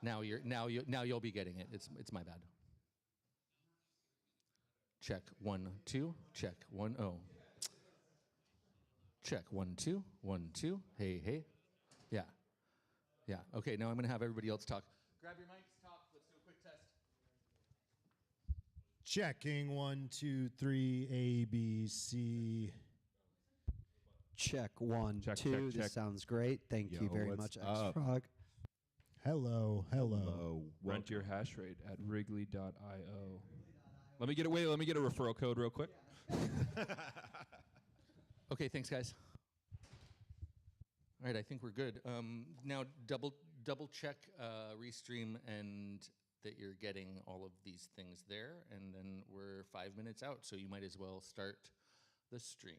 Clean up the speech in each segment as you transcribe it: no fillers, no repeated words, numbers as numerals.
Now you'll be getting it. It's my bad. Check 1 2. Check 1 0. Check 1 2 1 2. Hey. Yeah. Okay. Now I'm gonna have everybody else talk. Grab your mics. Talk. Let's do a quick test. Checking 1 2 3 A B C. Check 1 2. Check. This sounds great. Thank you very much, X-Frog. Hello. Rent your hash rate at wrigley.io. Let me get a referral code real quick. Okay. Thanks, guys. All right. I think we're good. Now double check Restream and that you're getting all of these things there, and then we're 5 minutes out, so you might as well start the stream.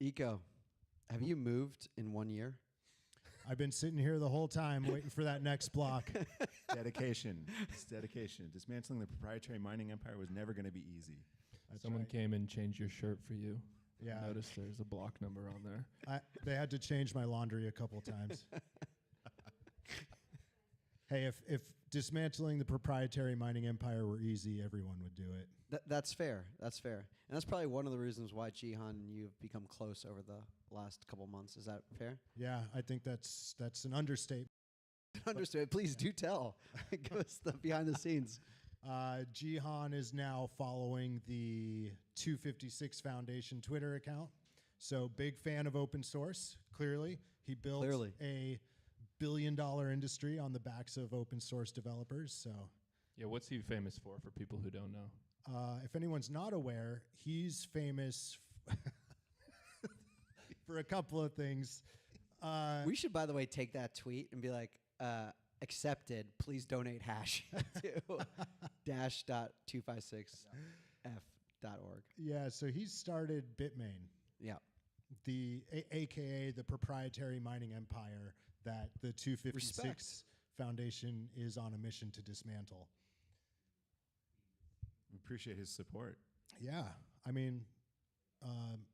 Eco, have you moved in 1 year? I've been sitting here the whole time waiting for that next block. Dedication. It's dedication. Dismantling the proprietary mining empire was never going to be easy. Someone came and changed your shirt for you. Yeah. I noticed there's a block number on there. They had to change my laundry a couple times. Hey, if dismantling the proprietary mining empire were easy, everyone would do it. That's fair. That's fair. And that's probably one of the reasons why Jihan and you have become close over the last couple months. Is that fair? Yeah, I think that's an understatement. Understood. Please do tell. Give us the behind the scenes. Jihan is now following the 256 Foundation Twitter account. So big fan of open source, clearly. He built a billion-dollar industry on the backs of open source developers. So, Yeah, what's he famous for people who don't know? if anyone's not aware, he's famous for a couple of things. We should, by the way, take that tweet and be like, accepted. Please donate hash to dash.256f.org. Yeah, so he started Bitmain, Yeah. AKA the proprietary mining empire that the 256 Foundation is on a mission to dismantle. We appreciate his support. Yeah, I mean,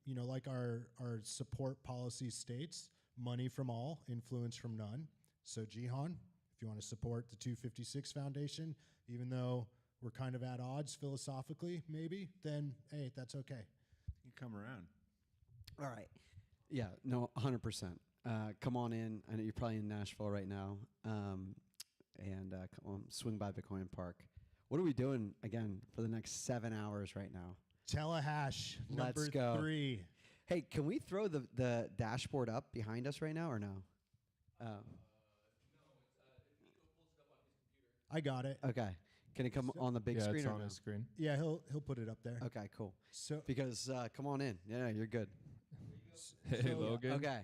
like our support policy states, money from all, influence from none. So Jihan, if you want to support the 256 Foundation, even though we're kind of at odds philosophically, maybe, then hey, that's okay. You come around. All right. Yeah, no, 100%. Come on in. I know you're probably in Nashville right now. And come on, swing by Bitcoin Park. What are we doing, again, for the next 7 hours right now? TeleHash, Let's number go. 3. Hey, can we throw the dashboard up behind us right now or no? I got it. Okay. Can it come on the big Yeah, screen it's or on no? the screen. Yeah, he'll put it up there. Okay, cool. So Because come on in. Yeah, you're good. Hey, Logan. Okay.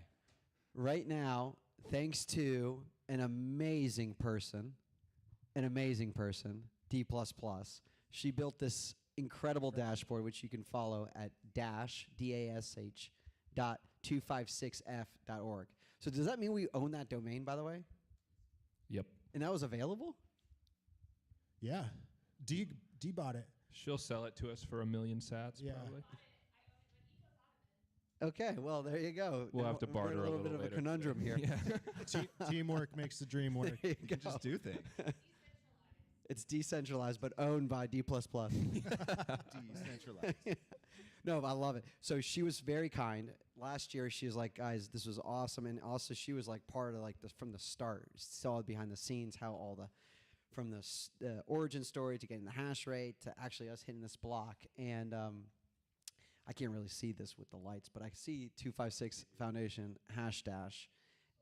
Right now, thanks to an amazing person, D++, she built this incredible dashboard, which you can follow at dash.256f.org. So does that mean we own that domain, by the way? Yep. And that was available? yeah, D bought it. She'll sell it to us for 1 million sats, Yeah. probably. Okay, well, there you go. We'll Now have to we're in barter a little bit of a later conundrum today. here. Yeah. Teamwork makes the dream work. There you You can go. just do things. It's decentralized, but owned by D++. Decentralized. No, I love it. So she was very kind. Last year, she was like, guys, this was awesome. And also, she was like part of like this from the start. Saw behind the scenes how all the, from the origin story to getting the hash rate to actually us hitting this block. And I can't really see this with the lights, but I see 256 Foundation hash dash.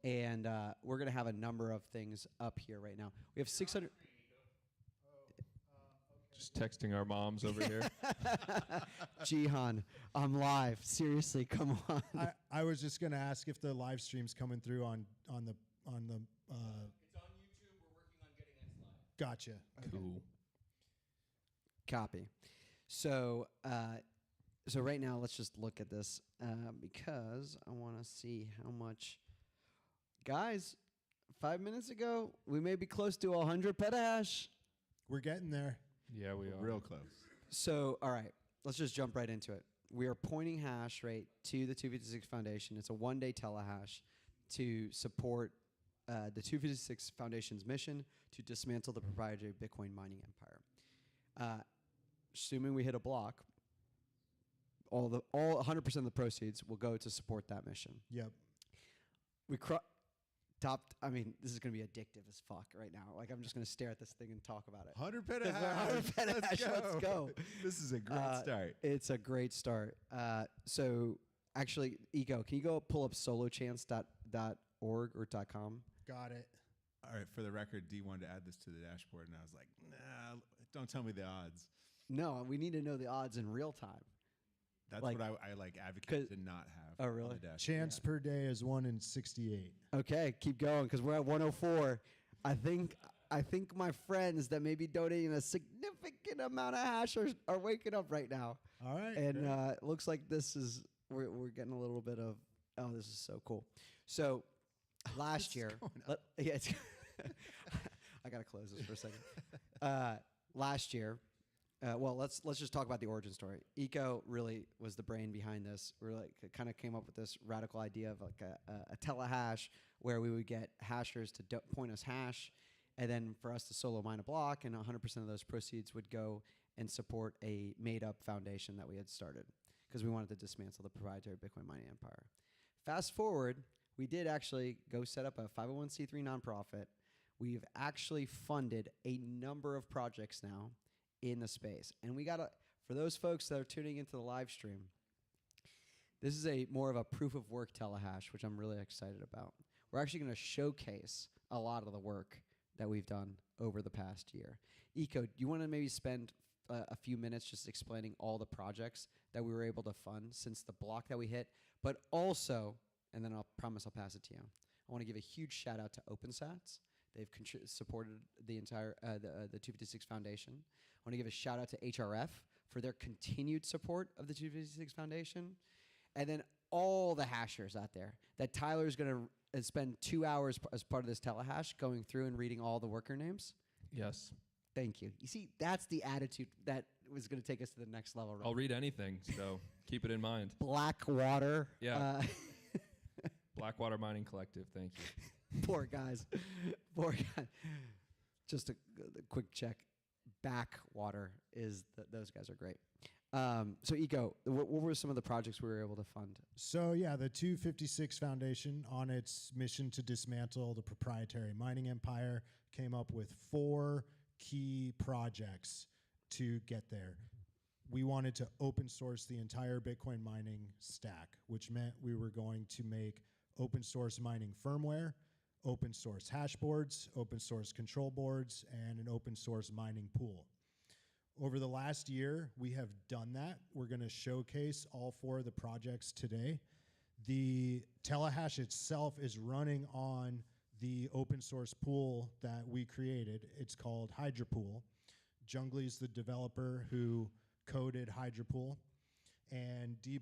And we're going to have a number of things up here right now. We have 600. Just texting our moms over here. Jihan, I'm live. Seriously, come on. I was just gonna ask if the live stream's coming through on the. It's on YouTube. We're working on getting it live. Gotcha. Okay. Cool. Copy. So, so right now, let's just look at this because I want to see how much. Guys, 5 minutes ago, we may be close to 100 petahash. We're getting there. Yeah, we are. Real close. So, all right, let's just jump right into it. We are pointing hash rate to the 256 Foundation. It's a one-day telehash to support the 256 Foundation's mission to dismantle the proprietary Bitcoin mining empire. Assuming we hit a block, all 100% of the proceeds will go to support that mission. Yep. We I mean, this is going to be addictive as fuck right now. Like, I'm just going to stare at this thing and talk about it. 100 100 petahash. petahash, let's go. This is a great start. It's a great start. So, actually, Eco, can you go pull up solochance.org or .com? Got it. All right, for the record, D wanted to add this to the dashboard, and I was like, nah, don't tell me the odds. No, we need to know the odds in real time. That's Like- what I like advocate to not have. Oh, on really? the dashboard. Chance per day is 1 in 68. Okay, keep going because we're at 104. I think my friends that may be donating a significant amount of hash are waking up right now. All right. And it looks like this is we're getting a little bit of, oh, this is so cool. So last year, yeah, it's I gotta close this for a second. Last year, well, let's just talk about the origin story. Eco really was the brain behind this. We kind of came up with this radical idea of like a telehash where we would get hashers to point us hash, and then for us to solo mine a block, and 100% of those proceeds would go and support a made-up foundation that we had started because we wanted to dismantle the proprietary Bitcoin mining empire. Fast forward, we did actually go set up a 501c3 nonprofit. We've actually funded a number of projects now in the space. And we got to, for those folks that are tuning into the live stream, this is a more of a proof of work telehash, which I'm really excited about. We're actually going to showcase a lot of the work that we've done over the past year. Eco, do you want to maybe spend a few minutes just explaining all the projects that we were able to fund since the block that we hit, but also, and then I'll promise I'll pass it to you, I want to give a huge shout out to OpenSats. They've supported the entire the 256 Foundation. I want to give a shout out to HRF for their continued support of the 256 Foundation, and then all the hashers out there that Tyler's going to spend 2 hours as part of this telehash going through and reading all the worker names. Yes. Thank you. You see, that's the attitude that was going to take us to the next level. Right? I'll read anything, so keep it in mind. Blackwater. Yeah. Blackwater Mining Collective, thank you. Poor guys. Poor guys. Just a quick check. Backwater is, those guys are great. So Eco, what were some of the projects we were able to fund? So yeah, the 256 Foundation, on its mission to dismantle the proprietary mining empire, came up with 4 key projects to get there. We wanted to open source the entire Bitcoin mining stack, which meant we were going to make open source mining firmware, open source hash boards, open source control boards, and an open source mining pool. Over the last year, we have done that. We're going to showcase all 4 of the projects today. The TeleHash itself is running on the open source pool that we created. It's called HydraPool. Jungly's the developer who coded HydraPool, and D++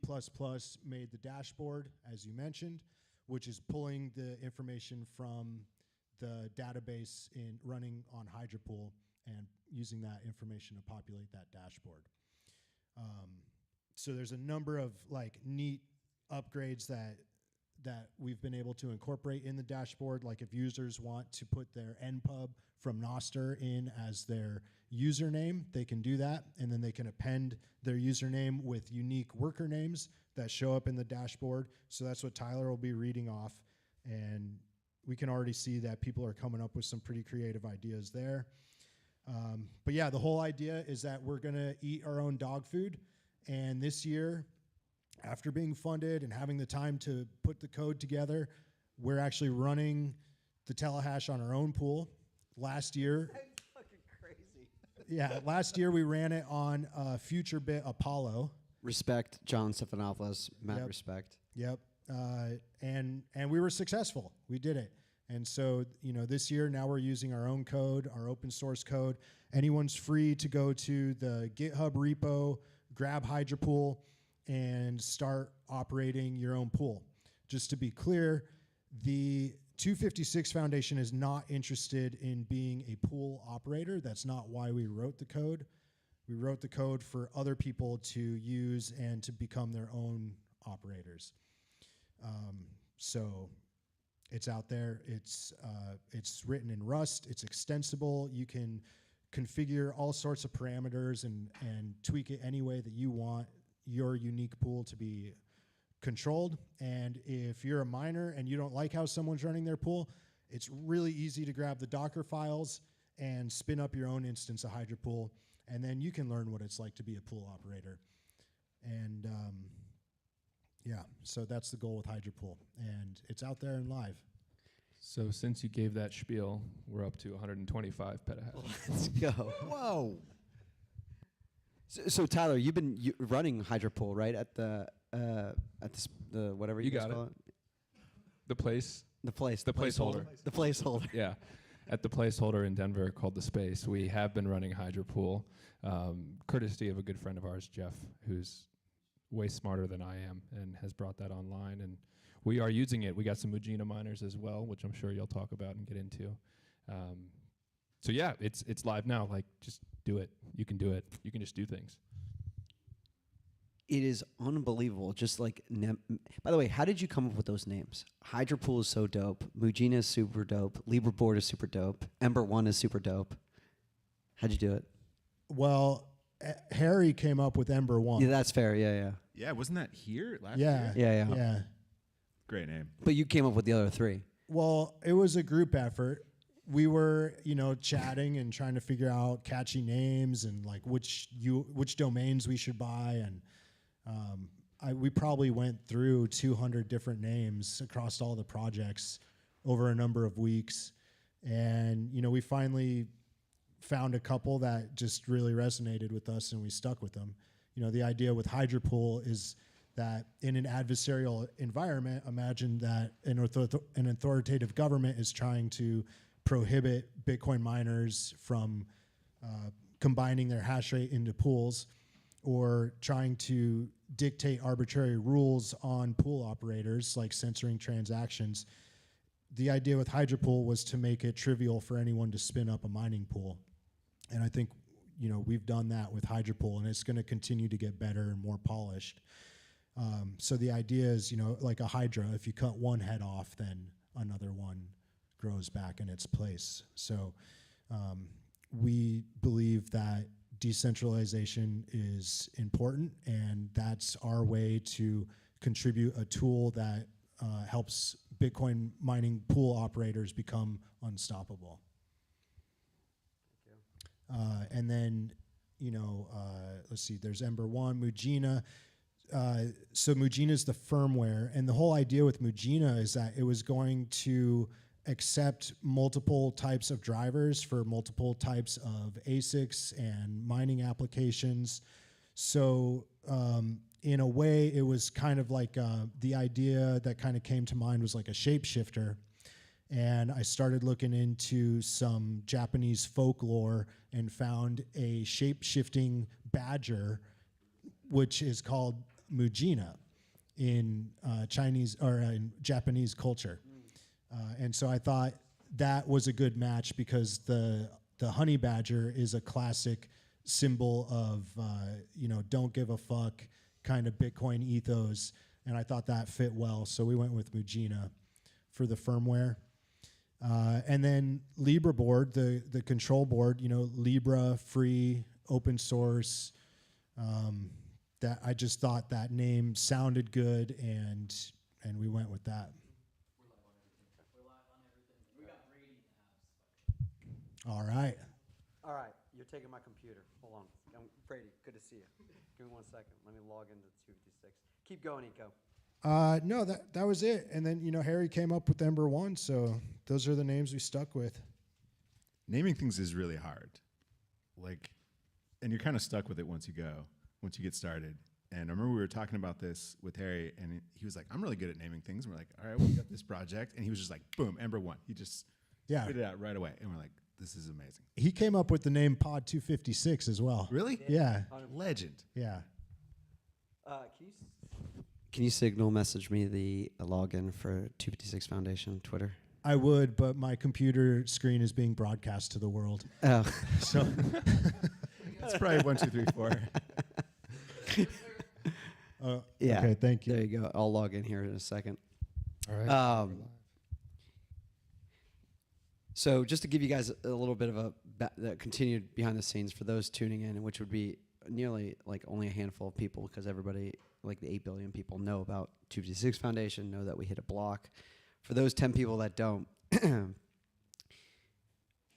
made the dashboard, as you mentioned, which is pulling the information from the database in running on HydraPool and using that information to populate that dashboard. So there's a number of like neat upgrades that we've been able to incorporate in the dashboard. Like if users want to put their npub from Nostr in as their username, they can do that, and then they can append their username with unique worker names that show up in the dashboard. So that's what Tyler will be reading off, and we can already see that people are coming up with some pretty creative ideas there. But yeah, the whole idea is that we're gonna eat our own dog food, and this year, after being funded and having the time to put the code together, we're actually running the telehash on our own pool. Last year, That's fucking crazy. yeah, last year we ran it on FutureBit Apollo. Respect, John Stephanopoulos. Mad Yep. respect. Yep, and we were successful. We did it, and so this year now we're using our own code, our open source code. Anyone's free to go to the GitHub repo, grab HydraPool, and start operating your own pool. Just to be clear, the 256 Foundation is not interested in being a pool operator. That's not why we wrote the code. We wrote the code for other people to use and to become their own operators. So it's out there. It's written in Rust. It's extensible. You can configure all sorts of parameters and tweak it any way that you want your unique pool to be controlled. And if you're a miner and you don't like how someone's running their pool, it's really easy to grab the Docker files and spin up your own instance of HydraPool, and then you can learn what it's like to be a pool operator. And yeah, so that's the goal with HydraPool, and it's out there and live. So since you gave that spiel, we're up to 125 petahash. Let's go. Whoa. So Tyler, you've been running HydraPool, right? At the whatever you guys got call it. The place. The place. The placeholder. The placeholder. Yeah. At the placeholder in Denver called The Space, we have been running HydraPool, courtesy of a good friend of ours, Jeff, who's way smarter than I am and has brought that online. And we are using it. We got some Mujina miners as well, which I'm sure you'll talk about and get into. So yeah, it's live now. Like, just do it. You can do it. You can just do things. It is unbelievable. Just like, by the way, how did you come up with those names? Hydropool is so dope. Mujina is super dope. Libraboard is super dope. Ember One is super dope. How'd you do it? Well, Harry came up with Ember One. Yeah, that's fair. Yeah. Yeah, wasn't that here last Yeah. year? Yeah. Great name. But you came up with the other three. Well, it was a group effort. We were, chatting and trying to figure out catchy names and like which domains we should buy, and we probably went through 200 different names across all the projects over a number of weeks, and we finally found a couple that just really resonated with us, and we stuck with them. The idea with Hydropool is that in an adversarial environment, imagine that an authoritative government is trying to prohibit Bitcoin miners from combining their hash rate into pools, or trying to dictate arbitrary rules on pool operators, like censoring transactions. The idea with Hydropool was to make it trivial for anyone to spin up a mining pool. And I think, we've done that with Hydropool, and it's going to continue to get better and more polished. So the idea is, like a hydra, if you cut one head off, then another one grows back in its place. So we believe that decentralization is important, and that's our way to contribute a tool that helps Bitcoin mining pool operators become unstoppable. And then, let's see, there's Ember One, Mujina. So Mujina is the firmware, and the whole idea with Mujina is that it was going to accept multiple types of drivers for multiple types of ASICs and mining applications. So in a way, it was kind of like the idea that kind of came to mind was like a shapeshifter. And I started looking into some Japanese folklore and found a shape-shifting badger, which is called Mujina in Chinese or in Japanese culture. And so I thought that was a good match, because the honey badger is a classic symbol of don't give a fuck kind of Bitcoin ethos, and I thought that fit well. So we went with Mujina for the firmware. And then Libraboard, the control board, Libra, free, open source. That I just thought that name sounded good, and we went with that. All right. All right, you're taking my computer. Hold on. Brady, good to see you. Give me 1 second. Let me log into 256. Keep going, Eco. No, that was it. And then, Harry came up with Ember One, so those are the names we stuck with. Naming things is really hard. And you're kind of stuck with it once you get started. And I remember we were talking about this with Harry, and he was like, I'm really good at naming things. And we're like, all right, we got this project. And he was just like, boom, Ember One. He just spit it out right away. And we're like, this is amazing. He came up with the name Pod 256 as well. Really? Yeah. Legend. Yeah. Can you signal message me the login for 256 Foundation Twitter? I would, but my computer screen is being broadcast to the world. Oh. So That's probably 1, 2, 3, 4. Yeah. Okay, thank you. There you go. I'll log in here in a second. All right. So just to give you guys a little bit of the continued behind the scenes for those tuning in, which would be nearly like only a handful of people, because everybody, like the 8 billion people, know about 256 Foundation, know that we hit a block. For those 10 people that don't,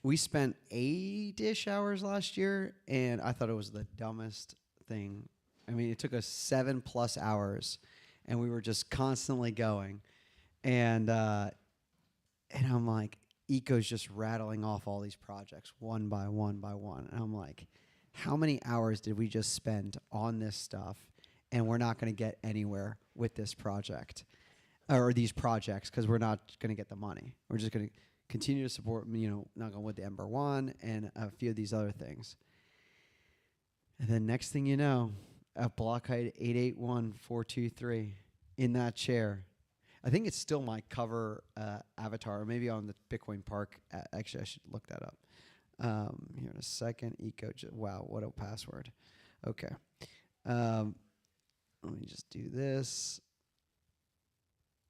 we spent 8-ish hours last year, and I thought it was the dumbest thing. I mean, it took us 7+ hours, and we were just constantly going. And I'm like, Eco's just rattling off all these projects one by one by one. And I'm like, how many hours did we just spend on this stuff, and we're not going to get anywhere with this project or these projects, because we're not going to get the money. We're just going to continue to support, not going with the Ember One and a few of these other things. And then next thing you know, at block height 881423 in that chair. I think it's still my cover avatar, or maybe on the Bitcoin Park. Actually, I should look that up. Here in a second. Wow, what a password. Okay. Let me just do this.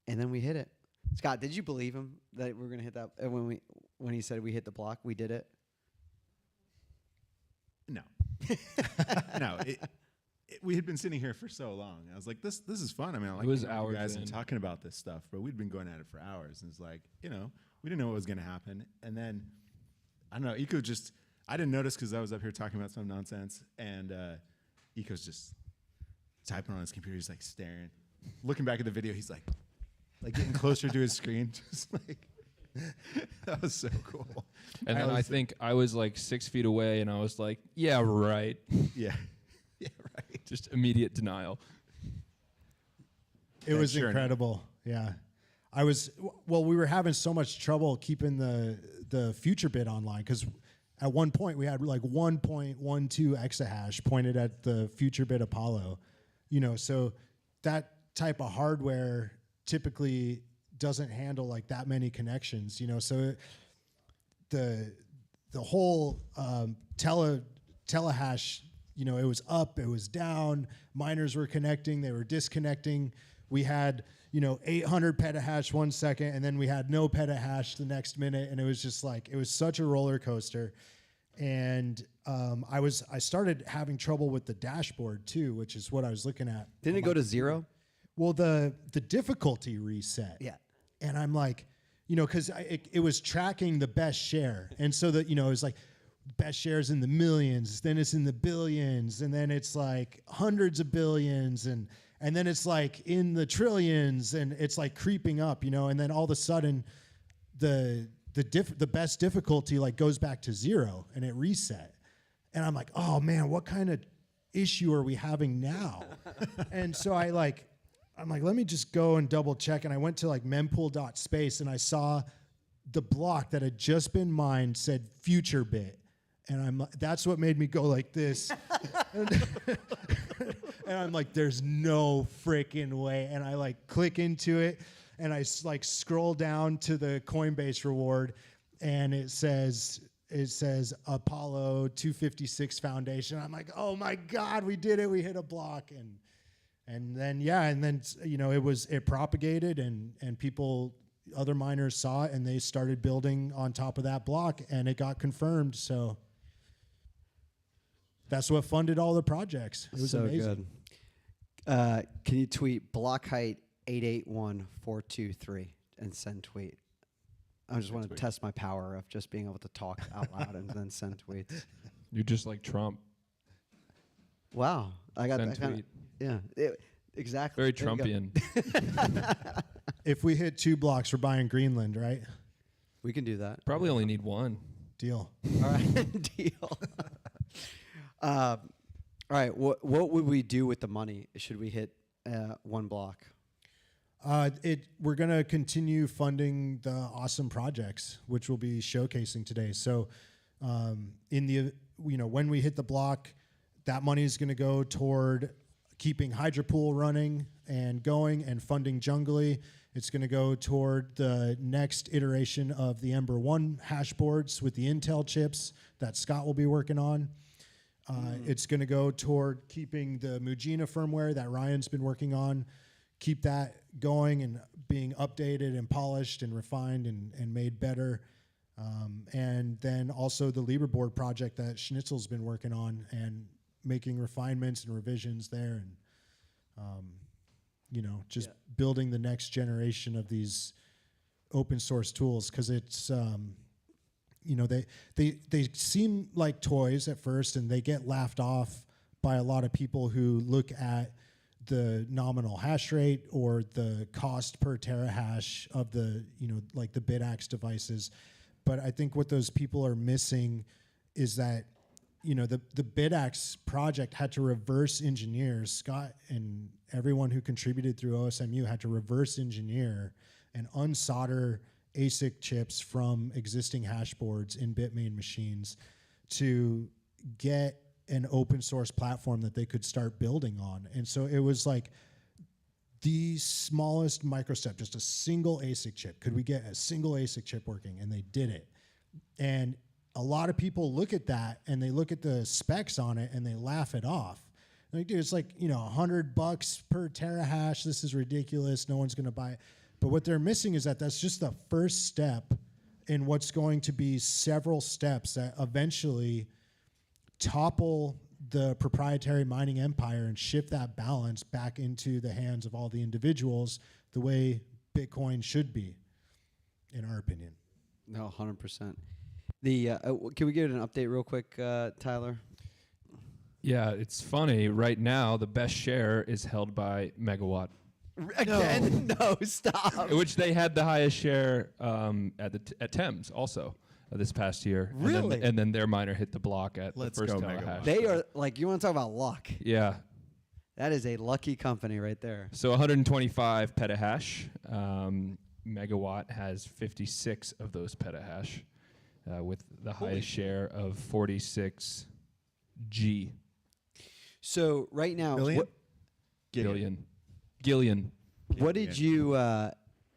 And then we hit it. Scott, did you believe him that we were going to hit that? When he said we hit the block, we did it? No. No. We had been sitting here for so long. I was like, this is fun. I mean, I like It was hanging with you hours guys and in. talking about this stuff, but we'd been going at it for hours. And it's like, we didn't know what was going to happen. And then, I don't know, Eco just, I didn't notice because I was up here talking about some nonsense. And Eco's just typing on his computer. He's like staring, looking back at the video. He's like getting closer to his screen. Just like, that was so cool. And then I think I was like 6 feet away, and I was like, yeah, right. Yeah. Yeah, right. Just immediate denial. It was incredible. Yeah. We were having so much trouble keeping the future bit online because at one point we had like 1.12 exahash pointed at the future bit Apollo, so that type of hardware typically doesn't handle like that many connections, so the whole telehash, it was up, it was down, miners were connecting, they were disconnecting. We had 800 petahash 1 second, and then we had no petahash the next minute, and it was just like, it was such a roller coaster. And I started having trouble with the dashboard too, which is what I was looking at. Didn't it go to 0? Well, the difficulty reset. Yeah. And I'm like, because it was tracking the best share, and so that it was like best shares in the millions, then it's in the billions, and then it's like hundreds of billions, and then it's like in the trillions, and it's like creeping up, and then all of a sudden the best difficulty like goes back to 0 and it reset. And I'm like, oh man, what kind of issue are we having now? And so I'm like, let me just go and double check. And I went to like mempool.space and I saw the block that had just been mined said future bit. And that's what made me go like this. And I'm like, there's no freaking way. And I like click into it and I like scroll down to the Coinbase reward and it says Apollo 256 Foundation. I'm like, oh my God, we did it. We hit a block. And then it propagated and people, other miners saw it and they started building on top of that block and it got confirmed. So that's what funded all the projects. It was so amazing. Good. Can you tweet block height 881423 and send tweet? I just want to test my power of just being able to talk out loud and then send tweets. You're just like Trump. Wow, I got Send that kind of exactly. Very There you go. Trumpian. If we hit 2 blocks, we're buying Greenland, right? We can do that. Probably only need one. Deal. All right, deal. All right, what would we do with the money? Should we hit 1 block? We're going to continue funding the awesome projects, which we'll be showcasing today. So when we hit the block, that money is going to go toward keeping Hydropool running and going and funding Jungly. It's going to go toward the next iteration of the Ember 1 hash boards with the Intel chips that Scott will be working on. It's going to go toward keeping the Mujina firmware that Ryan's been working on, keep that going and being updated and polished and refined and made better. And then also the Libra board project that Schnitzel's been working on and making refinements and revisions there and, just building the next generation of these open source tools because it's, they seem like toys at first and they get laughed off by a lot of people who look at the nominal hash rate or the cost per terahash of the, like the BitAxe devices. But I think what those people are missing is that, the BitAxe project had to reverse engineer. Scott and everyone who contributed through OSMU had to reverse engineer and unsolder ASIC chips from existing hash boards in Bitmain machines to get an open source platform that they could start building on. And so it was like the smallest microstep, just a single ASIC chip. Could we get a single ASIC chip working? And they did it. And a lot of people look at that and they look at the specs on it and they laugh it off. Like, dude, it's like, $100 per terahash. This is ridiculous. No one's going to buy it. But what they're missing is that that's just the first step in what's going to be several steps that eventually topple the proprietary mining empire and shift that balance back into the hands of all the individuals the way Bitcoin should be, in our opinion. No, 100%. Can we get an update real quick, Tyler? Yeah, it's funny. Right now, the best share is held by Megawatt, Again? No, stop. which they had the highest share at Thames also this past year. Really? And then their miner hit the block at Let's the first go, TeleHash. Megawatt. They are like, you want to talk about luck? Yeah. That is a lucky company right there. So 125 petahash. Megawatt has 56 of those petahash, with the highest share of 46 G. So right now, Billion? Gillion. what did you?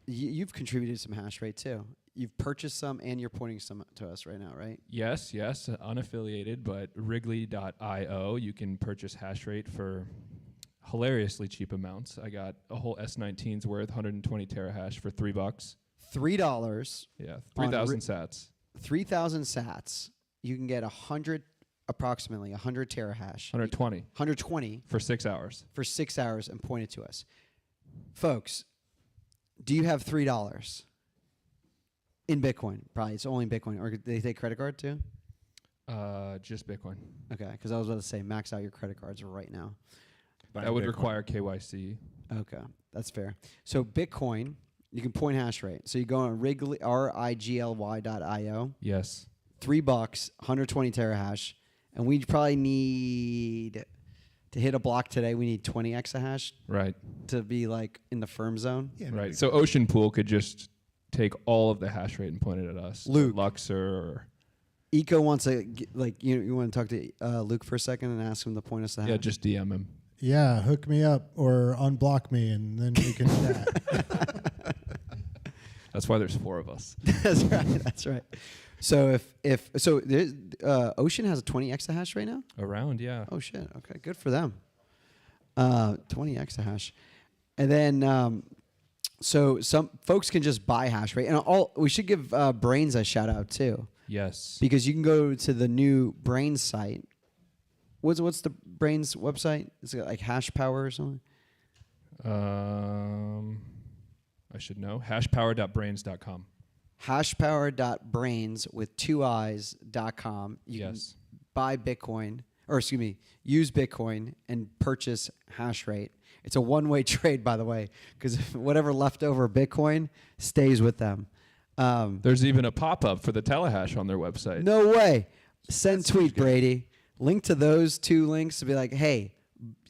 You've contributed some hash rate too. You've purchased some, and you're pointing some to us right now, right? Yes, unaffiliated, but Wrigley.io. You can purchase hash rate for hilariously cheap amounts. I got a whole S19's worth, 120 terahash for $3. $3. Yeah, 3,000 sats. 3,000 sats. You can get approximately 100 terahash. 120 120 for 6 hours. for 6 hours and point it to us. Folks, do you have $3 in Bitcoin? Probably it's only Bitcoin. Or do they take credit card too? Just Bitcoin. Okay, because I was about to say max out your credit cards right now. That would require KYC. Okay, that's fair. So Bitcoin, you can point hash rate. So you go on Wrigley, RIGLY.io. Yes. $3, 120 terahash, and we probably need to hit a block today. We need 20 exahash Right. to be like in the firm zone. Yeah, Right. So Ocean Pool could just take all of the hash rate and point it at us. Luke. Luxor. Or Eco wants to you want to talk to Luke for a second and ask him to point us the hash. yeah, just DM him. Yeah, hook me up or unblock me, and then we can chat. That's why there's 4 of us. That's right. That's right. So if there's, Ocean has a 20 exahash right now. Around, yeah. Oh shit. Okay, good for them. 20 exahash, and then so some folks can just buy hash rate, and we should give Brains a shout out too, Yes. because you can go to the new Brains site. What's the Brains website? Is it like Hash Power or something? I should know. Hashpower.brains.com. Hashpower.brains with 2 eyes.com. You can buy Bitcoin, or excuse me, use Bitcoin and purchase hash rate. It's a one-way trade, by the way, because whatever leftover Bitcoin stays with them. There's even a pop-up for the TeleHash on their website. No way. Send tweet, Brady. Link to those 2 links to be like, hey,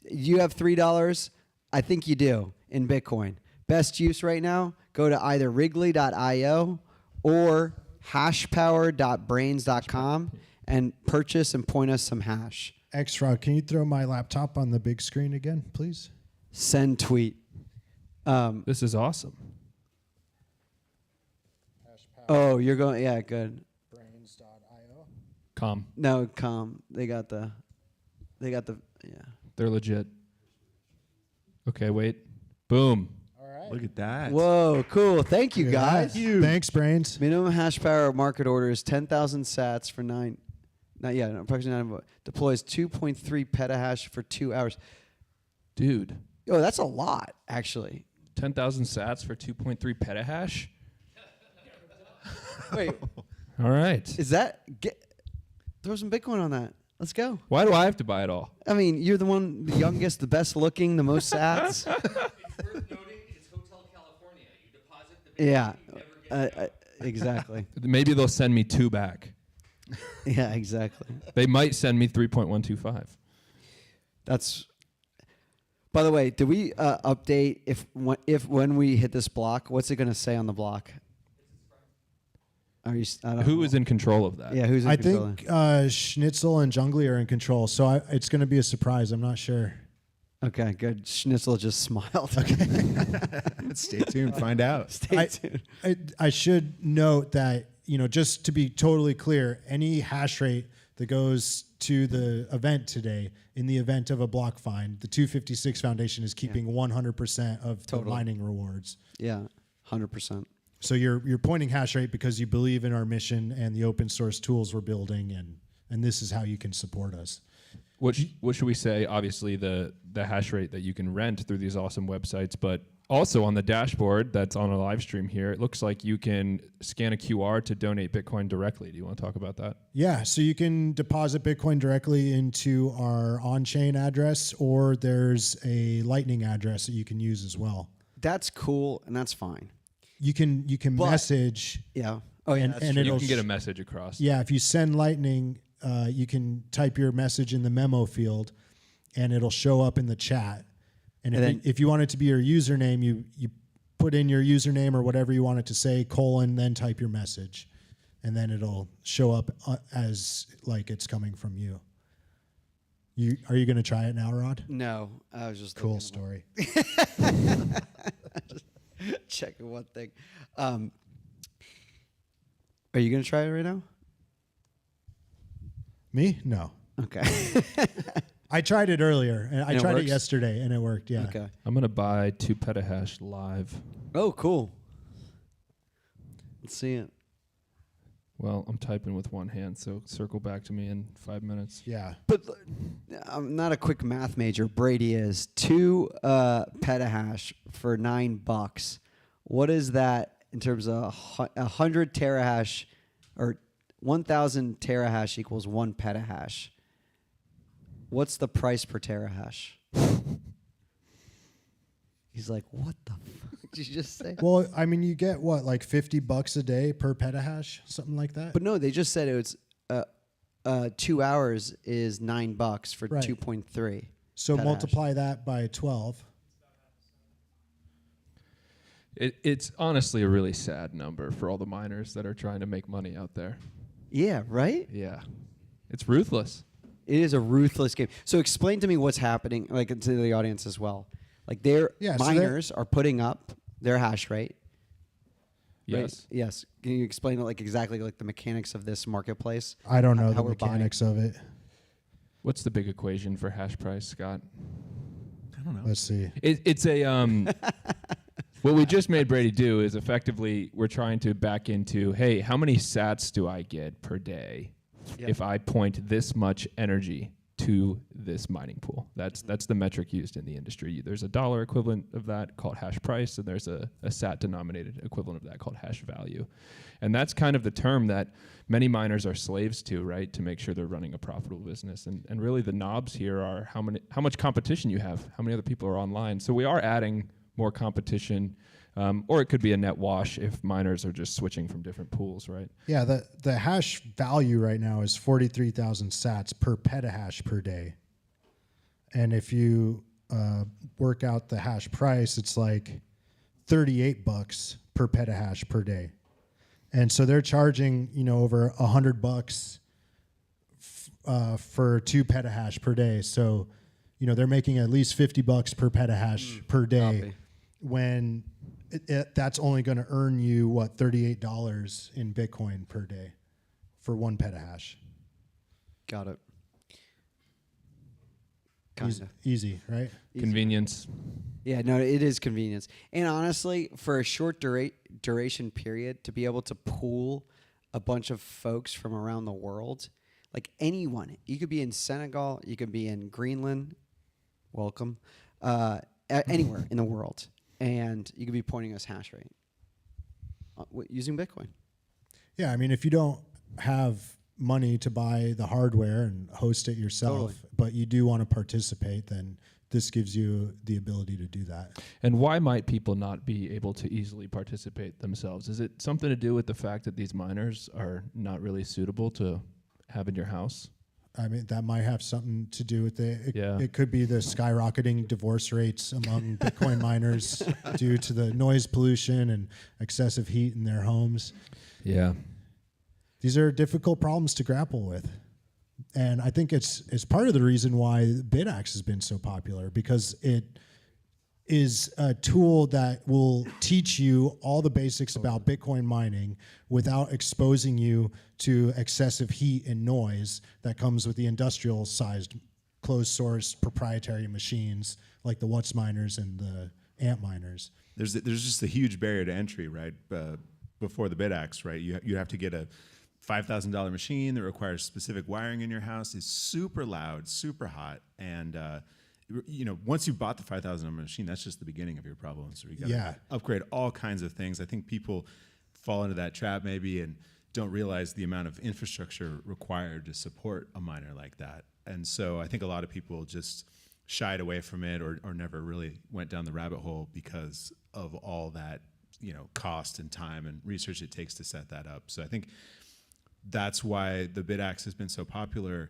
you have $3? I think you do in Bitcoin. Best use right now, go to either Wrigley.io or hashpower.brains.com and purchase and point us some hash. Extra, can you throw my laptop on the big screen again, please? Send tweet. This is awesome. Oh, you're going, yeah, good. Brains.io. Com. No, They got the, yeah. They're legit. Okay, wait. Boom. All right. Look at that. Whoa, cool. Thank you, guys. Thanks, Brains. Minimum hash power market order is 10,000 sats for approximately 9. Deploys 2.3 petahash for 2 hours. Dude. Oh, that's a lot, actually. 10,000 sats for 2.3 petahash? Wait, All right. is that throw some Bitcoin on that? Let's go. Why do I have to buy it all? I mean, you're the one, the youngest, the best looking, the most sats. It's worth noting it's Hotel California. You deposit the Yeah, you never get it. exactly. Maybe they'll send me 2 back. Yeah, exactly. They might send me 3.125. That's. By the way, did we update if when we hit this block? What's it going to say on the block? Are you? I don't Who know. is in control of that? Yeah, who's in I control? think Schnitzel and Jungly are in control, so it's going to be a surprise. I'm not sure. Okay, good. Schnitzel just smiled. Stay tuned, find out. Stay tuned. I should note that, just to be totally clear, any hash rate that goes to the event today, in the event of a block find, the 256 Foundation is keeping 100% of the Totally. mining rewards. Yeah, 100%. So you're pointing hash rate because you believe in our mission and the open source tools we're building, and this is how you can support us. What should we say? Obviously, the hash rate that you can rent through these awesome websites, but also on the dashboard that's on a live stream here, it looks like you can scan a QR to donate Bitcoin directly. Do you want to talk about that? Yeah, so you can deposit Bitcoin directly into our on-chain address, or there's a Lightning address that you can use as well. That's cool, and that's fine. You can But- message. Yeah. Oh, yeah, And- that's and true. You it'll can get a message across. Yeah, if you send Lightning, you can type your message in the memo field, and it'll show up in the chat. And And if you want it to be your username, you put in your username or whatever you want it to say, then type your message. And then it'll show up as like it's coming from you. Are you going to try it now, Rod? No, I was just Cool looking story. checking one thing. Are you gonna try it right now? Me? No. Okay. I tried it earlier, and I And it tried it works? yesterday, and it worked. Yeah. Okay. I'm going to buy 2 petahash live. Oh, cool. Let's see it. Well, I'm typing with one hand, so circle back to me in 5 minutes. Yeah. But I'm not a quick math major. Brady is 2 petahash for $9. What is that in terms of 100 terahash, or 1,000 terahash equals 1 petahash? What's the price per terahash? He's like, what the fuck did you just say? Well, I mean, you get what, like $50 a day per petahash, something like that. But no, they just said it was 2 hours is $9 for Right. 2.3. So petahash. multiply that by 12. It's honestly a really sad number for all the miners that are trying to make money out there. Yeah, right? Yeah. It's ruthless. It is a ruthless game. So explain to me what's happening, like to the audience as well. Like Yeah, so they're- miners are putting up their hash rate. right? Yes. Yes. Can you explain like exactly like the mechanics of this marketplace? I don't know How the we're buying. mechanics of it. What's the big equation for hash price, Scott? I don't know. Let's see. It's a what we just made Brady do is effectively we're trying to back into, hey, how many sats do I get per day Yeah. if I point this much energy to this mining pool? That's the metric used in the industry. There's a dollar equivalent of that called hash price, and there's a sat denominated equivalent of that called hash value. And that's kind of the term that many miners are slaves to, right, to make sure they're running a profitable business. And really the knobs here are how much competition you have, how many other people are online. So we are adding more competition, or it could be a net wash if miners are just switching from different pools, right? Yeah, the hash value right now is 43,000 sats per petahash per day. And if you work out the hash price, it's like $38 per petahash per day. And so they're charging, over $100 for 2 petahash per day. So, they're making at least $50 per petahash per day. Copy. When that's only going to earn you $38 in Bitcoin per day for 1 petahash. Got it. Easy, Kinda. easy, right? Easy. Convenience. Yeah, no, it is convenience. And honestly, for a short duration period, to be able to pool a bunch of folks from around the world, like anyone, you could be in Senegal, you could be in Greenland, welcome, anywhere in the world, and you could be pointing us hash rate using Bitcoin. Yeah, I mean, if you don't have money to buy the hardware and host it yourself, Totally. but you do want to participate, then this gives you the ability to do that. And why might people not be able to easily participate themselves? Is it something to do with the fact that these miners are not really suitable to have in your house? I mean, that might have something to do with it. Yeah. It could be the skyrocketing divorce rates among Bitcoin miners due to the noise pollution and excessive heat in their homes. Yeah. these are difficult problems to grapple with. And I think it's part of the reason why BitAxe has been so popular, because it is a tool that will teach you all the basics about Bitcoin mining without exposing you to excessive heat and noise that comes with the industrial sized closed source proprietary machines like the What's miners and the Ant miners. There's just a huge barrier to entry, right? Before the BitAxe, right? You have to get a $5,000 machine that requires specific wiring in your house. It's super loud, super hot, and once you bought the $5,000 machine, that's just the beginning of your problem. So you got to upgrade all kinds of things. I think people fall into that trap maybe and don't realize the amount of infrastructure required to support a miner like that. And so I think a lot of people just shied away from it or never really went down the rabbit hole because of all that, cost and time and research it takes to set that up. So I think that's why the BitAxe has been so popular,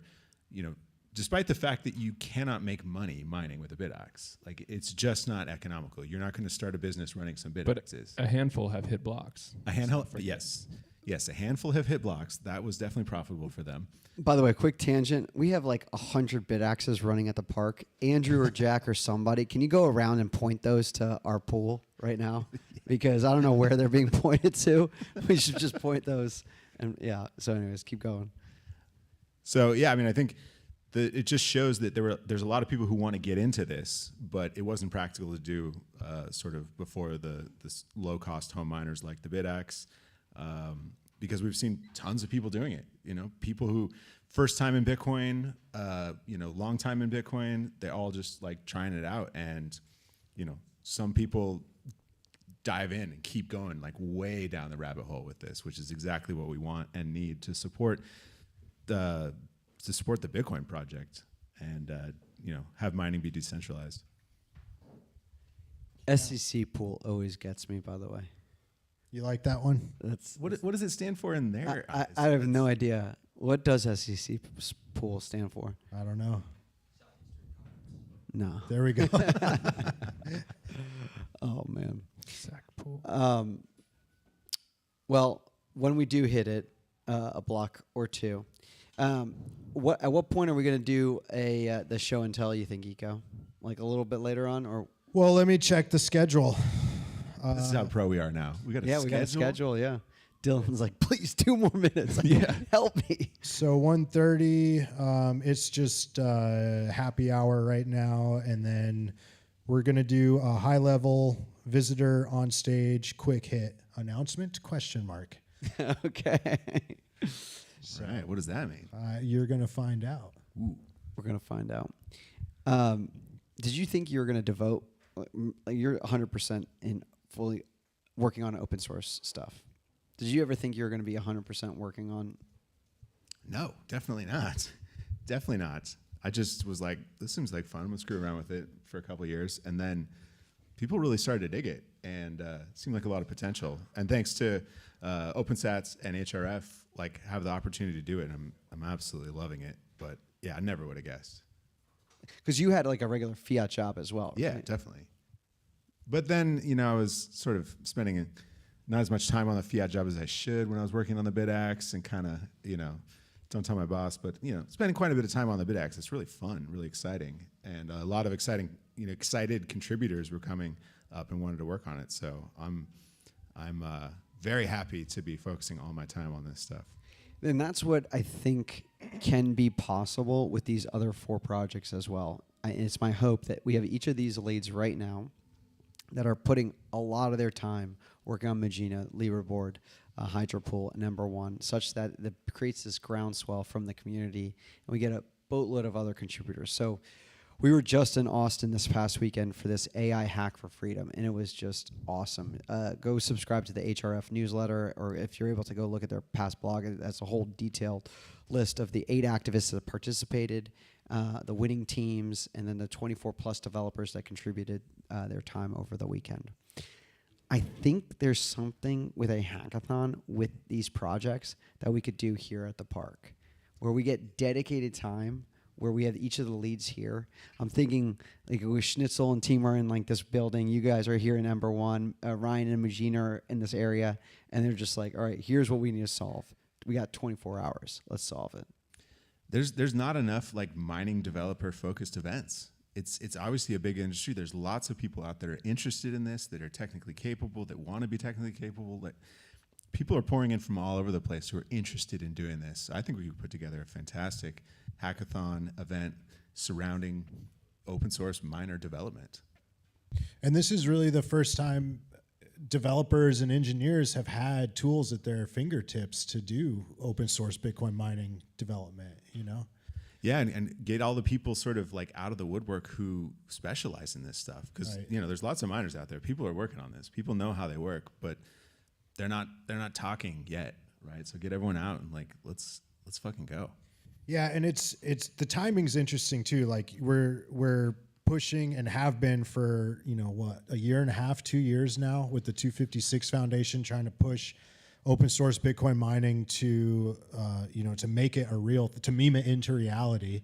despite the fact that you cannot make money mining with a BitAxe. Like, it's just not economical. You're not going to start a business running some BitAxes. But a handful have hit blocks. A handful, yes. Yes, a handful have hit blocks. That was definitely profitable for them. By the way, quick tangent. We have like 100 BitAxes running at the park. Andrew or Jack or somebody, can you go around and point those to our pool right now? Because I don't know where they're being pointed to. We should just point those. And yeah, so anyways, keep going. So yeah, I mean, I think it just shows that there's a lot of people who want to get into this, but it wasn't practical to do sort of before the low-cost home miners like the BitAxe, because we've seen tons of people doing it. People who first time in Bitcoin, long time in Bitcoin, they all just like trying it out, and some people dive in and keep going like way down the rabbit hole with this, which is exactly what we want and need to support the Bitcoin project and have mining be decentralized. SEC pool always gets me, by the way. You like that one? That's What does it stand for in there? I have no idea. What does SEC pool stand for? I don't know. No. There we go. Oh man. Sack pool. Well, when we do hit it, a block or two, at what point are we going to do the show and tell, you think, Eco? Like a little bit later on, or? Well, let me check the schedule. This is how pro we are now. We got we got a schedule. Yeah. Dylan's like, please 2 more minutes. Yeah, help me. So 1:30. It's just happy hour right now, and then we're gonna do a high level visitor on stage quick hit announcement ? Okay. So, right. What does that mean? You're gonna find out. Ooh. We're gonna find out. Did you think you were gonna devote? You're 100% in fully working on open source stuff. Did you ever think you were going to be 100% working on? No, definitely not. Definitely not. I just was like, this seems like fun. I'm going to screw around with it for a couple of years. And then people really started to dig it, and it seemed like a lot of potential. And thanks to OpenSats and HRF, have the opportunity to do it. And I'm absolutely loving it. But yeah, I never would have guessed. Because you had like a regular fiat job as well. Yeah, right? definitely. But then, I was sort of spending not as much time on the fiat job as I should when I was working on the BitAxe, and kind of, don't tell my boss, but, spending quite a bit of time on the BitAxe. It's really fun, really exciting. And a lot of excited contributors were coming up and wanted to work on it. So I'm very happy to be focusing all my time on this stuff. And that's what I think can be possible with these other 4 projects as well. It's my hope that we have each of these leads right now that are putting a lot of their time working on Magina, Leaderboard, Hydropool, and Number One, such that it creates this groundswell from the community, and we get a boatload of other contributors. So we were just in Austin this past weekend for this AI Hack for Freedom, and it was just awesome. Go subscribe to the HRF newsletter, or if you're able to go look at their past blog, that's a whole detailed list of the 8 activists that participated, the winning teams, and then the 24 plus developers that contributed their time over the weekend. I think there's something with a hackathon with these projects that we could do here at the park, where we get dedicated time, where we have each of the leads here. I'm thinking like with Schnitzel and team are in like this building. You guys are here in Number One. Ryan and Magina are in this area, and they're just like, all right, here's what we need to solve. we got 24 hours. Let's solve it. There's not enough like mining developer focused events. It's obviously a big industry. There's lots of people out there interested in this, that are technically capable, that want to be technically capable. That people are pouring in from all over the place who are interested in doing this. I think we could put together a fantastic hackathon event surrounding open source miner development. And this is really the first time developers and engineers have had tools at their fingertips to do open source Bitcoin mining development, you know? Yeah, and get all the people sort of like out of the woodwork who specialize in this stuff. Because Right. you know, there's lots of miners out there. People are working on this. People know how they work, but they're not talking yet, right? So get everyone out and like let's fucking go. Yeah, and it's the timing's interesting too. Like we're pushing and have been for, you know, what, a year and a half, 2 years now with the 256 Foundation trying to push open source Bitcoin mining to, you know, to make it to meme it into reality.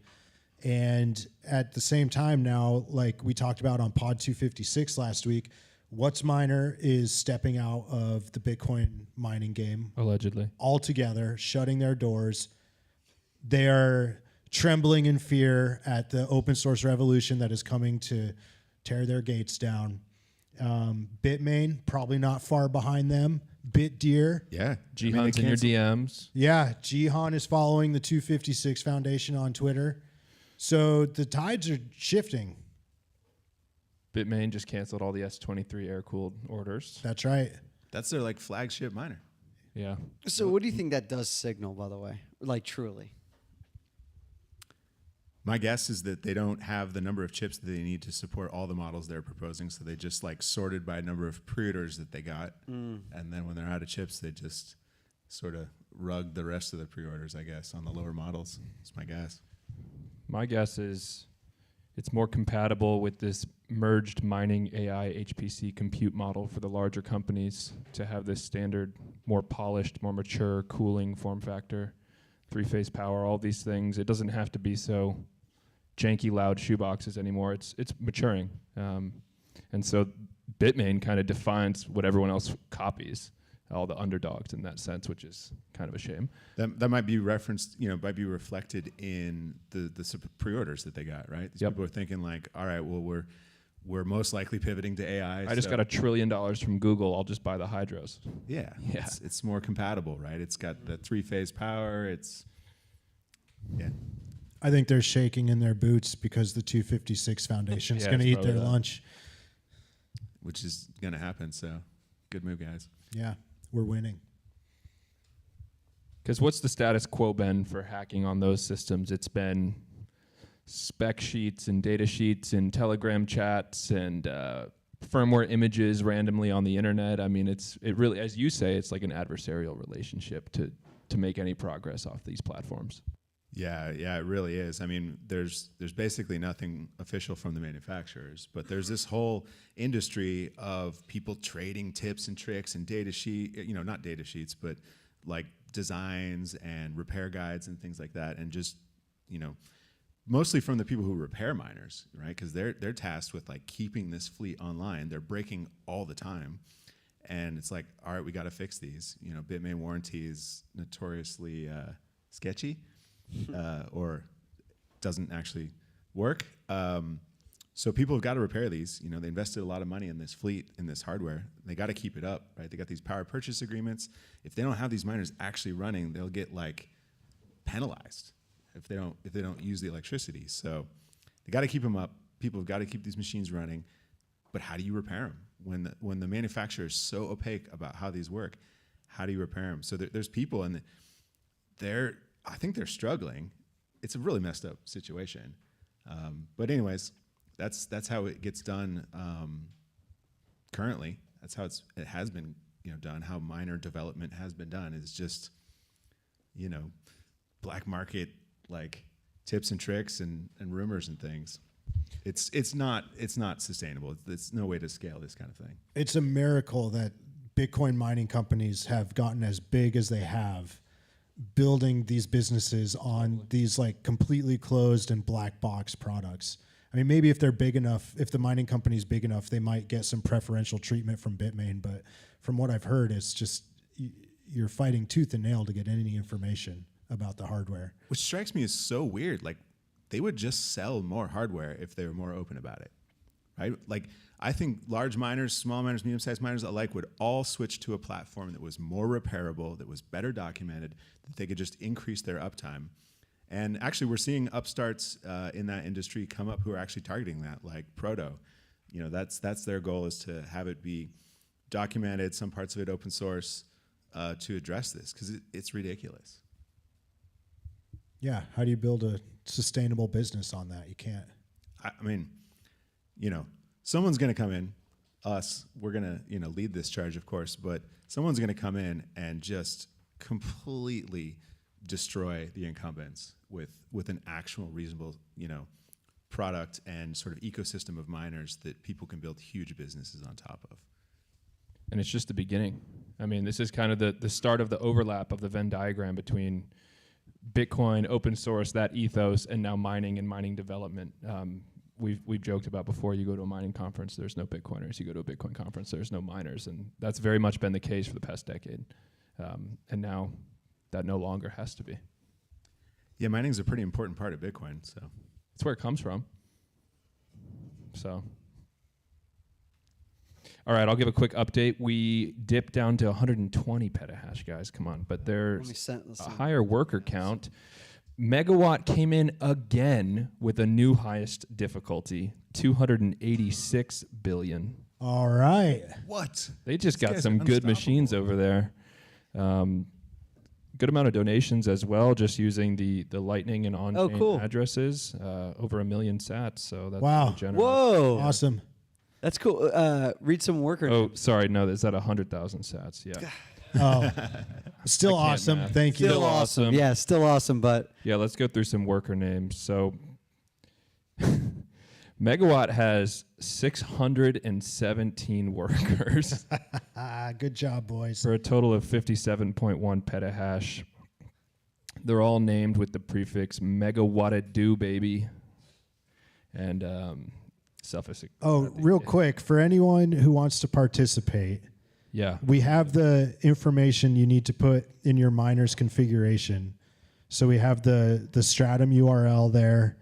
And at the same time now, like we talked about on Pod 256 last week, What's Miner is stepping out of the Bitcoin mining game Allegedly. altogether, shutting their doors. They are trembling in fear at the open source revolution that is coming to tear their gates down. Bitmain, probably not far behind them. BitDeer, Yeah, Jihan's in your DMs. yeah, Jihan is following the 256 Foundation on Twitter. So the tides are shifting. Bitmain just canceled all the S23 air-cooled orders. That's right. That's their like flagship miner. Yeah. So what do you think that does signal, by the way? Like truly. My guess is that they don't have the number of chips that they need to support all the models they're proposing, so they just like sorted by number of pre-orders that they got, and then when they're out of chips, they just sort of rug the rest of the pre-orders, I guess, on the lower models. That's my guess. My guess is it's more compatible with this merged mining AI HPC compute model for the larger companies to have this standard, more polished, more mature cooling form factor, three-phase power, all these things. It doesn't have to be so janky, loud shoeboxes anymore. It's maturing. And so Bitmain kind of defines what everyone else copies, all the underdogs in that sense, which is kind of a shame. That might be referenced, you know, might be reflected in the pre-orders that they got, right? These Yep. people are thinking like, all right, well, we're most likely pivoting to AI. I just got $1 trillion from Google. I'll just buy the hydros. Yeah, Yeah. It's more compatible, right? It's got the three-phase power. Yeah. I think they're shaking in their boots because the 256 Foundation is Yeah, going to it's eat probably their that. lunch. Which is going to happen. So good move, guys. Yeah, we're winning. Because what's the status quo been for hacking on those systems? It's been spec sheets and data sheets and Telegram chats and firmware images randomly on the internet. I mean, it really, as you say, it's like an adversarial relationship to make any progress off these platforms. Yeah, it really is. I mean, there's basically nothing official from the manufacturers, but there's this whole industry of people trading tips and tricks and not data sheets, but like designs and repair guides and things like that, and just, you know, mostly from the people who repair miners, right? Because they're tasked with like keeping this fleet online. They're breaking all the time, and it's like, all right, we got to fix these. You know, Bitmain warranty is notoriously sketchy. Or doesn't actually work. So people have got to repair these. You know, they invested a lot of money in this fleet, in this hardware. They got to keep it up, right? They got these power purchase agreements. If they don't have these miners actually running, they'll get like penalized if they don't use the electricity. So they got to keep them up. People have got to keep these machines running. But how do you repair them when the manufacturer is so opaque about how these work? How do you repair them? So there's people, and I think they're struggling. It's a really messed up situation. But anyways, that's how it gets done currently. That's how it has been, you know, done. How miner development has been done is just, you know, black market like tips and tricks and rumors and things. It's not sustainable. It's no way to scale this kind of thing. It's a miracle that Bitcoin mining companies have gotten as big as they have, building these businesses on these like completely closed and black box products. I mean, maybe if they're big enough, if the mining company's big enough, they might get some preferential treatment from Bitmain. But from what I've heard, it's just, you're fighting tooth and nail to get any information about the hardware. Which strikes me as so weird. Like, they would just sell more hardware if they were more open about it, right? Like, I think large miners, small miners, medium-sized miners alike would all switch to a platform that was more repairable, that was better documented, that they could just increase their uptime. And actually, we're seeing upstarts in that industry come up who are actually targeting that, like Proto. You know, that's their goal, is to have it be documented, some parts of it open source, to address this, because it's ridiculous. Yeah, how do you build a sustainable business on that? You can't. I mean, you know, someone's going to come in, us, we're going to, you know, lead this charge, of course, but someone's going to come in and just completely destroy the incumbents with an actual reasonable, you know, product and sort of ecosystem of miners that people can build huge businesses on top of. And it's just the beginning. I mean, this is kind of the start of the overlap of the Venn diagram between Bitcoin, open source, that ethos, and now mining and mining development. We've joked about before, you go to a mining conference, there's no Bitcoiners. You go to a Bitcoin conference, there's no miners. And that's very much been the case for the past decade. And now that no longer has to be. Yeah, mining's a pretty important part of Bitcoin, so. That's where it comes from. So. All right, I'll give a quick update. We dipped down to 120 petahash, guys. Come on. But there's a higher worker count. Megawatt came in again with a new highest difficulty, 286 billion. All right. What? They just These got guys some are good unstoppable. machines over there. Good amount of donations as well, just using the Lightning and on-chain cool. addresses. Over 1 million sats, so that's Wow. pretty generous. Whoa. Awesome. That's cool. Read some worker. Oh, sorry, no, is that 100,000 sats? Yeah. Oh, still I can't awesome. math. Thank you. Still awesome. Yeah, still awesome, but Yeah, let's go through some worker names. So Megawatt has 617 workers Good job, boys. for a total of 57.1 petahash. They're all named with the prefix megawattado, baby. And self-explanatory. Oh, real quick, for anyone who wants to participate, Yeah. we have the information you need to put in your miner's configuration. So we have the Stratum URL there.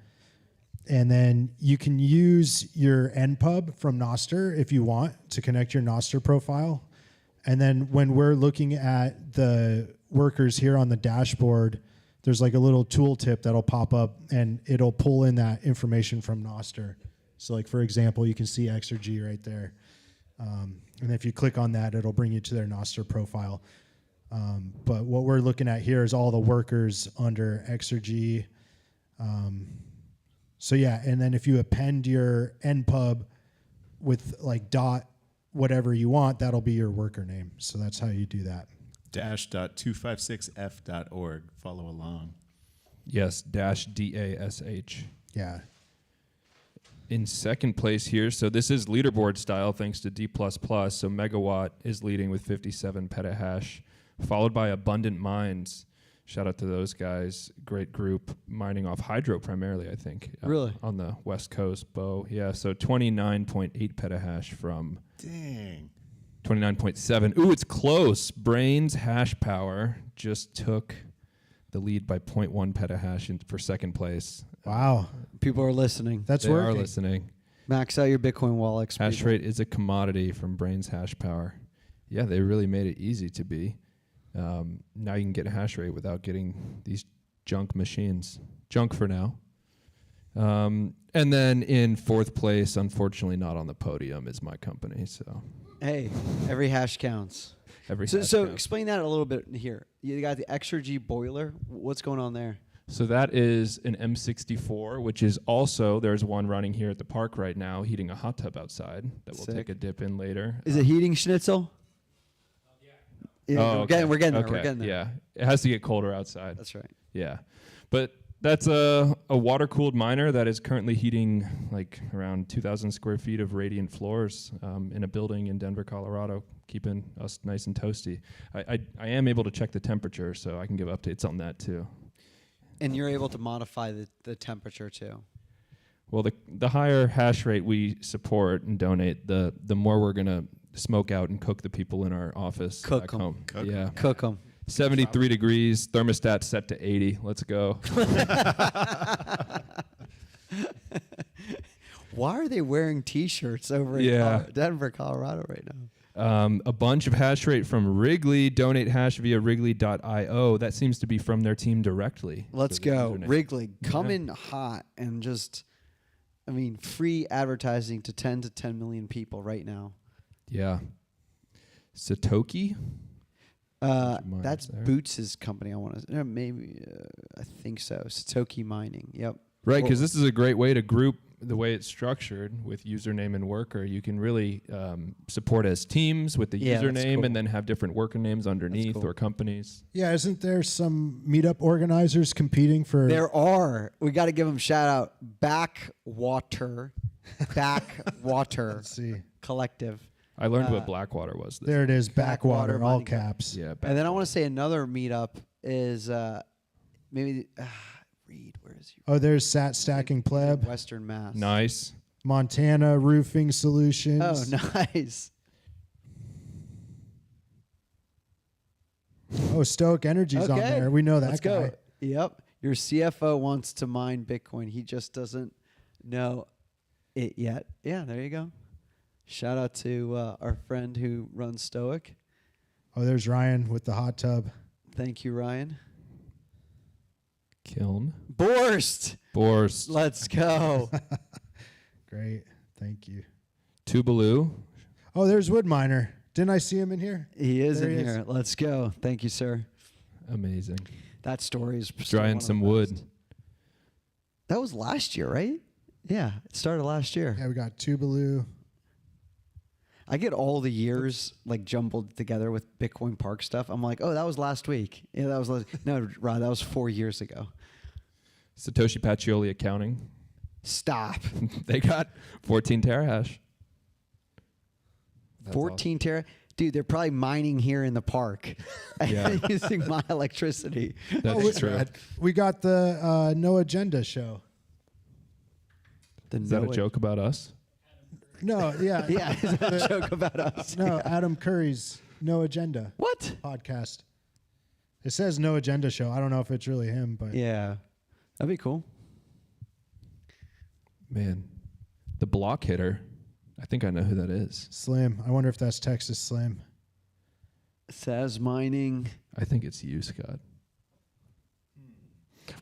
And then you can use your NPub from Nostr if you want to connect your Nostr profile. And then when we're looking at the workers here on the dashboard, there's like a little tooltip that'll pop up and it'll pull in that information from Nostr. So like, for example, you can see Exergy right there. And if you click on that, it'll bring you to their Nostr profile. But what we're looking at here is all the workers under Exergy. So yeah, and then if you append your npub with like dot whatever you want, that'll be your worker name. So that's how you do that. dash.256f.org. Follow along. Yes, -DASH. Yeah. In second place here, so this is leaderboard style thanks to D++. So Megawatt is leading with 57 petahash, followed by Abundant Mines. Shout out to those guys. Great group, mining off hydro primarily, I think. Really? On the west coast, Bo. Yeah, so 29.8 petahash from Dang. 29.7. Ooh, it's close. Brains hash power just took the lead by 0.1 petahash for second place. Wow. people are listening. That's They are working. listening. Max out your Bitcoin wallet. Hash people. rate is a commodity from Brains hash power. Yeah, they really made it easy to be. Now you can get hash rate without getting these junk machines. Junk for now. And then in fourth place, unfortunately not on the podium, is my company. So Hey, every hash counts. every So, hash so counts. explain that a little bit here. You got the Exergy boiler. What's going on there? So that is an M64, which is also, there's one running here at the park right now, heating a hot tub outside that we'll Sick. take a dip in later. Is it heating schnitzel? Yeah, Oh, we're getting there. okay, We're getting there. Yeah, it has to get colder outside. That's right. Yeah, but that's a water-cooled miner that is currently heating like around 2,000 square feet of radiant floors in a building in Denver, Colorado, keeping us nice and toasty. I am able to check the temperature, so I can give updates on that too. And you're able to modify the temperature too. Well, the higher hash rate we support and donate, the more we're gonna smoke out and cook the people in our office Cook back 'em. home. Cook 'em. Yeah. Cook them. 73 degrees, thermostat set to 80. Let's go. Why are they wearing T-shirts over in Denver, Colorado right now? A bunch of hash rate from Wrigley. Donate hash via wrigley.io. That seems to be from their team directly. Let's So the go. username. Wrigley, come Yeah. in hot and just, I mean, free advertising to 10 to 10 million people right now. Yeah. Satoki? Bunch of miners That's there. Boots' company, I want to, maybe, I think so. Satoki Mining, yep. Right, because this is a great way to group the way it's structured with username and worker. You can really support as teams with the Yeah, that's username cool. and then have different worker names underneath cool. or companies. Yeah, isn't there some meetup organizers competing for? There are. We got to give them shout out. Backwater Let's see. Collective. I learned what Blackwater was. There it is, Backwater Backwater, all Mining Co. caps. Yeah. And then I want to say another meetup is maybe Reed. Where is he? Oh, there's Sat Stacking Pleb, Western Mass. Nice. Montana Roofing Solutions. Oh, nice. Oh, Stoic Energy's on Okay, there. We know that Let's guy. go. Yep. Your CFO wants to mine Bitcoin. He just doesn't know it yet. Yeah, there you go. Shout out to our friend who runs Stoic. Oh, there's Ryan with the hot tub. Thank you, Ryan. Kiln. Borst. Borst. Let's go. Great. Thank you. Tuvalu. Oh, there's Woodminer. Didn't I see him in here? He is There in he is. here. Let's go. Thank you, sir. Amazing. That story is still one Drying of the some wood. best. That was last year, right? Yeah, it started last year. Yeah, we got Tuvalu. I get all the years like jumbled together with Bitcoin Park stuff. I'm like, oh, that was last week. Yeah, that was last. No, Rod, that was 4 years ago. Satoshi Pacioli Accounting. Stop. They got 14 terahash. That's 14 tera. Dude, they're probably mining here in the park Yeah. using my electricity. awesome. That's we- true. We got the No Agenda show. Is that a joke about us? No, yeah. Yeah, is that a joke about us? No, Adam Curry's No Agenda What? podcast. It says No Agenda show. I don't know if it's really him, but Yeah, that'd be cool. Man, the block hitter. I think I know who that is. Slim. I wonder if that's Texas Slim. Says mining. I think it's you, Scott.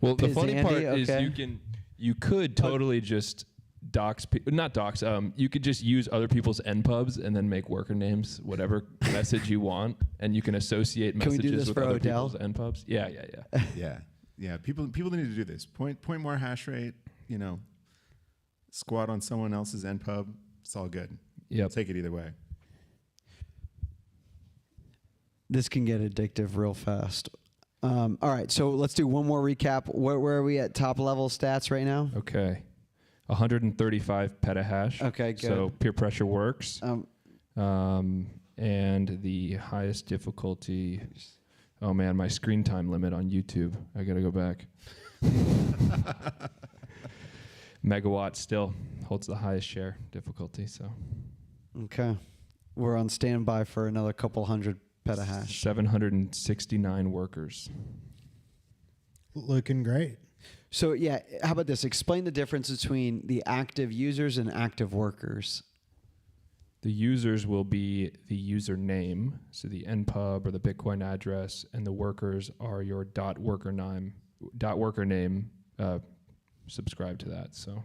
Well, the funny Pizzandy, part is okay. you could totally just dox, not dox. You could just use other people's NPubs and then make worker names, whatever message you want, and you can associate Can we do messages this with for other Odell? people's NPubs. Yeah. Yeah. People need to do this. Point more hash rate. Squat on someone else's NPub. It's all good. Yep. Take it either way. This can get addictive real fast. All right, so let's do one more recap. Where are we at top level stats right now? Okay. 135 petahash. Okay, good. So peer pressure works. Um, And the highest difficulty. Oh man, my screen time limit on YouTube. I gotta go back. Megawatt still holds the highest share difficulty. So okay. We're on standby for another couple hundred petahash. 769 workers. Looking great. So yeah, how about this? Explain the difference between the active users and active workers. The users will be the username, so the NPub or the Bitcoin address, and the workers are your worker name. Subscribe to that. So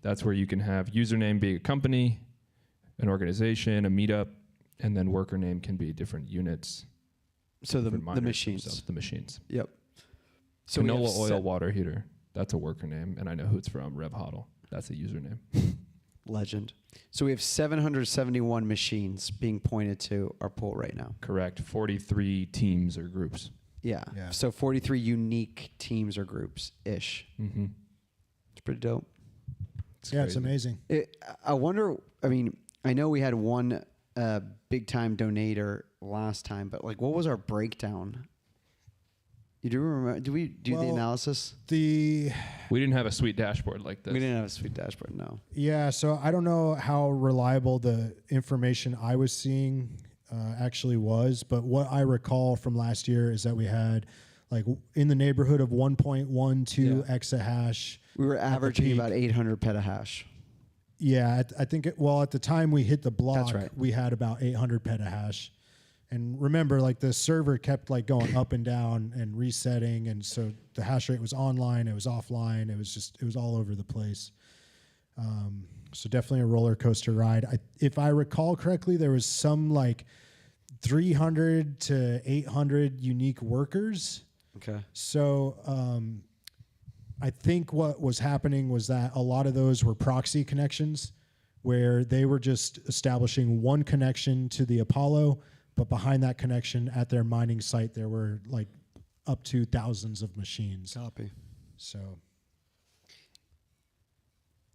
that's where you can have username be a company, an organization, a meetup, and then worker name can be different units. So the different miners machines. themselves, the machines. Yep. So we have Canola oil set- water heater. That's a worker name, and I know who it's from. Rev Hodl. That's a username. Legend. So we have 771 machines being pointed to our pool right now. Correct. 43 teams or groups. Yeah. Yeah. So 43 unique teams or groups ish. Mm-hmm. It's pretty dope. Yeah, it's amazing. I wonder. I mean, I know we had one big time donator last time, but like, what was our breakdown? You do remember? Do we do the Well, analysis? The We didn't have a sweet dashboard like this. We didn't have a sweet dashboard. No. Yeah, so I don't know how reliable the information I was seeing actually was, but what I recall from last year is that we had like in the neighborhood of 1.12 exahash. We were the averaging peak. about 800 petahash. Yeah, I think at the time we hit the block, right. we had about 800 petahash. And remember, like the server kept like going up and down and resetting, and so the hash rate was online, it was offline, it was all over the place. So definitely a roller coaster ride. If I recall correctly, there was some like 300 to 800 unique workers. Okay. So I think what was happening was that a lot of those were proxy connections, where they were just establishing one connection to the Apollo. But behind that connection at their mining site, there were like up to thousands of machines. Copy. So,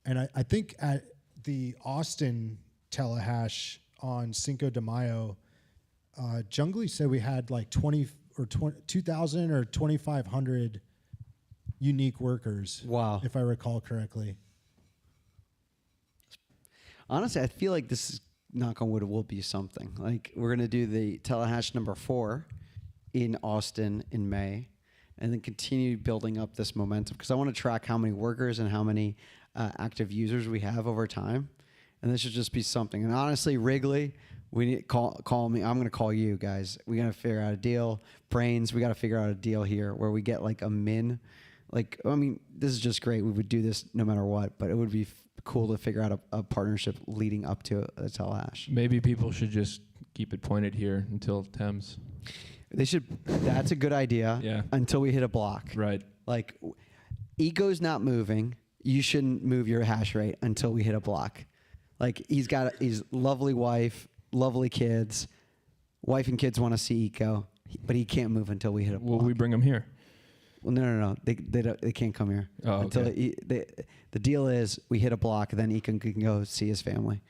and I think at the Austin TeleHash on Cinco de Mayo, Jungly said we had like 2,000 or 2,500 unique workers. Wow. If I recall correctly. Honestly, I feel like this is, knock on wood, will be something. Like we're gonna do the TeleHash number 4 in Austin in May, and then continue building up this momentum because I want to track how many workers and how many active users we have over time, and this should just be something. And honestly, Wrigley, we need call me. I'm gonna call you guys. We gotta figure out a deal. Brains, we gotta figure out a deal here where we get like a min. Like I mean, this is just great. We would do this no matter what, but it would be cool to figure out a partnership leading up to a TeleHash. Maybe people should just keep it pointed here until Thames. They should. That's a good idea. Yeah. Until we hit a block. Right. Like, Eco's not moving. You shouldn't move your hash rate until we hit a block. Like he's got his lovely wife, lovely kids. Wife and kids want to see Eco, but he can't move until we hit a block. Will we bring them here? Well, no. They can't come here Oh, until okay. the deal is we hit a block, then Eco can go see his family.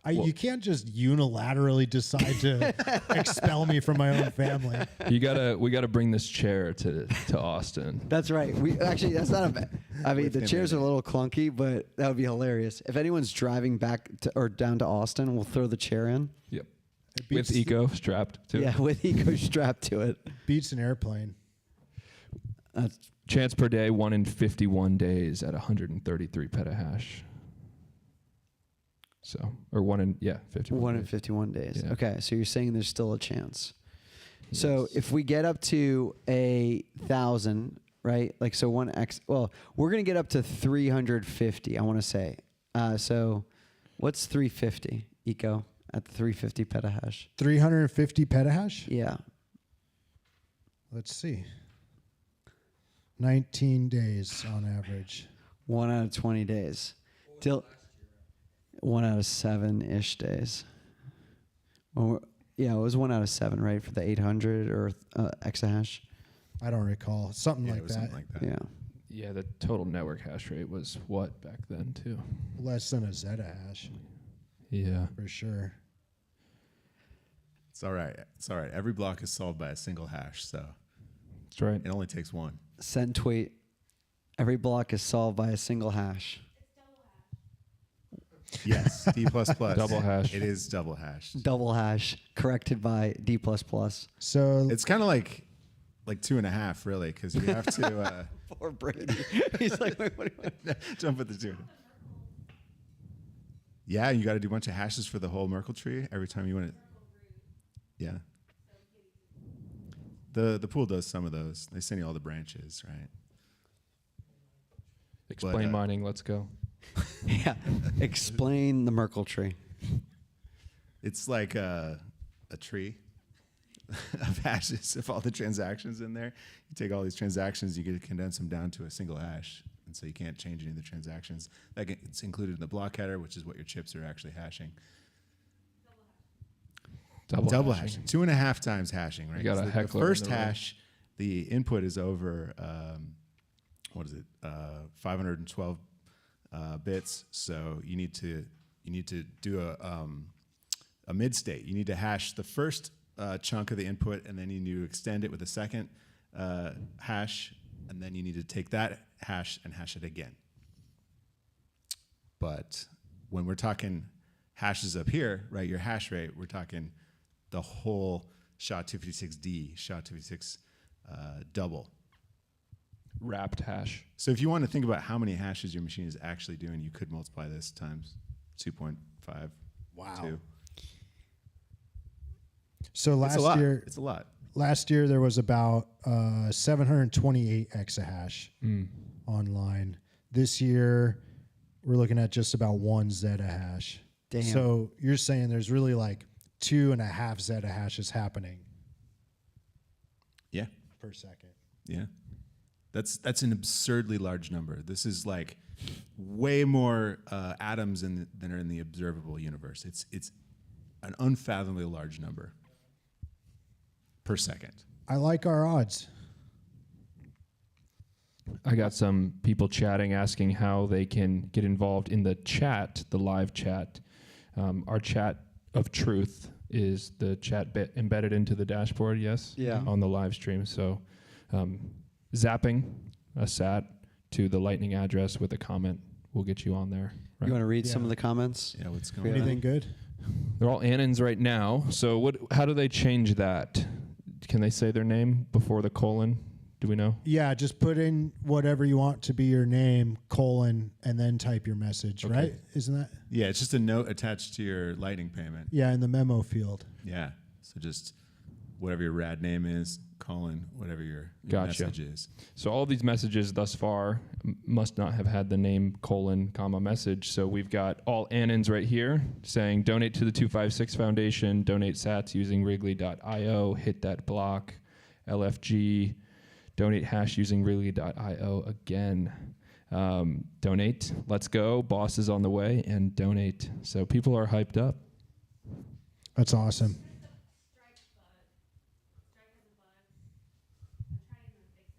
You can't just unilaterally decide to expel me from my own family. We gotta bring this chair to Austin. That's right. That's not a bad. I mean, With the him chairs in are a little clunky, but that would be hilarious. If anyone's driving back or down to Austin, we'll throw the chair in. Yep. It With beats, Eco strapped to it. Yeah, with Eco strapped to it. beats an airplane. Chance per day, 1 in 51 days at 133 petahash. So, or 1 in 51. 1 in days. 51 days. Yeah. Okay, so you're saying there's still a chance. So Yes. if we get up to 1,000, right? Like so 1x. Well, we're gonna get up to 350. I want to say. So, what's 350 Eco at the 350 petahash? 350 petahash? Yeah. Let's see. 19 days on average. 1 out of 20 days. Till 1 out of 7-ish days. Well, yeah, it was 1 out of 7, right, for the 800 or exahash. I don't recall. Something Yeah, it like was that. something like that. Yeah. Yeah, the total network hash rate was what back then too? Less than a zettahash, Yeah. for sure. It's all right. It's all right. Every block is solved by a single hash, so That's right. it only takes one. Send tweet. Every block is solved by a single hash. Yes, D++. Double hash. It is double hash. Double hash corrected by D++. So It's kind of like 2.5, really, because you have to Poor Brady. He's like, wait, what do you jump at the 2. Yeah, you got to do a bunch of hashes for the whole Merkle tree every time you want it. Yeah. The pool does some of those. They send you all the branches, right? Explain mining. Let's go. Yeah. Explain the Merkle tree. It's like a tree of hashes of all the transactions in there. You take all these transactions, you get to condense them down to a single hash, and so you can't change any of the transactions. It's included in the block header, which is what your chips are actually hashing. Double hashing. 2.5 times hashing, right? You got a 'Cause the heckler in first the room. hash, the input is over, 512 bits. So you need to do a mid state. You need to hash the first chunk of the input, and then you need to extend it with a second hash, and then you need to take that hash and hash it again. But when we're talking hashes up here, right, your hash rate, we're talking the whole SHA-256D, SHA-256 double. Wrapped hash. So if you want to think about how many hashes your machine is actually doing, you could multiply this times 2.5. Wow. 2. So It's a lot. year, It's a lot. last year there was about 728 exahash online. This year we're looking at just about 1 zettahash. Damn. So you're saying there's really like 2.5 zettahashes happening Yeah. per second. Yeah. That's an absurdly large number. This is like way more atoms than are in the observable universe. It's an unfathomably large number per second. I like our odds. I got some people chatting asking how they can get involved in the chat, the live chat. Our chat of truth is the chat bit embedded into the dashboard, yes? Yeah. On the live stream. So zapping a sat to the lightning address with a comment will get you on there. Right? You want to read some Yeah. of the comments? Yeah, what's going Yeah. on? Anything good? They're all Annans right now. So how do they change that? Can they say their name before the colon? Do we know? Yeah, just put in whatever you want to be your name, colon, and then type your message, Okay. right? Isn't that? Yeah, it's just a note attached to your lightning payment. Yeah, in the memo field. Yeah. So just whatever your rad name is, colon, whatever your Gotcha. message is. So all these messages thus far must not have had the name colon comma message. So we've got all Annans right here saying donate to the 256 Foundation, donate sats using wrigley.io, hit that block, LFG, donate hash using wrigley.io again. Donate, let's go, boss is on the way, and donate. So people are hyped up. That's awesome.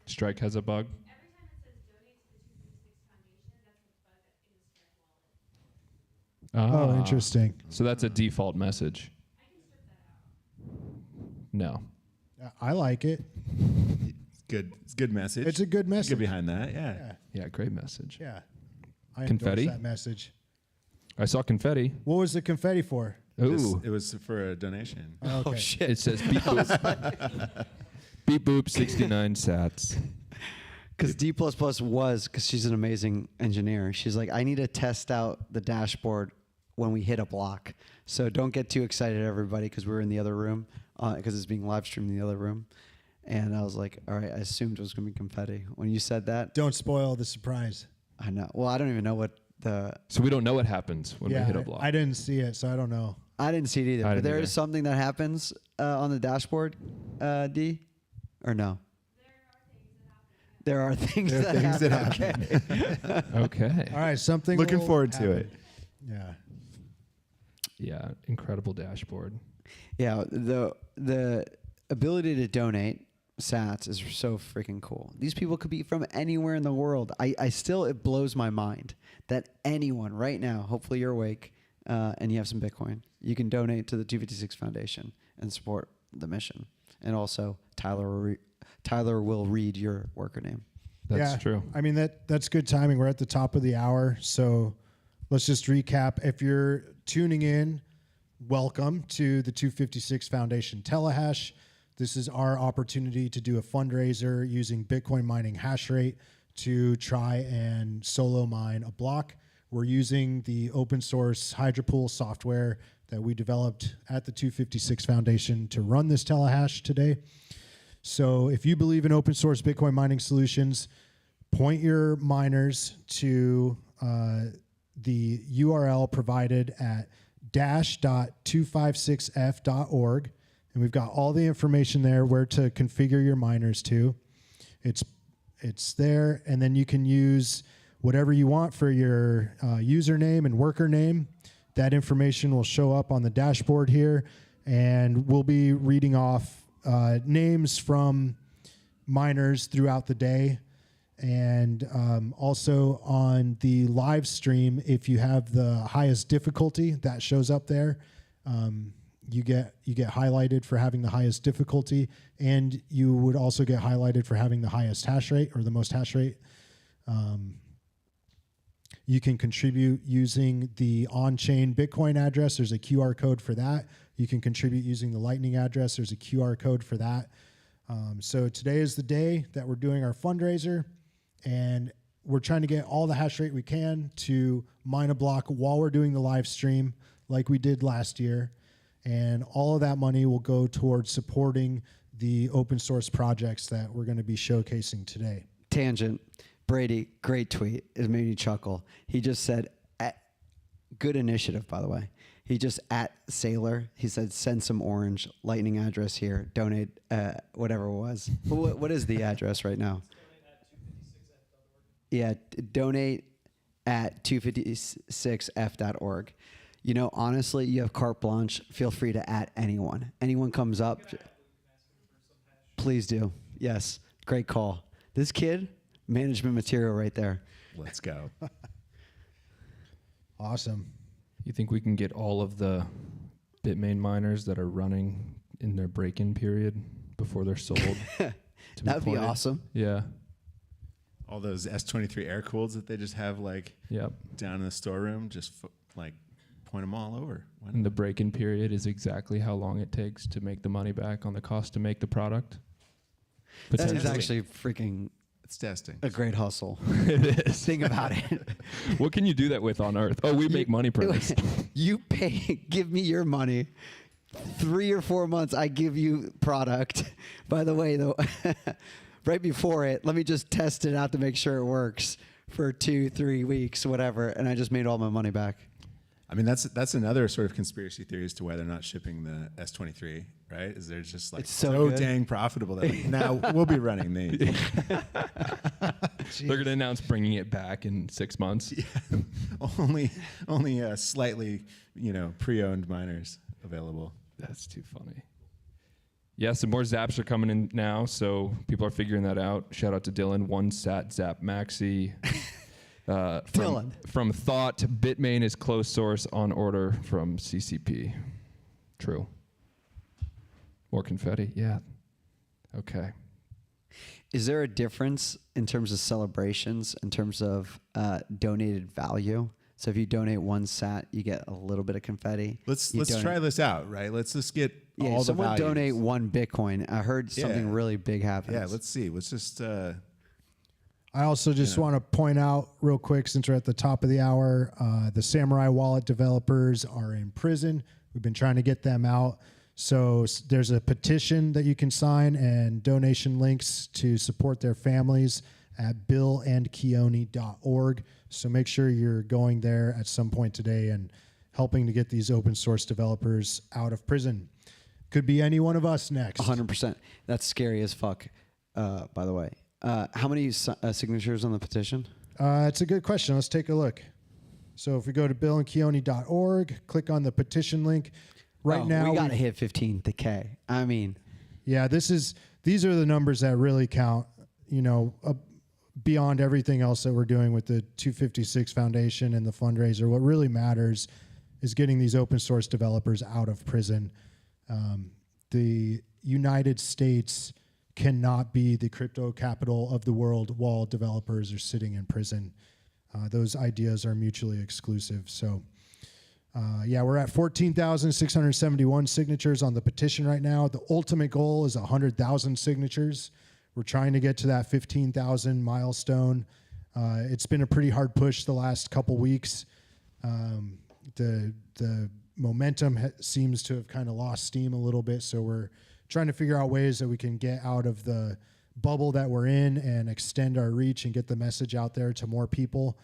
Strike has a bug. Oh, Ah. interesting. So that's a default message. No. I like it. Good. It's a good message. It's a good Get message. behind that. Yeah. Yeah, Yeah, great message. yeah. I Confetti? endorse that message. I saw confetti. What was the confetti for? Ooh. It was for a donation. Okay. Oh shit! It says beep boop. Beep boop 69 sats. Because D++ was, because she's an amazing engineer. She's like, I need to test out the dashboard when we hit a block. So don't get too excited, everybody, because we're in the other room, because it's being live streamed in the other room. And I was like, all right, I assumed it was going to be confetti. When you said that, Don't spoil the surprise. I know. Well, I don't even know what the. So we don't know what happens when we hit a block. I didn't see it, so I don't know. I didn't see it either. I But didn't there either. is something that happens on the dashboard, D, or no? There are things There are that things happen. that Okay. Okay. All right, something. Looking will forward to happen. it. Yeah. Yeah, incredible dashboard. Yeah, the ability to donate sats is so freaking cool. These people could be from anywhere in the world. I still, it blows my mind that anyone right now, hopefully you're awake and you have some Bitcoin, you can donate to the 256 Foundation and support the mission. And also Tyler will read your worker name. That's Yeah. true. I mean that's good timing. We're at the top of the hour, so let's just recap. If you're tuning in, welcome to the 256 Foundation TeleHash. This is our opportunity to do a fundraiser using Bitcoin mining hash rate to try and solo mine a block. We're using the open source Hydropool software that we developed at the 256 Foundation to run this TeleHash today. So if you believe in open source Bitcoin mining solutions, point your miners to the URL provided at dash.256f.org. And we've got all the information there where to configure your miners to. It's there, and then you can use whatever you want for your username and worker name. That information will show up on the dashboard here, and we'll be reading off names from miners throughout the day. And also on the live stream, if you have the highest difficulty, that shows up there. you get highlighted for having the highest difficulty, and you would also get highlighted for having the highest hash rate or the most hash rate. You can contribute using the on-chain Bitcoin address. There's a QR code for that. You can contribute using the Lightning address. There's a QR code for that. So today is the day that we're doing our fundraiser, and we're trying to get all the hash rate we can to mine a block while we're doing the live stream like we did last year. And all of that money will go towards supporting the open source projects that we're going to be showcasing today. Tangent. Brady, great tweet. It made me chuckle. He just said, good initiative, by the way. He just at Sailor. He said, send some orange, Lightning address here, donate, whatever it was. What is the address right now? Yeah, donate at 256f.org. You know, honestly, you have carte blanche. Feel free to at anyone. Anyone comes up, please do. Yes, great call. This kid, management material right there. Let's go. Awesome. You think we can get all of the Bitmain miners that are running in their break-in period before they're sold? That would be awesome. Yeah. All those S23 air cooleds that they just have like Yep. down in the storeroom, just like point them all over. Why And not? the break-in period is exactly how long it takes to make the money back on the cost to make the product. That is Potentially. actually freaking It's testing. a great hustle. It is. Think about it. What can you do that with on Earth? Oh, we make money premise. You pay, give me your money. 3 or 4 months, I give you product. By the way, though, right before it, let me just test it out to make sure it works for 2-3 weeks, whatever, and I just made all my money back. I mean, that's another sort of conspiracy theory as to why they're not shipping the S23, right? Is they're just like It's so good. dang profitable that like, now we'll be running these. They're going to announce bringing it back in 6 months. Yeah. only slightly, pre-owned miners available. That's too funny. Yeah, some more zaps are coming in now, so people are figuring that out. Shout out to Dylan, one sat zap maxi. Dylan. From Thought, Bitmain is closed source on order from CCP. True. More confetti? Yeah. Okay. Is there a difference in terms of celebrations, in terms of donated value? So if you donate 1 sat, you get a little bit of confetti. Let's You try this out, right? Let's just get all the someone values. donate 1 Bitcoin. I heard something Yeah. really big happens. Yeah, let's see. Let's just I also just want to point out real quick, since we're at the top of the hour, the Samurai Wallet developers are in prison. We've been trying to get them out. So there's a petition that you can sign and donation links to support their families at billandkeone.org. So make sure you're going there at some point today and helping to get these open source developers out of prison. Could be any one of us next. 100%. That's scary as fuck, by the way. How many signatures on the petition? It's a good question. Let's take a look. So if we go to billandkeone.org, click on the petition link. Right now, we got to hit 15K. I mean, yeah, these are the numbers that really count, beyond everything else that we're doing with the 256 Foundation and the fundraiser. What really matters is getting these open source developers out of prison. The United States cannot be the crypto capital of the world while developers are sitting in prison. Those ideas are mutually exclusive. So, we're at 14,671 signatures on the petition right now. The ultimate goal is 100,000 signatures. We're trying to get to that 15,000 milestone. It's been a pretty hard push the last couple weeks. The momentum seems to have kind of lost steam a little bit, so we're trying to figure out ways that we can get out of the bubble that we're in and extend our reach and get the message out there to more people.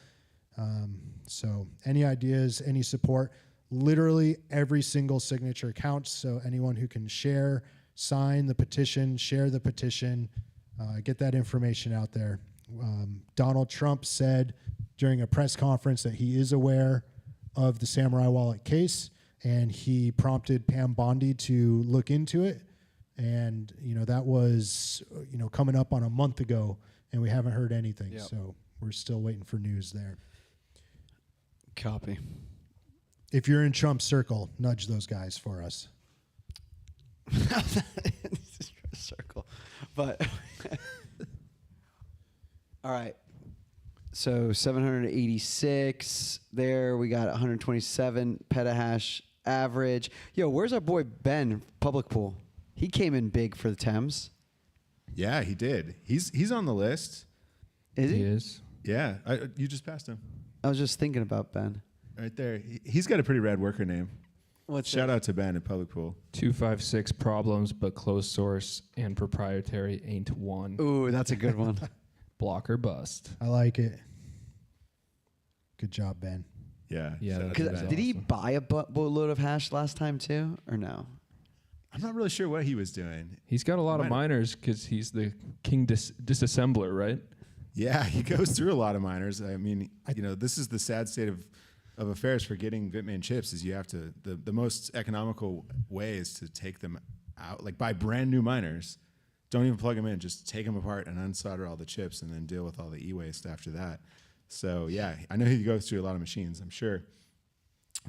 So any ideas, any support, literally every single signature counts. So anyone who can share, sign the petition, share the petition, get that information out there. Donald Trump said during a press conference that he is aware of the Samurai Wallet case, and he prompted Pam Bondi to look into it. And, that was, coming up on a month ago, and we haven't heard anything. Yep. So we're still waiting for news there. copy. If you're in Trump's circle, nudge those guys for us. Circle, but all right. So 786 there. We got 127 petahash average. Yo, where's our boy Ben? Public pool. He came in big for the Thames. Yeah, he did. He's on the list. Is He he? is. Yeah, you just passed him I was just thinking about Ben. right there. He's got a pretty rad worker name. What's Shout out to Ben at Public Pool. 256 problems, but closed source and proprietary ain't one. Ooh, that's a good one. Block or bust. I like it. Good job, Ben. Yeah. Yeah, shout out that's to 'Cause Ben. awesome. did he buy a boatload of hash last time too, or no? I'm not really sure what he was doing. He's got a lot of Might- miners because he's the king disassembler, right? Yeah, he goes through a lot of miners. I mean, this is the sad state of affairs for getting Bitmain chips is you have to, the most economical way is to take them out, like buy brand new miners. Don't even plug them in, just take them apart and unsolder all the chips and then deal with all the e-waste after that. So yeah, I know he goes through a lot of machines. I'm sure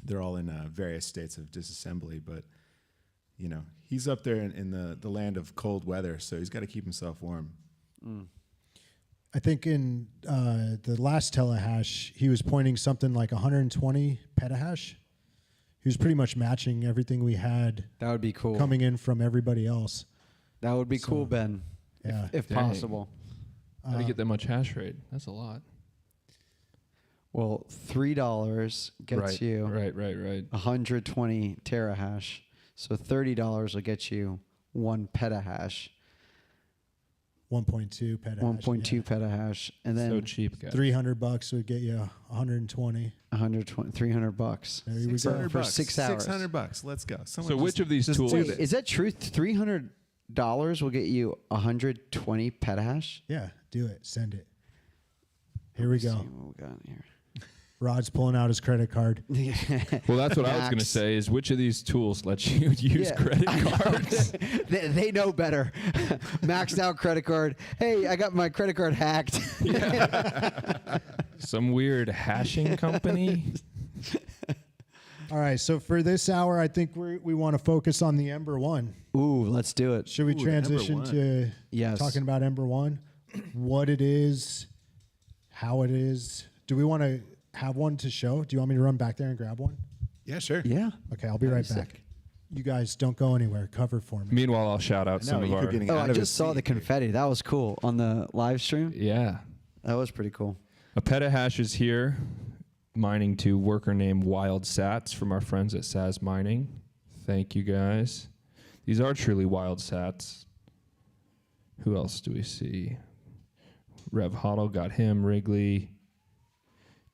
they're all in various states of disassembly, but he's up there in the land of cold weather, so he's got to keep himself warm. I think in the last TeleHash, he was pointing something like 120 petahash. He was pretty much matching everything we had That would be cool. coming in from everybody else. That would be So, cool, Ben. Yeah. If Dang. possible. How do you get that much hash rate? That's a lot. Well, $3 gets right, you right. 120 terahash. So $30 will get you 1 petahash, 1.2 petahash. 1.2 petahash, and then So cheap, guys. $300 would get you 120. 120, $300. There we go. 600 For bucks. 6 hours. $600. Let's go. So which of these just tools? do Wait, this. is that true? $300 will get you 120 petahash? Yeah, do it. Send it. Here we Let's go. see what we got here. Rod's pulling out his credit card. Well, that's what I was going to Max. say is which of these tools lets you use Yeah. credit cards? they know better. Maxed out credit card. Hey, I got my credit card hacked. Some weird hashing company? All right, so for this hour, I think we want to focus on the Ember One. Ooh, let's do it. Should we Ooh, the Ember transition One. to Yes. talking about Ember One? What it is, how it is. Do we want to have one to show? Do you want me to run back there and grab one? Yeah, sure. Yeah. Okay, I'll be That'd right be back. sick. You guys don't go anywhere. Cover for me. Meanwhile, I'll shout out No, some of you our. keep getting Oh, out I of his just saw the seat. confetti. That was cool on the live stream. Yeah. That was pretty cool. A petahash is here, mining to worker named Wild Sats from our friends at Saz Mining. Thank you guys. These are truly wild sats. Who else do we see? Rev Hoddle got him. Wrigley.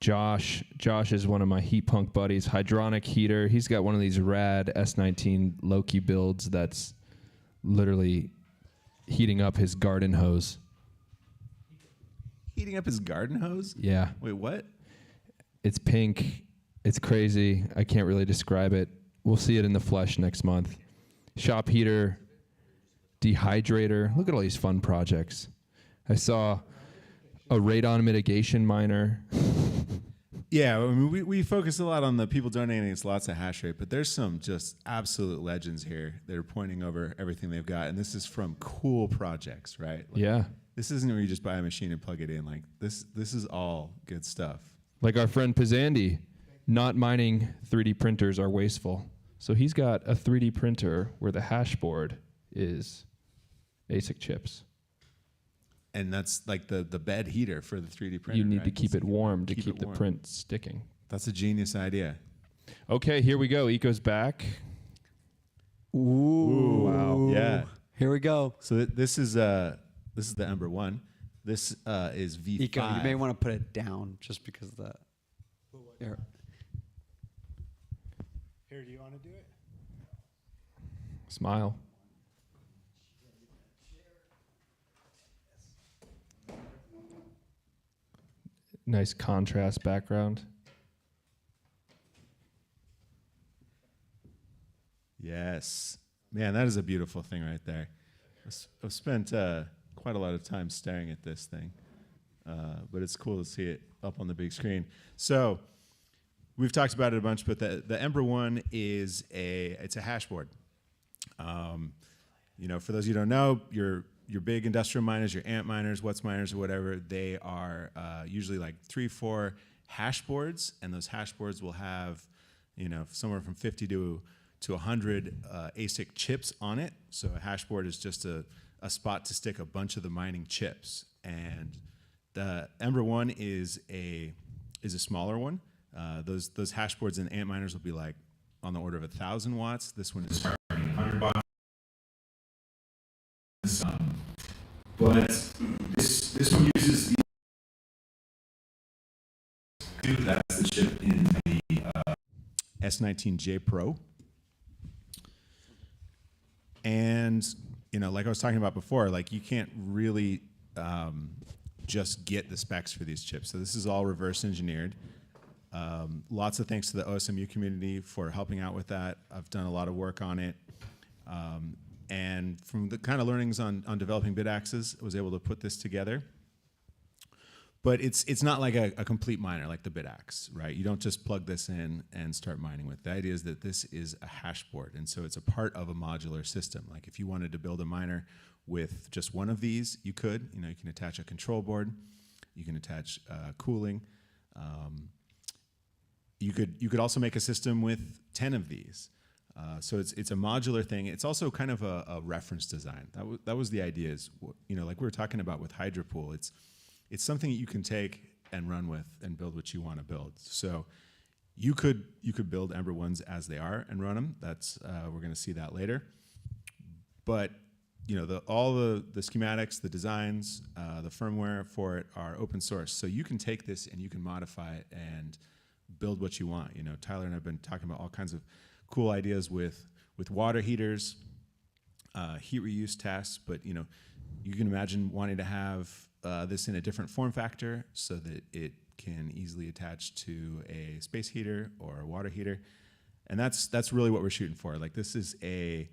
Josh is one of my heat punk buddies. Hydronic Heater. He's got one of these rad S19 Loki builds that's literally heating up his garden hose. Heating up his garden hose? Yeah. Wait, what? It's pink. It's crazy. I can't really describe it. We'll see it in the flesh next month. Shop heater, dehydrator. Look at all these fun projects. I saw a radon mitigation miner. Yeah, I mean, we focus a lot on the people donating us lots of hash rate, but there's some just absolute legends here that are pointing over everything they've got, and this is from cool projects, right? Like, Yeah. This isn't where you just buy a machine and plug it in. Like this is all good stuff. Like our friend Pizzandi, not mining 3D printers are wasteful. So he's got a 3D printer where the hash board is ASIC chips. And that's like the bed heater for the 3D printer. You need to right? keep it warm to keep keep it the warm. print sticking. That's a genius idea. Okay, here we go. Eco's back. Ooh. Wow. Yeah. Here we go. So this is the Ember One. This is V5. Eco, you may want to put it down just because of that. Here. Here, do you want to do it? Smile. Nice contrast background. Yes. Man, that is a beautiful thing right there. I've spent quite a lot of time staring at this thing, but it's cool to see it up on the big screen. So we've talked about it a bunch, but the Ember One is it's a hash board. You know, for those of you who don't know, your big industrial miners, your ANT miners, What's miners, or whatever, they are usually like 3-4 hash boards, and those hash boards will have, you know, somewhere from 50 to 100 ASIC chips on it. So a hash board is just a spot to stick a bunch of the mining chips, and the Ember One is a smaller one. Those hash boards in ANT miners will be like on the order of 1,000 watts. This one is 100 watts. But this one uses that's the chip in the S19J Pro. And, you know, like I was talking about before, like you can't really just get the specs for these chips. So this is all reverse engineered. Lots of thanks to the OSMU community for helping out with that. I've done a lot of work on it. And from the kind of learnings on developing bit axes, I was able to put this together. But it's not like a complete miner like the bit axe, right? You don't just plug this in and start mining with it. The idea is that this is a hash board, and so it's a part of a modular system. Like if you wanted to build a miner with just one of these, you could. You know, you can attach a control board, you can attach cooling. You could also make a system with 10 of these. So it's a modular thing. It's also kind of a reference design. That was the idea. Is, you know, like we were talking about with HydroPool. It's something that you can take and run with and build what you want to build. So you could build Ember Ones as they are and run them. That's we're going to see that later. But you know, all the schematics, the designs, the firmware for it are open source. So you can take this and you can modify it and build what you want. You know, Tyler and I have been talking about all kinds of cool ideas with water heaters, heat reuse tests, but you know, you can imagine wanting to have this in a different form factor so that it can easily attach to a space heater or a water heater, and that's really what we're shooting for. Like this is a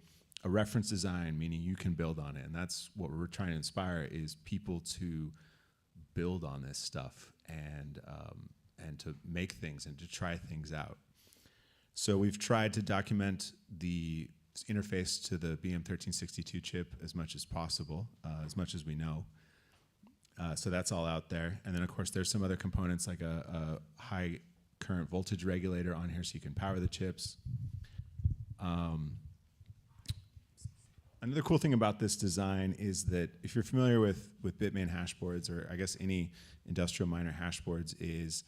reference design, meaning you can build on it, and that's what we're trying to inspire is people to build on this stuff and to make things and to try things out. So we've tried to document the interface to the BM1362 chip as much as possible, as much as we know. So that's all out there. And then, of course, there's some other components like a high current voltage regulator on here so you can power the chips. Another cool thing about this design is that if you're familiar with Bitmain hash boards, or I guess any industrial miner hash boards, is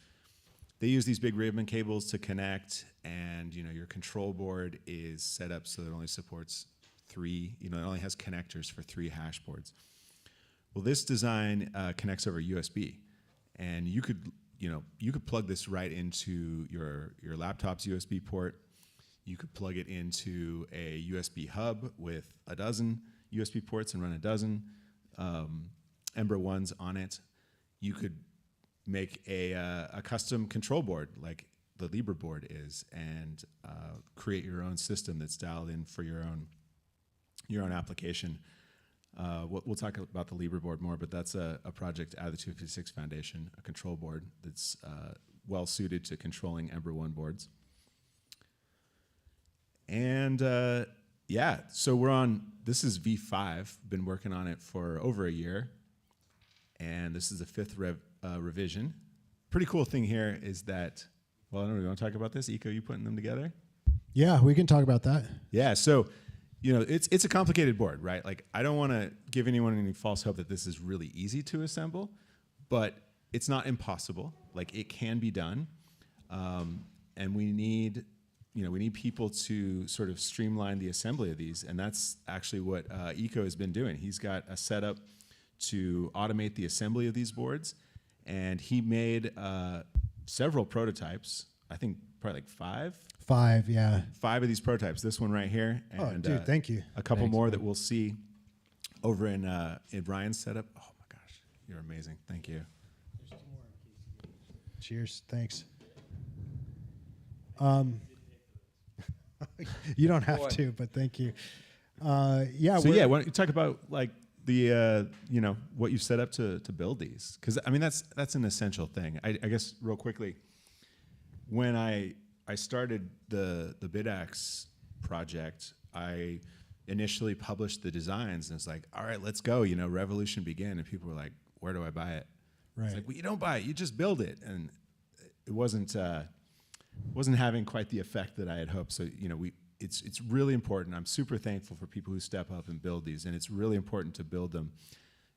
they use these big ribbon cables to connect, and you know your control board is set up so that it only supports 3. You know, it only has connectors for 3 hash boards. Well, this design connects over USB, and you could plug this right into your laptop's USB port. You could plug it into a USB hub with a dozen USB ports and run a dozen Ember Ones on it. You could make a custom control board like the Libre board is, and create your own system that's dialed in for your own application. We'll talk about the Libre board more, but that's a project out of the 256 Foundation, a control board that's well suited to controlling Ember One boards. And yeah, so this is V5, been working on it for over a year, and this is the 5th revision. Pretty cool thing here is that, well, I don't know, you want to talk about this? Eco, you putting them together? Yeah, we can talk about that. Yeah, so, you know, it's a complicated board, right? Like, I don't want to give anyone any false hope that this is really easy to assemble, but it's not impossible. Like, it can be done, and we need people to sort of streamline the assembly of these, and that's actually what Eco has been doing. He's got a setup to automate the assembly of these boards, and he made several prototypes. I think probably like 5. 5, yeah. 5 of these prototypes. This one right here, and oh, dude, thank you. a couple more that we'll see over in Ryan's setup. Oh my gosh, you're amazing. Thank you. Cheers. Thanks. You don't have to, but thank you. Yeah. So yeah, why don't you talk about like the what you set up to build these? Because I mean that's an essential thing. I guess real quickly, when I started the BitAxe project, I initially published the designs, and it's like, all right, let's go. You know, revolution began, and people were like, where do I buy it? Right. It's like, well, you don't buy it, you just build it, and it wasn't having quite the effect that I had hoped. So you know, it's really important. I'm super thankful for people who step up and build these, and it's really important to build them,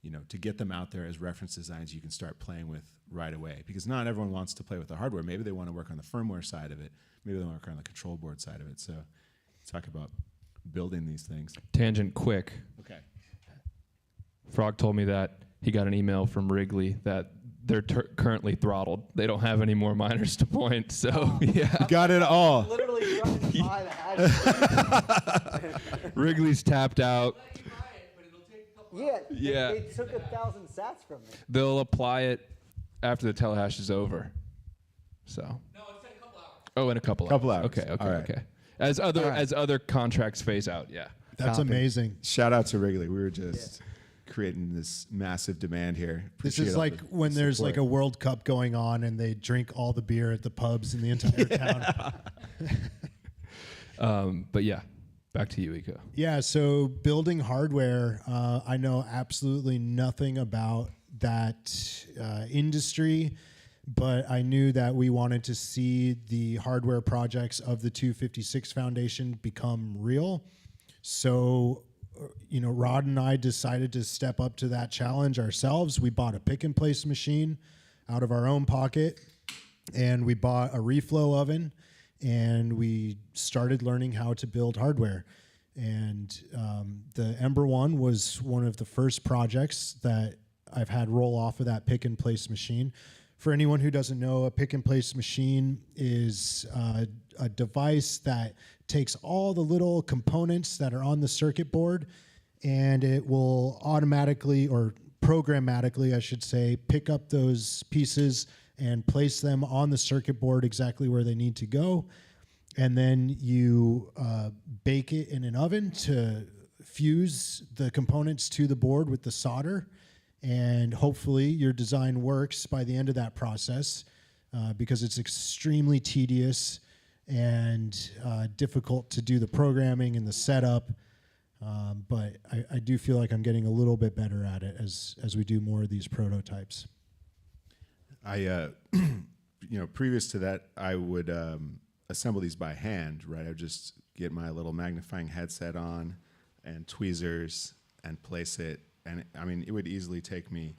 you know, to get them out there as reference designs you can start playing with right away. Because not everyone wants to play with the hardware. Maybe they want to work on the firmware side of it. Maybe they want to work on the control board side of it. So talk about building these things. Tangent quick. Okay. Frog told me that he got an email from Wrigley that they're currently throttled. They don't have any more miners to point. So yeah, Got it all. Literally trying to buy the hash. Wrigley's tapped out. Yeah, Yeah. They took 1,000 sats from me. They'll apply it after the telehash is over. So. No, it's in a couple hours. Oh, in a couple hours. Okay. All right. Okay. As other contracts phase out, yeah. That's Copy. amazing. Shout out to Wrigley. We were just creating this massive demand here. This Appreciate is all like the when there's support. like a World Cup going on and they drink all the beer at the pubs in the entire town. But yeah, back to you, Iko. Yeah, so building hardware, I know absolutely nothing about that industry, but I knew that we wanted to see the hardware projects of the 256 Foundation become real. So, you know, Rod and I decided to step up to that challenge ourselves. We bought a pick and place machine out of our own pocket, and we bought a reflow oven, and we started learning how to build hardware. And the Ember One was one of the first projects that I've had roll off of that pick and place machine. For anyone who doesn't know, a pick and place machine is a device that takes all the little components that are on the circuit board, and it will automatically, or programmatically, I should say, pick up those pieces and place them on the circuit board exactly where they need to go. And then you bake it in an oven to fuse the components to the board with the solder. And hopefully your design works by the end of that process, because it's extremely tedious and difficult to do the programming and the setup. But I do feel like I'm getting a little bit better at it as we do more of these prototypes. I, previous to that, I would assemble these by hand, right? I would just get my little magnifying headset on and tweezers and place it. And it would easily take me,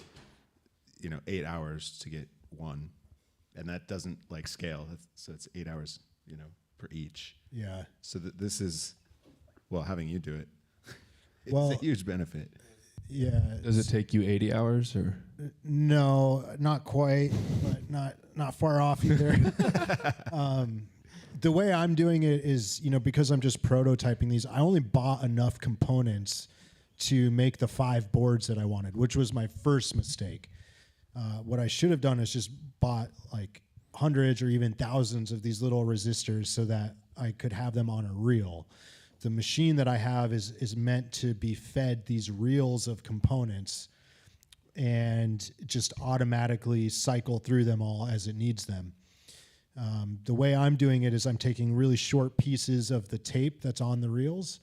8 hours to get one. And that doesn't scale. So it's 8 hours, per each. Yeah. So this is, having you do it, it's Well, a huge benefit. Yeah. Does it take you 80 hours or? No, not quite, but not far off either. The way I'm doing it is, because I'm just prototyping these, I only bought enough components to make the 5 boards that I wanted, which was my first mistake. What I should have done is just bought hundreds or even thousands of these little resistors so that I could have them on a reel. The machine that I have is meant to be fed these reels of components and just automatically cycle through them all as it needs them. The way I'm doing it is I'm taking really short pieces of the tape that's on the reels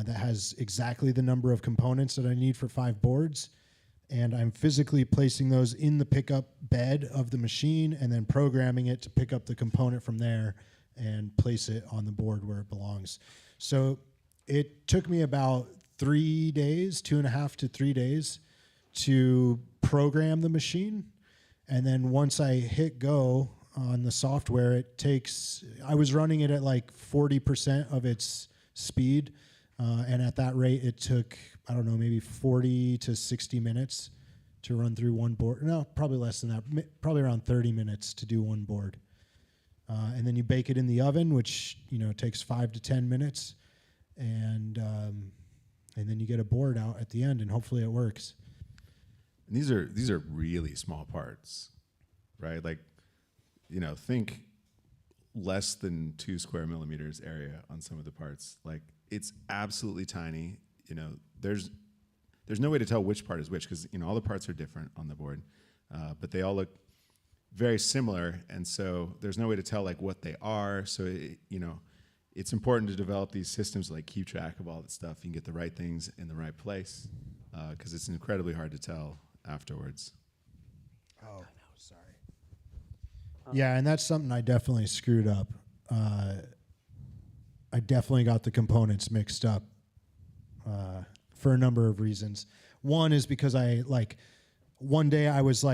that has exactly the number of components that I need for 5 boards, and I'm physically placing those in the pickup bed of the machine and then programming it to pick up the component from there and place it on the board where it belongs. So it took me about 3 days, 2.5 to 3 days to program the machine. And then once I hit go on the software, I was running it at 40% of its speed. And at that rate, it took, maybe 40 to 60 minutes to run through one board. No, probably less than that. Probably around 30 minutes to do one board. And then you bake it in the oven, which, takes 5 to 10 minutes. And then you get a board out at the end, and hopefully it works. And these are really small parts, right? Think less than 2 square millimeters area on some of the parts. It's absolutely tiny. There's no way to tell which part is which because all the parts are different on the board, but they all look very similar, and so there's no way to tell what they are. So it's important to develop these systems, like keep track of all that stuff. You can get the right things in the right place, because it's incredibly hard to tell afterwards. Oh, sorry. Yeah, and that's something I definitely screwed up. I definitely got the components mixed up for a number of reasons. One is because one day I was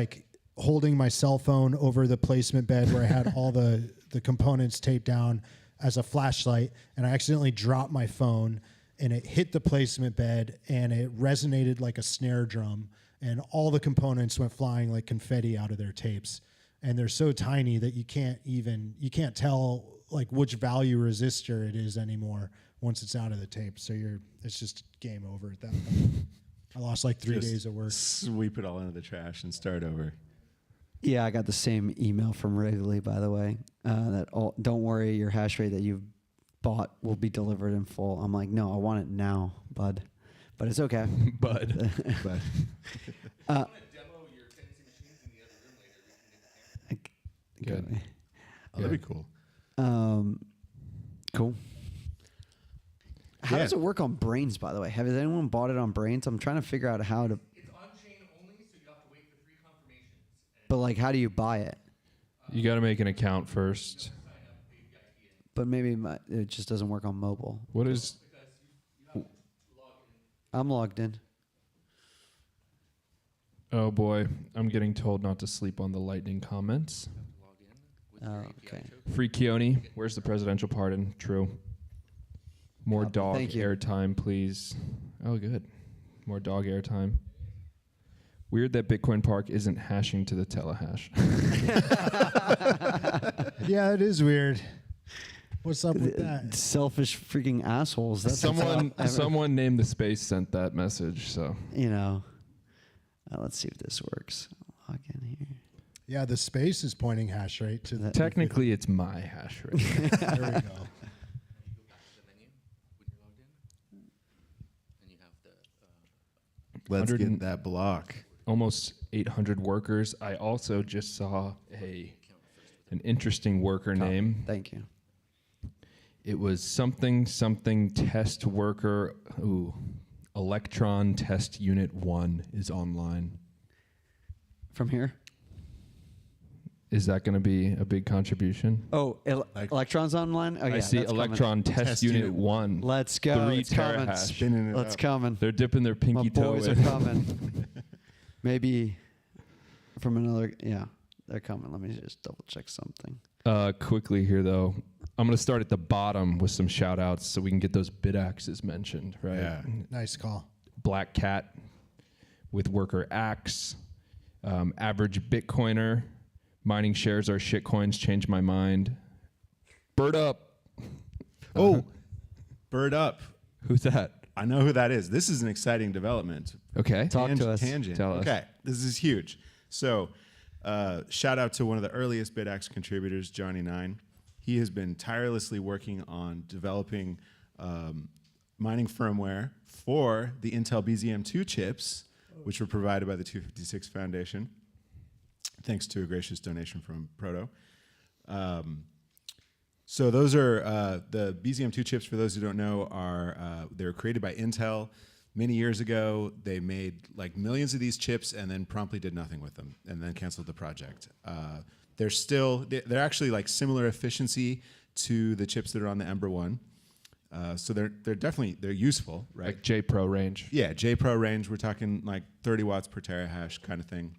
holding my cell phone over the placement bed where I had all the components taped down as a flashlight, and I accidentally dropped my phone, and it hit the placement bed, and it resonated like a snare drum, and all the components went flying like confetti out of their tapes. And they're so tiny that you can't tell which value resistor it is anymore once it's out of the tape. So it's just game over at that point. I lost 3 Just days of work. Sweep it all into the trash and start over. Yeah, I got the same email from Wrigley, by the way. Don't worry, your hash rate that you bought will be delivered in full. I'm like, no, I want it now, bud. But it's okay. Bud. But Good. oh, that'd be cool. Cool. How Yeah. does it work on Brains, by the way? Has anyone bought it on Brains? I'm trying to figure out how to. It's on-chain only, so you have to wait for 3 confirmations. But how do you buy it? You got to make an account first. But maybe it just doesn't work on mobile. What is? I'm logged in. Oh boy, I'm getting told not to sleep on the lightning comments. Okay. Free Keone, where's the presidential pardon? True. More dog Thank you. airtime, please. Oh, good. More dog airtime. Weird that Bitcoin Park isn't hashing to the TeleHash. Yeah, it is weird. What's up with that? Selfish freaking assholes. That's someone named the space sent that message. So let's see if this works. Log in here. Yeah, the space is pointing hash rate to the. technically, it's my hash rate. There we go. Let's 100 get that block. Almost 800 workers. I also just saw an interesting worker name. Thank you. It was something test worker. Ooh, Electron Test Unit 1 is online. From here? Is that going to be a big contribution? Oh, Electron's online? Oh, yeah, I see that's Electron Test Unit Unit 1. Let's go. 3 It's coming. terahash. Spinning it Let's up. coming. They're dipping their My pinky toe boys are in. coming. Maybe from another. Yeah, they're coming. Let me just double check something. Quickly here, though. I'm going to start at the bottom with some shout outs so we can get those bid axes mentioned, right? Yeah. Nice call. Black Cat with Worker Axe, Average Bitcoiner, Mining Shares Are Shitcoins, Change My Mind, Bird Up. Oh, Bird Up. Who's that? I know who that is. This is an exciting development. Okay. Talk to us. Tangent. Tell us. Okay, this is huge. So, shout out to one of the earliest BitX contributors, Johnny9. He has been tirelessly working on developing mining firmware for the Intel BZM2 chips, which were provided by the 256 Foundation, thanks to a gracious donation from Proto. So those are the BZM2 chips, for those who don't know, are they were created by Intel many years ago. They made millions of these chips and then promptly did nothing with them and then canceled the project. They're actually similar efficiency to the chips that are on the Ember One. So they're definitely useful, right? Like J Pro range. Yeah, J Pro range, we're talking 30 watts per terahash kind of thing.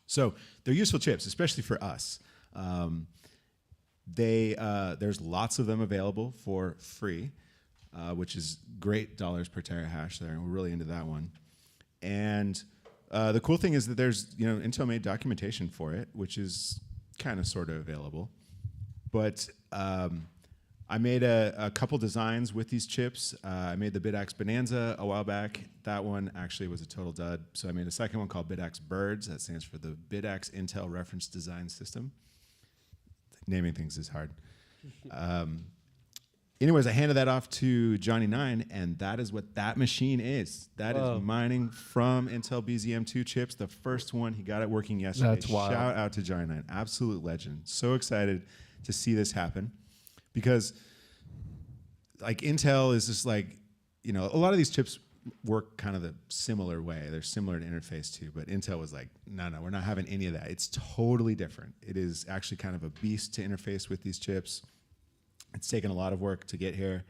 So they're useful chips, especially for us. There's lots of them available for free, which is great dollars per terahash there, and we're really into that one. And the cool thing is that there's Intel made documentation for it, which is kind of sort of available. But I made a couple designs with these chips. I made the BitX Bonanza a while back. That one actually was a total dud. So I made a second one called BitX Birds. That stands for the BitX Intel Reference Design System. Naming things is hard. Anyways, I handed that off to Johnny9, and that is what that machine is. That is mining from Intel BZM2 chips. The first one, he got it working yesterday. That's wild. Shout out to Johnny9, absolute legend. So excited to see this happen, because like Intel is just like, you know, a lot of these chips work kind of the similar way. They're similar to interface to, but Intel was like, no, we're not having any of that. It's totally different. It is actually kind of a beast to interface with these chips. It's taken a lot of work to get here.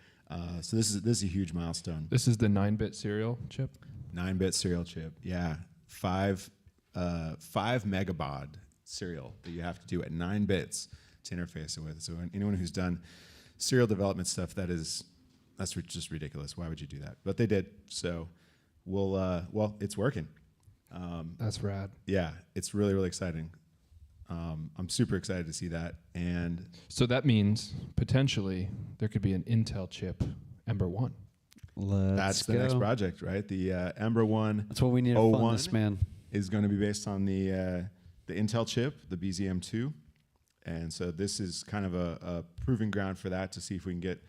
So this is a huge milestone. This is the 9-bit serial chip. 9-bit serial chip, yeah. 5 megabaud serial that you have to do at 9 bits to interface it with. So anyone who's done serial development stuff, that's just ridiculous. Why would you do that? But they did. So well, it's working. That's rad. Yeah, it's really, really exciting. I'm super excited to see that. And So that means potentially there could be an Intel chip, Ember 1. that's the next project, right? The Ember 1 That's what we need to fund this, man. is going to be based on the Intel chip, the BZM2. And so this is kind of a proving ground for that, to see if we can get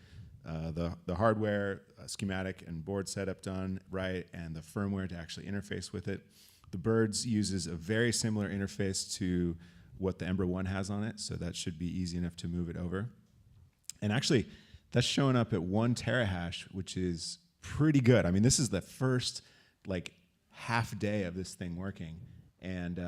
the hardware, schematic, and board setup done right, and the firmware to actually interface with it. The Birds uses a very similar interface to what the Ember 1 has on it, so that should be easy enough to move it over. And actually, that's showing up at 1 terahash, which is pretty good. I mean, this is the first like half day of this thing working, and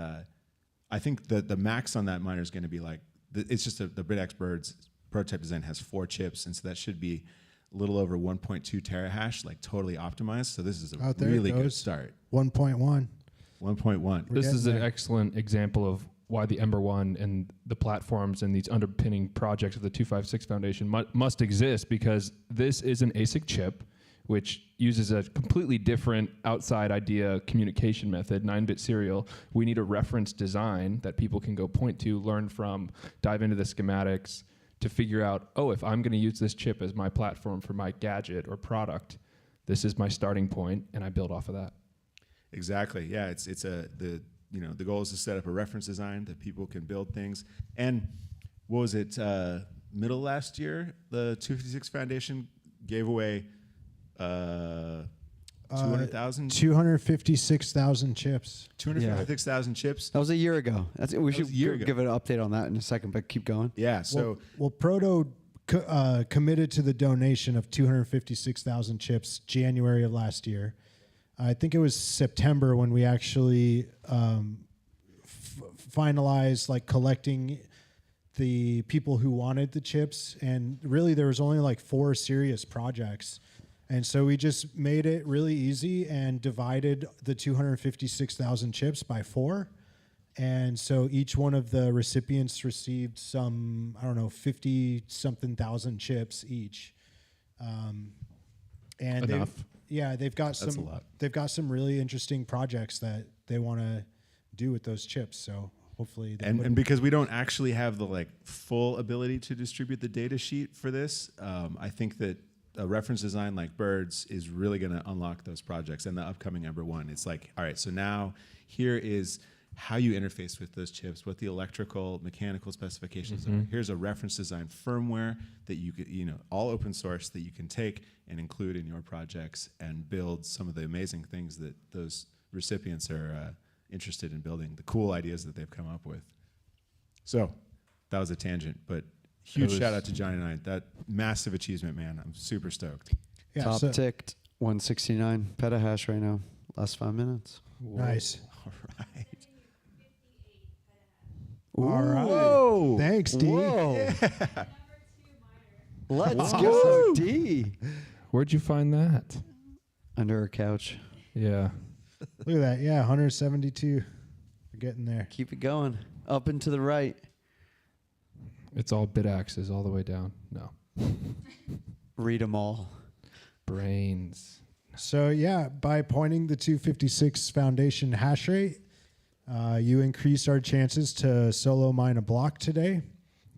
I think that the max on that miner is going to be like, it's just the BritX Birds prototype design has 4 chips, and so that should be a little over 1.2 terahash, like totally optimized. So this is a Out there really it good goes. start. 1.1. 1.1. We're This is getting an there. excellent example of why the Ember 1 and the platforms and these underpinning projects of the 256 Foundation must exist, because this is an ASIC chip which uses a completely different outside idea communication method, 9-bit serial. We need a reference design that people can go point to, learn from, dive into the schematics to figure out, oh, if I'm going to use this chip as my platform for my gadget or product, this is my starting point, and I build off of that. Exactly. Yeah, the goal is to set up a reference design that people can build things. And what was it? Middle last year, the 256 Foundation gave away 200,000 256,000 chips. 256,000 chips. That was a year ago. We That should was a year ago. give an update on that in a second, but keep going. Yeah. So Well, Proto committed to the donation of 256,000 chips January of last year. I think it was September when we actually finalized like collecting the people who wanted the chips, and really there was only like 4 serious projects. And so we just made it really easy and divided the 256,000 chips by 4. And so each one of the recipients received some, 50-something thousand chips each. And Enough. they've got That's a lot. they've got some really interesting projects that they want to do with those chips. So hopefully they and because we don't actually have the like full ability to distribute the data sheet for this, I think that a reference design like Birds is really going to unlock those projects. And the upcoming Ember 1, it's like, all right, so now here is how you interface with those chips, what the electrical, mechanical specifications are. Here's a reference design firmware that you could, all open source, that you can take and include in your projects and build some of the amazing things that those recipients are interested in building, the cool ideas that they've come up with. So that was a tangent, but huge shout out to Johnny and I. That massive achievement, man. I'm super stoked. yeah, Top so- ticked 169 petahash right now. Last 5 minutes. nice. All right. All right. Whoa. Thanks, D. Whoa. Let's Wow. go, D. Where'd you find that? Under her couch. Yeah. Look at that. Yeah, 172. We're getting there. Keep it going. Up and to the right. It's all bit axes all the way down. No. Read them all. Brains. So yeah, by pointing the 256 Foundation hash rate, you increase our chances to solo mine a block today.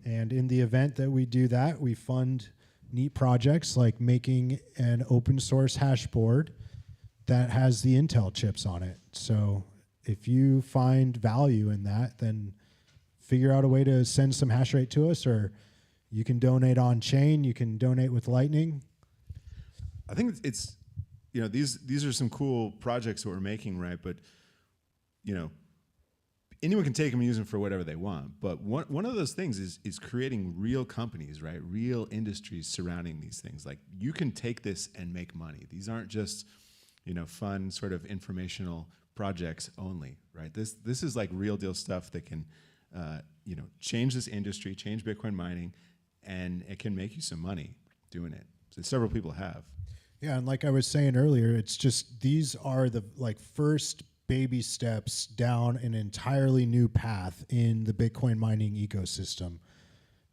And in the event that we do that, we fund neat projects like making an open source hash board that has the Intel chips on it. So if you find value in that, then figure out a way to send some hash rate to us, or you can donate on chain, you can donate with Lightning. I think it's these are some cool projects that we're making, right? But anyone can take them and use them for whatever they want. But one of those things is creating real companies, right? Real industries surrounding these things. Like you can take this and make money. These aren't just, fun sort of informational projects only, right? This is like real deal stuff that can, change this industry, change Bitcoin mining, and it can make you some money doing it. So several people have. Yeah, and like I was saying earlier, it's just these are the first baby steps down an entirely new path in the Bitcoin mining ecosystem.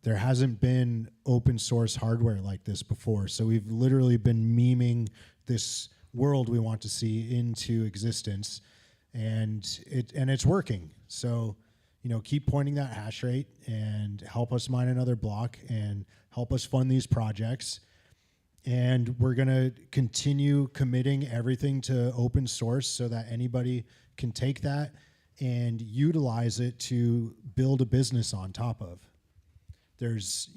There hasn't been open source hardware like this before. So we've literally been memeing this world we want to see into existence, and it's working. So, keep pointing that hash rate and help us mine another block and help us fund these projects. And we're going to continue committing everything to open source so that anybody can take that and utilize it to build a business on top of. There's,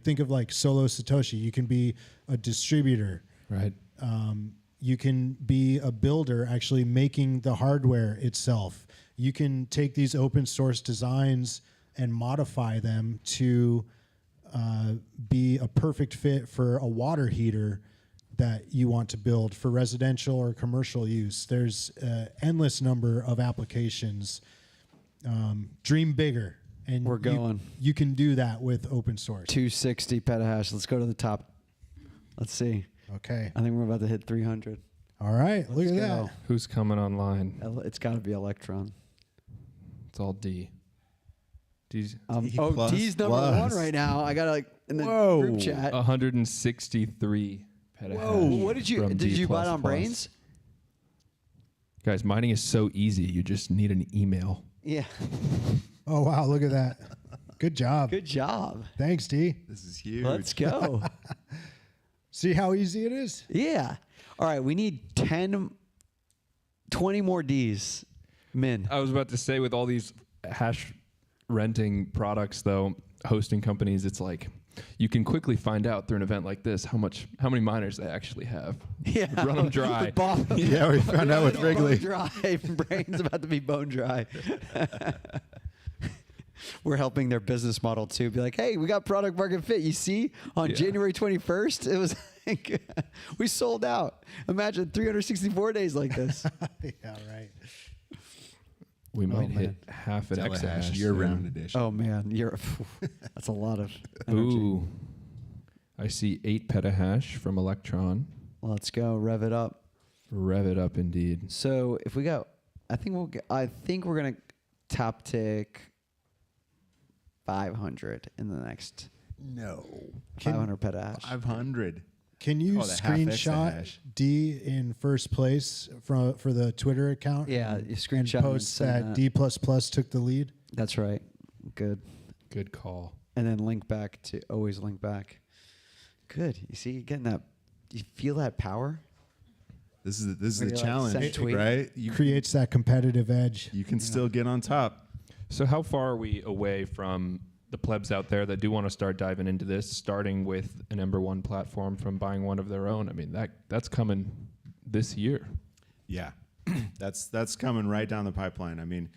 think of like Solo Satoshi. You can be a distributor. Right. You can be a builder actually making the hardware itself. You can take these open source designs and modify them to be a perfect fit for a water heater that you want to build for residential or commercial use. There's an endless number of applications. Dream bigger. And We're going. You can do that with open source. 260 petahash. Let's go to the top. Let's see. Okay. I think we're about to hit 300. All right. Look at that. Who's coming online? It's got to be Electron. It's all D. D's D's number one right now. I got in the group chat. 163 petahash. Whoa! What did you D++. buy it on Brains? Guys, mining is so easy. You just need an email. Yeah. Oh, wow. Look at that. Good job. Good job. Thanks, D. This is huge. Let's go. See how easy it is? Yeah. All right. We need 20 more Ds. Min. I was about to say, with all these hash renting products, though, hosting companies, it's like you can quickly find out through an event like this how many miners they actually have. Yeah. Run them dry. Yeah, we found out with Wrigley. Bone dry. Brain's about to be bone dry. We're helping their business model too. Be like, hey, we got product market fit. You see, on January 21st, it was like we sold out. Imagine 364 days like this. Yeah, right. We might hit half an TeleHash exahash year-round soon. edition. Oh man, that's a lot of energy. Ooh, I see 8 petahash from Electron. Let's go, rev it up. Rev it up, indeed. So if we go, I think we're gonna top tick 500 in the next. No. 500 petahash. 500. Can you Oh, the half screenshot exahash. D in first place for the Twitter account? Yeah, and- you and screenshot and post send that that. D++ took the lead. That's right. Good. Good call. And then link back to always link back. Good. You see, you're getting that. You feel that power. This is Where the you're like, challenge, send tweet. right? Creates that competitive edge. You can still get on top. So how far are we away from the plebs out there that do want to start diving into this, starting with an Ember One platform from buying one of their own? I mean, that's coming this year. Yeah, that's coming right down the pipeline. I mean,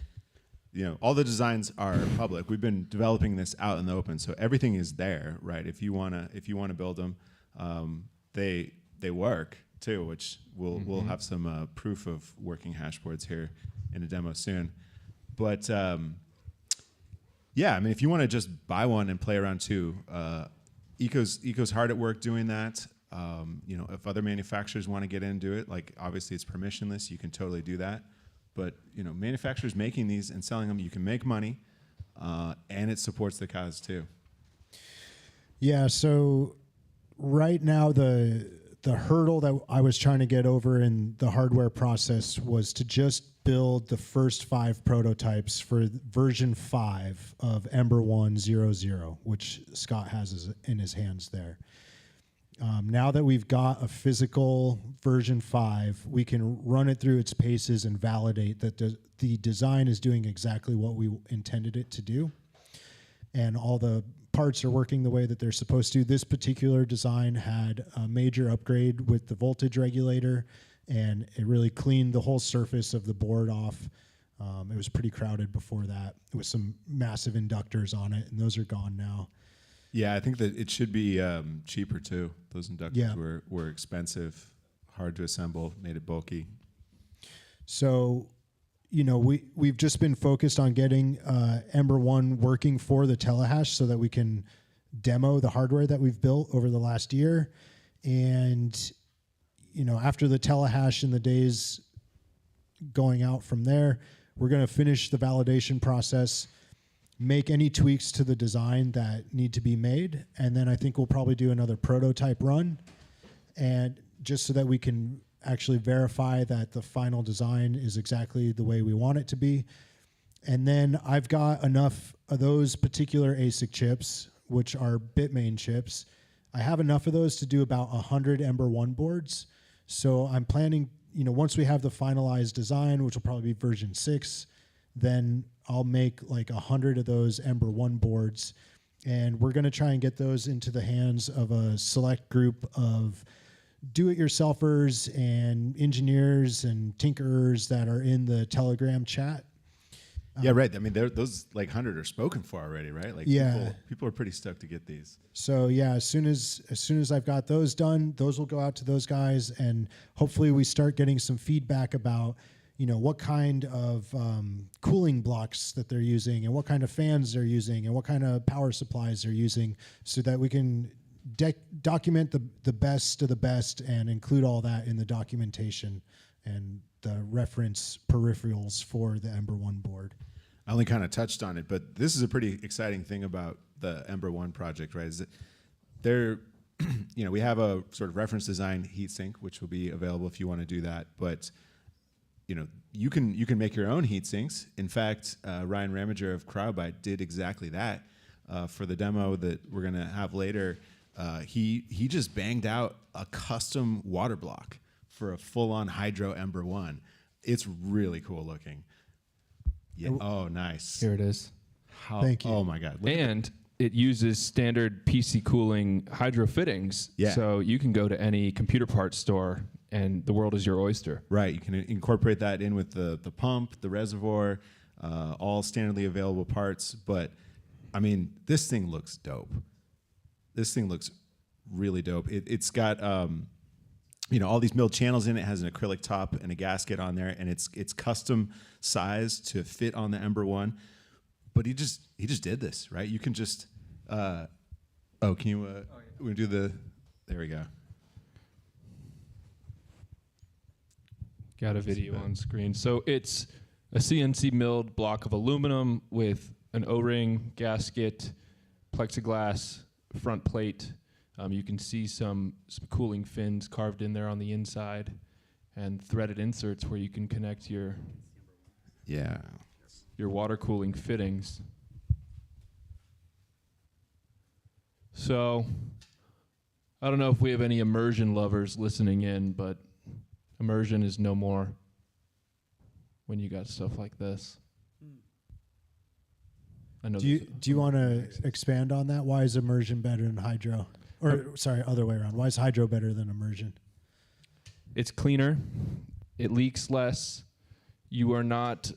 all the designs are public. We've been developing this out in the open, so everything is there, right? If you wanna build them, they work too, which we'll have some proof of working hashboards here in a demo soon. But yeah, I mean, if you want to just buy one and play around too, Eco's hard at work doing that. If other manufacturers want to get into it, like obviously it's permissionless, you can totally do that. But manufacturers making these and selling them, you can make money, and it supports the cause too. Yeah. So right now the hurdle that I was trying to get over in the hardware process was to just build the first 5 prototypes for version 5 of Ember 1.0.0, which Scott has in his hands there. Now that we've got a physical version 5, we can run it through its paces and validate that the design is doing exactly what we intended it to do. And all the parts are working the way that they're supposed to. This particular design had a major upgrade with the voltage regulator, and it really cleaned the whole surface of the board off. It was pretty crowded before that with some massive inductors on it, and those are gone now. Yeah, I think that it should be cheaper too. Those inductors Yeah. were expensive, hard to assemble, made it bulky. So, we've just been focused on getting Ember One working for the TeleHash so that we can demo the hardware that we've built over the last year. And, after the TeleHash and the days going out from there, we're going to finish the validation process, make any tweaks to the design that need to be made, and then I think we'll probably do another prototype run, and just so that we can actually verify that the final design is exactly the way we want it to be. And then I've got enough of those particular ASIC chips, which are Bitmain chips. I have enough of those to do about 100 Ember One boards. So I'm planning, once we have the finalized design, which will probably be version 6, then I'll make like 100 of those Ember One boards. And we're going to try and get those into the hands of a select group of do-it-yourselfers and engineers and tinkerers that are in the Telegram chat. Yeah, right. I mean, those like 100 are spoken for already, right? Like, Yeah. people are pretty stoked to get these. So yeah, as soon as I've got those done, those will go out to those guys, and hopefully we start getting some feedback about what kind of cooling blocks that they're using, and what kind of fans they're using, and what kind of power supplies they're using, so that we can document the best of the best and include all that in the documentation and the reference peripherals for the Ember One board. I only kind of touched on it, but this is a pretty exciting thing about the Ember One project, right? Is that they're, we have a sort of reference design heatsink, which will be available if you want to do that. But, you can make your own heatsinks. In fact, Ryan Ramager of Cryobyte did exactly that for the demo that we're going to have later. He just banged out a custom water block for a full-on Hydro Ember One. It's really cool looking. Yeah. Oh, nice. Here it is. Thank you. Oh my God. Look at And it uses standard PC cooling hydro fittings. Yeah. So you can go to any computer parts store and the world is your oyster. Right, you can incorporate that in with the pump, the reservoir, all standardly available parts. But I mean, this thing looks dope. This thing looks really dope. It's got all these milled channels in it. It has an acrylic top and a gasket on there, and it's custom sized to fit on the Ember One. But he just did this, right? You can just can you we do the there we go. Got a video on screen. So it's a CNC milled block of aluminum with an O-ring, gasket, plexiglass, front plate. You can see some cooling fins carved in there on the inside, and threaded inserts where you can connect your water cooling fittings. So I don't know if we have any immersion lovers listening in, but immersion is no more when you got stuff like this. I know. Do you want to expand on that? Why is immersion better than hydro? Or sorry, other way around. Why is hydro better than immersion? It's cleaner. It leaks less. You are not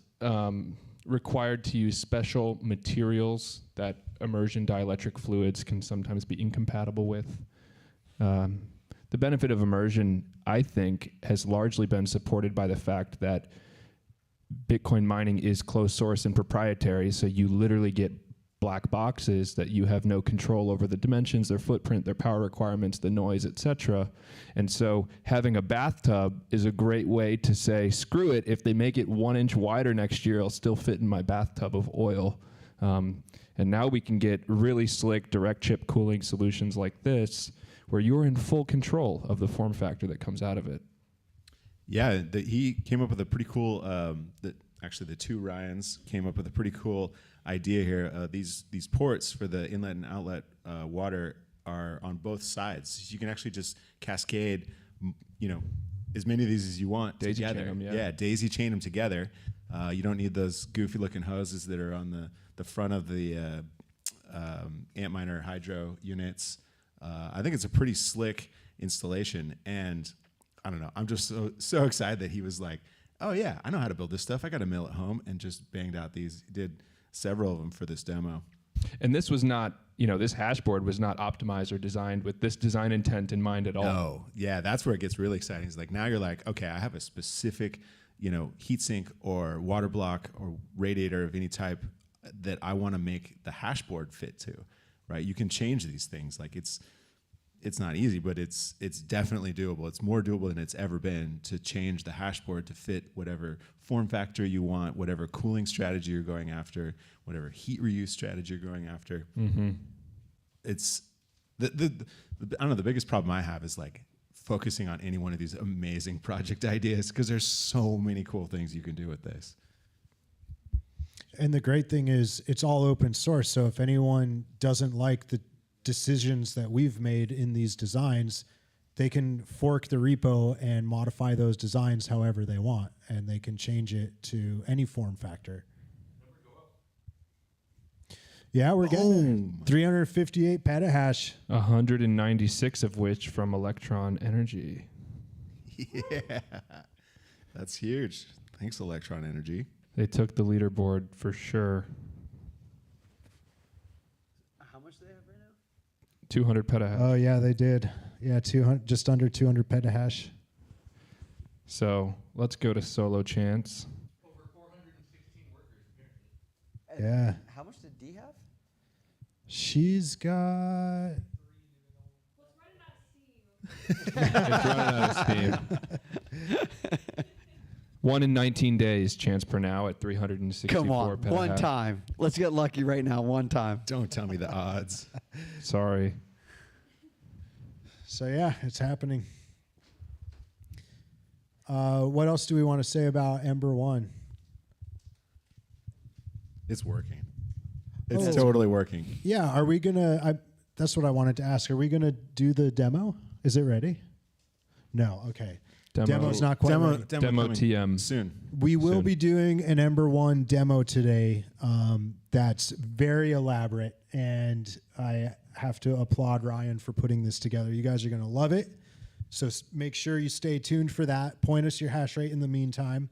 required to use special materials that immersion dielectric fluids can sometimes be incompatible with. The benefit of immersion, I think, has largely been supported by the fact that Bitcoin mining is closed source and proprietary, so you literally get black boxes that you have no control over the dimensions, their footprint, their power requirements, the noise, etc. And so having a bathtub is a great way to say, screw it, if they make it 1 inch wider next year, it'll still fit in my bathtub of oil. And now we can get really slick direct chip cooling solutions like this, where you're in full control of the form factor that comes out of it. Yeah, he came up with a pretty cool. Actually, the two Ryans came up with a pretty cool idea here. These ports for the inlet and outlet water are on both sides. So you can actually just cascade, as many of these as you want Daisy together. chain 'em, yeah. Daisy chain them together. You don't need those goofy-looking hoses that are on the front of the Antminer hydro units. I think it's a pretty slick installation, and I don't know. I'm just so excited that he was like, oh yeah, I know how to build this stuff. I got a mill at home, and just banged out these. Did several of them for this demo. And this was not, this hashboard was not optimized or designed with this design intent in mind at all. No, yeah, that's where it gets really exciting. It's like now you're like, okay, I have a specific, heat sink or water block or radiator of any type that I want to make the hashboard fit to, right? You can change these things. Like it's not easy, but it's definitely doable. It's more doable than it's ever been to change the hashboard to fit whatever form factor you want, whatever cooling strategy you're going after, whatever heat reuse strategy you're going after. Mm-hmm. It's I don't know, the biggest problem I have is like focusing on any one of these amazing project ideas, because there's so many cool things you can do with this. And the great thing is it's all open source. So if anyone doesn't like the decisions that we've made in these designs, they can fork the repo and modify those designs however they want, and they can change it to any form factor. Yeah, we're getting there. 358 petahash. 196 of which from Electron Energy. Yeah, that's huge. Thanks, Electron Energy. They took the leaderboard for sure. How much do they have right now? 200 petahash. Oh yeah, they did. Yeah, 200, just under 200 petahash. So let's go to Solo Chance. Over 416 workers, apparently. Yeah. How much did D have? She's got. It's running out of steam. 1 in 19 days, chance per now at 364 Come on, petahash. one time. Let's get lucky right now, one time. Don't tell me the odds. Sorry. So yeah, it's happening. What else do we want to say about Ember 1? It's working. It's Oh. totally working. Yeah, are we gonna? That's what I wanted to ask. Are we gonna do the demo? Is it ready? No. Okay. Demo's not quite ready. Demo coming TM. soon. We will soon. be doing an Ember 1 demo today that's very elaborate, and I have to applaud Ryan for putting this together. You guys are going to love it. So make sure you stay tuned for that. Point us your hash rate in the meantime.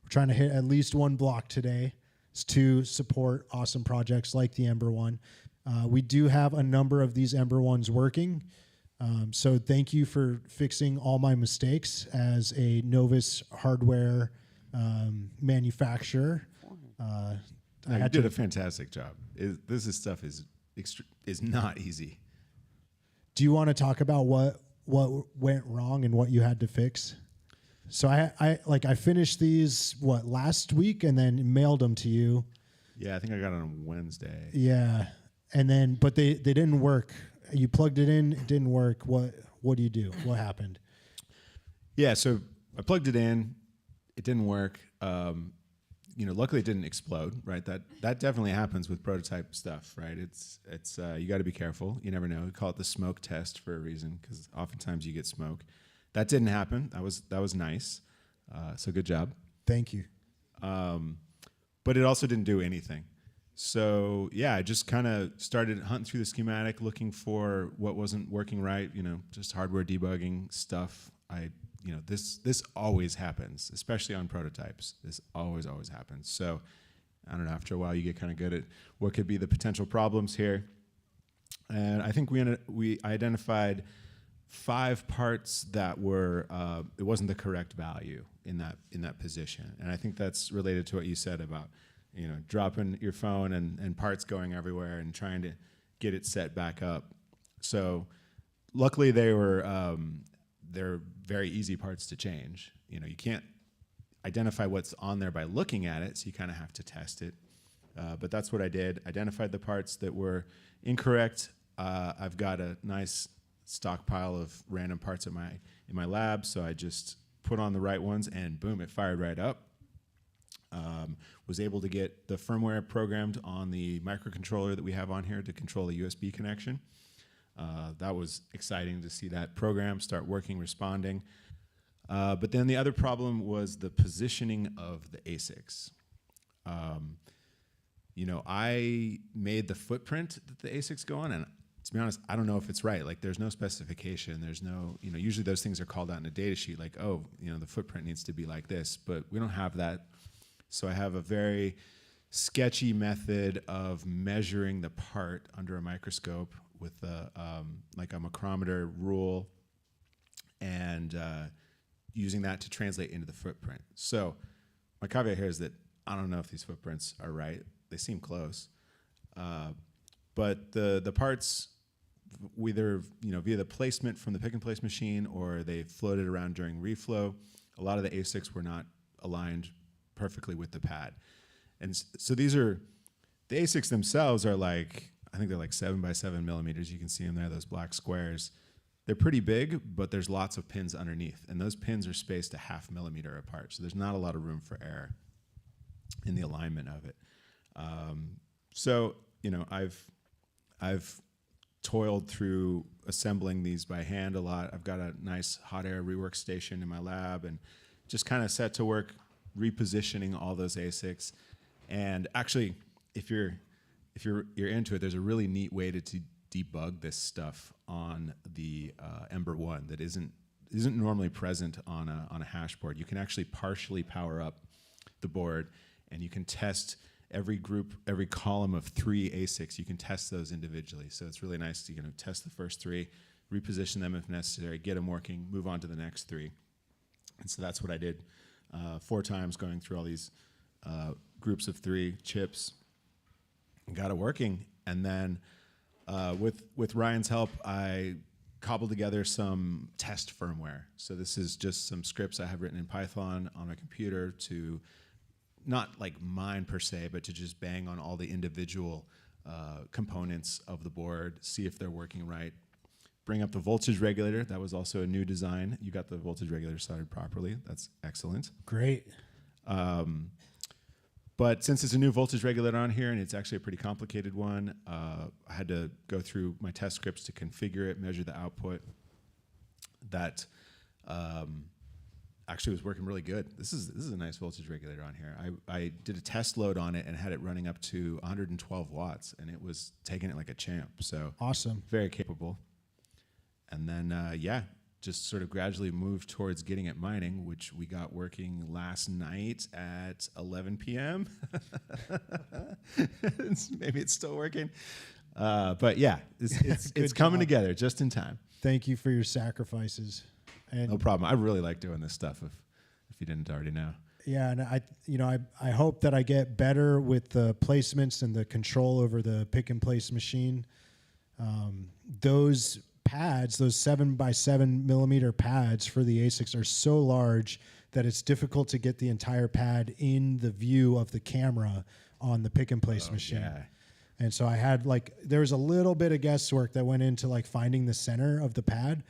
We're trying to hit at least one block today to support awesome projects like the Ember 1. We do have a number of these Ember 1s working. So thank you for fixing all my mistakes as a novice hardware manufacturer. No, you did a fantastic job. This stuff is not easy. Do you want to talk about what went wrong and what you had to fix? So I finished these last week and then mailed them to you. Yeah, I think I got it on Wednesday. Yeah, and then but they didn't work. You plugged it in, it didn't work. What do you do? What happened? Yeah, so I plugged it in. It didn't work. Luckily it didn't explode, right? That definitely happens with prototype stuff, right? It's you got to be careful. You never know. We call it the smoke test for a reason, because oftentimes you get smoke. That didn't happen. That was nice. So good job. Thank you. But it also didn't do anything. So yeah, I just kind of started hunting through the schematic, looking for what wasn't working right. Just hardware debugging stuff. This always happens, especially on prototypes. This always happens. So I don't know. After a while, you get kind of good at what could be the potential problems here. And I think we identified 5 parts that were it wasn't the correct value in that position. And I think that's related to what you said about dropping your phone and parts going everywhere and trying to get it set back up. So luckily they're very easy parts to change. You can't identify what's on there by looking at it, so you kind of have to test it. But that's what I did. Identified the parts that were incorrect. I've got a nice stockpile of random parts in my lab, so I just put on the right ones and boom, it fired right up. Was able to get the firmware programmed on the microcontroller that we have on here to control the USB connection. That was exciting to see that program start working, responding. But then the other problem was the positioning of the ASICs. I made the footprint that the ASICs go on, and to be honest, I don't know if it's right. Like, there's no specification. There's no, usually those things are called out in a data sheet, like, oh, the footprint needs to be like this, but we don't have that. So I have a very sketchy method of measuring the part under a microscope with like a micrometer rule, and using that to translate into the footprint. So my caveat here is that I don't know if these footprints are right. They seem close. But the parts, either via the placement from the pick and place machine, or they floated around during reflow. A lot of the ASICs were not aligned perfectly with the pad, and so the ASICs themselves are like, I think they're like 7 by 7 millimeters. You can see them there, those black squares. They're pretty big, but there's lots of pins underneath, and those pins are spaced a 0.5 millimeter apart. So there's not a lot of room for error in the alignment of it. So I've toiled through assembling these by hand a lot. I've got a nice hot air rework station in my lab, and just kind of set to work repositioning all those ASICs. And actually, if you're into it, there's a really neat way to debug this stuff on the Ember One that isn't normally present on a hash board. You can actually partially power up the board, and you can test every column of 3 ASICs. You can test those individually. So it's really nice to test the first 3, reposition them if necessary, get them working, move on to the next 3. And so that's what I did 4 times, going through all these groups of 3 chips, and got it working. And then with Ryan's help, I cobbled together some test firmware. So this is just some scripts I have written in Python on my computer to not like mine per se, but to just bang on all the individual components of the board, see if they're working right. Bring up the voltage regulator. That was also a new design. You got the voltage regulator soldered properly. That's excellent. Great. But since it's a new voltage regulator on here, and it's actually a pretty complicated one, I had to go through my test scripts to configure it, measure the output. That actually was working really good. This is a nice voltage regulator on here. I did a test load on it and had it running up to 112 watts, and it was taking it like a champ. So awesome. Very capable. And then, just sort of gradually moved towards getting it mining, which we got working last night at 11 p.m. Maybe it's still working. But yeah, it's coming together just in time. Thank you for your sacrifices. And no problem. I really like doing this stuff, if you didn't already know. Yeah, and I hope that I get better with the placements and the control over the pick and place machine. Those pads, those 7 by 7 millimeter pads for the ASICs are so large that it's difficult to get the entire pad in the view of the camera on the pick and place machine. Yeah. And so I had there was a little bit of guesswork that went into finding the center of the pad.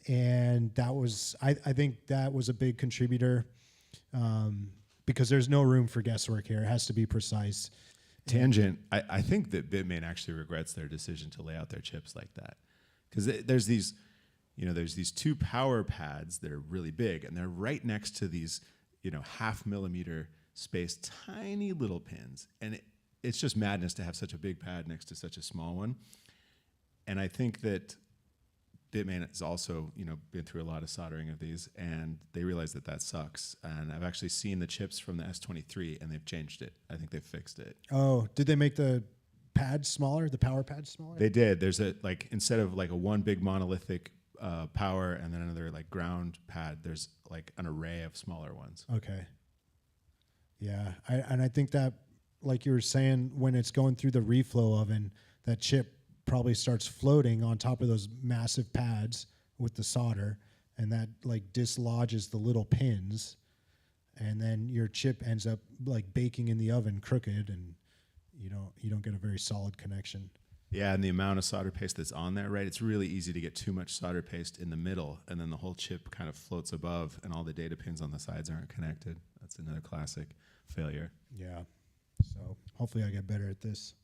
And that was, I think that was a big contributor, because there's no room for guesswork here. It has to be precise. Tangent. I think that Bitmain actually regrets their decision to lay out their chips like that, because there's these 2 power pads that are really big, and they're right next to these 0.5 millimeter spaced tiny little pins, and it's just madness to have such a big pad next to such a small one. And I think that Bitmain has also, been through a lot of soldering of these, and they realize that sucks. And I've actually seen the chips from the S23, and they've changed it. I think they've fixed it. Oh, did they make the pads smaller, the power pads smaller? They did. There's instead of a one big monolithic power and then another ground pad, there's an array of smaller ones. Okay. Yeah, I think that, like you were saying, when it's going through the reflow oven, that chip probably starts floating on top of those massive pads with the solder, and that dislodges the little pins, and then your chip ends up baking in the oven crooked, and you don't get a very solid connection. Yeah, and the amount of solder paste that's on there, right? It's really easy to get too much solder paste in the middle, and then the whole chip kind of floats above, and all the data pins on the sides aren't connected. That's another classic failure. Yeah. So hopefully I get better at this.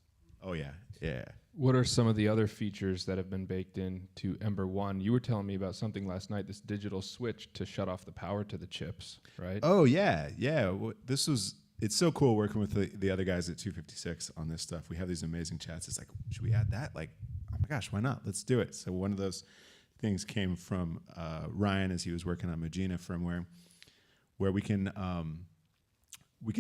Oh yeah, yeah. What are some of the other features that have been baked into Ember One? You were telling me about something last night, this digital switch to shut off the power to the chips, right? Oh yeah. It's so cool working with the other guys at 256 on this stuff. We have these amazing chats. It's should we add that? I'm my gosh, why not? Let's do it. So one of those things came from Ryan as he was working on Mugina firmware, where we can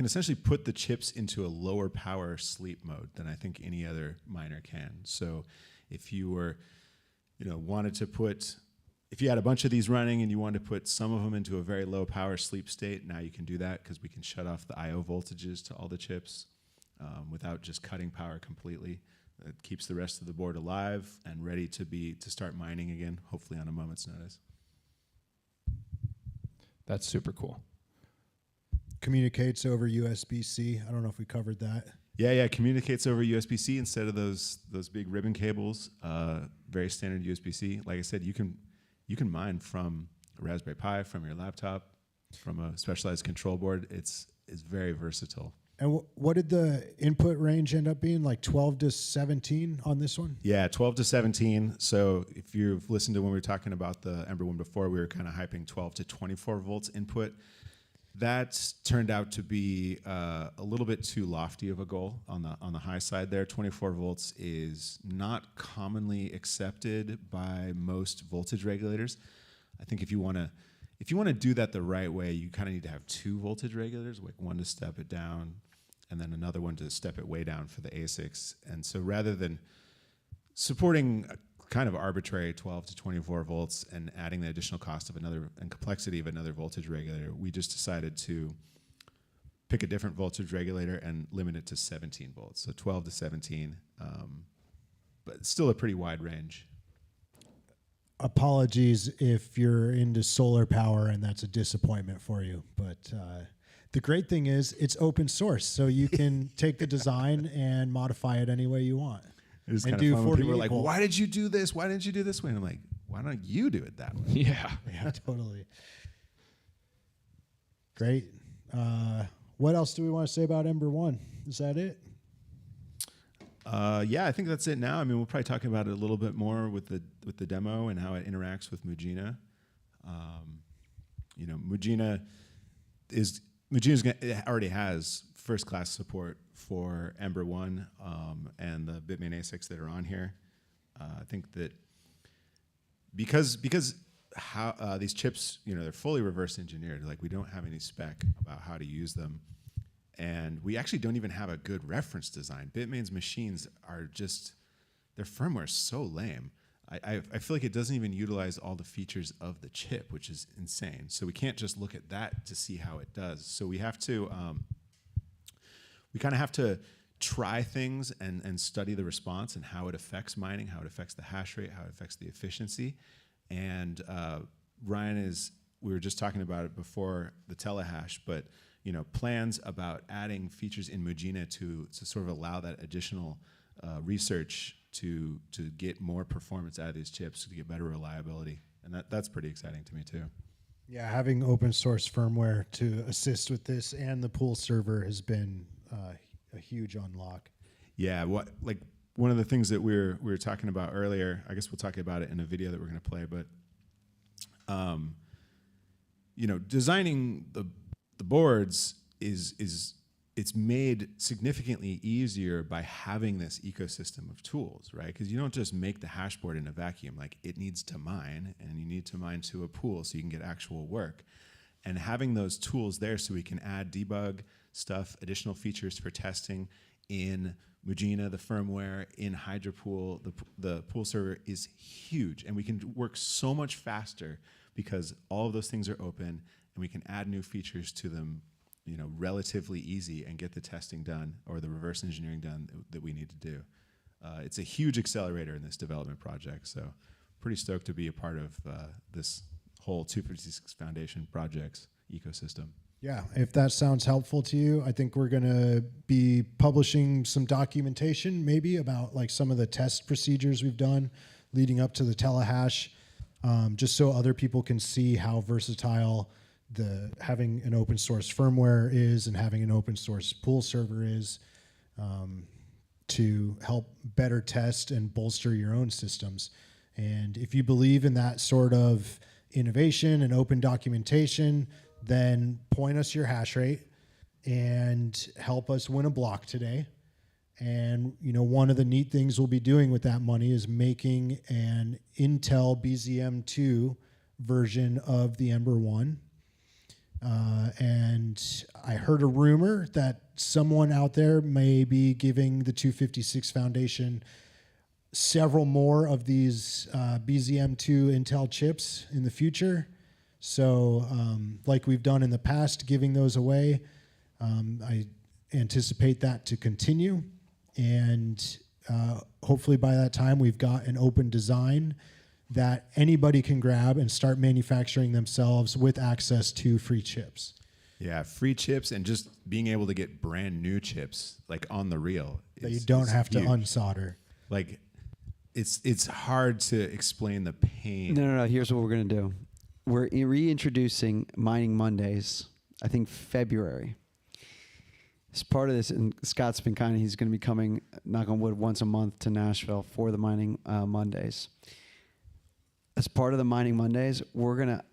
essentially put the chips into a lower power sleep mode than I think any other miner can. So if you were, if you had a bunch of these running and you wanted to put some of them into a very low power sleep state, now you can do that because we can shut off the I/O voltages to all the chips without just cutting power completely. It keeps the rest of the board alive and ready to start mining again, hopefully on a moment's notice. That's super cool. Communicates over USB-C. I don't know if we covered that. Yeah, communicates over USB-C instead of those big ribbon cables. Very standard USB-C. Like I said, you can mine from a Raspberry Pi, from your laptop, from a specialized control board. It's very versatile. And what did the input range end up being? Like 12 to 17 on this one? Yeah, 12 to 17. So if you've listened to when we were talking about the Ember one before, we were kind of hyping 12 to 24 volts input. That turned out to be a little bit too lofty of a goal on the high side there. 24 volts is not commonly accepted by most voltage regulators. I think if you want to do that the right way, you kind of need to have two voltage regulators, like one to step it down and then another one to step it way down for the ASICs. And so rather than supporting a kind of arbitrary 12 to 24 volts and adding the additional cost of another and complexity of another voltage regulator, we just decided to pick a different voltage regulator and limit it to 17 volts. So 12 to 17, but it's still a pretty wide range. Apologies if you're into solar power and that's a disappointment for you, but the great thing is it's open source, so you can take the design and modify it any way you want. It's and kind do of fun when people are 48 like, volt. why did you do this? Why didn't you do this way? And I'm like, why don't you do it that way? Yeah. Yeah, totally. Great. What else do we want to say about Ember 1? Is that it? Yeah, I think that's it now. I mean, we'll probably talk about it a little bit more with the demo and how it interacts with Mugina. It already has first-class support for Ember 1 and the Bitmain ASICs that are on here. I think that because how these chips, they're fully reverse engineered. Like, we don't have any spec about how to use them. And we actually don't even have a good reference design. Bitmain's machines are just, their firmware is so lame. I feel like it doesn't even utilize all the features of the chip, which is insane. So we can't just look at that to see how it does. So we have to, we kind of have to try things and study the response and how it affects mining, how it affects the hash rate, how it affects the efficiency. And Ryan we were just talking about it before the TeleHash, but plans about adding features in Mugina to sort of allow that additional research to get more performance out of these chips, to get better reliability. And that's pretty exciting to me too. Yeah, having open source firmware to assist with this and the pool server has been a huge unlock. Yeah, one of the things that we were talking about earlier, I guess we'll talk about it in a video that we're going to play, but designing the boards it's made significantly easier by having this ecosystem of tools, right? Because you don't just make the hash board in a vacuum. Like, it needs to mine, and you need to mine to a pool so you can get actual work. And having those tools there so we can add debug stuff, additional features for testing in Mugina, the firmware, in HydroPool, the pool server is huge. And we can work so much faster because all of those things are open, and we can add new features to them relatively easy and get the testing done or the reverse engineering done that we need to do. It's a huge accelerator in this development project, so pretty stoked to be a part of this whole 256 Foundation projects ecosystem. Yeah, if that sounds helpful to you, I think we're going to be publishing some documentation maybe about like some of the test procedures we've done leading up to the TeleHash, just so other people can see how versatile having an open source firmware is and having an open source pool server is, to help better test and bolster your own systems. And if you believe in that sort of innovation and open documentation, then point us your hash rate and help us win a block today. And, one of the neat things we'll be doing with that money is making an Intel BZM2 version of the Ember 1. And I heard a rumor that someone out there may be giving the 256 Foundation several more of these BZM2 Intel chips in the future. So like we've done in the past, giving those away, I anticipate that to continue. And hopefully by that time, we've got an open design that anybody can grab and start manufacturing themselves with access to free chips. Yeah, free chips and just being able to get brand new chips like on the reel. That you don't have to huge. unsolder. Like it's hard to explain the pain. No. Here's what we're going to do. We're reintroducing Mining Mondays, I think February. As part of this, and Scott's been he's going to be coming, knock on wood, once a month to Nashville for the Mining Mondays. As part of the Mining Mondays, we're going to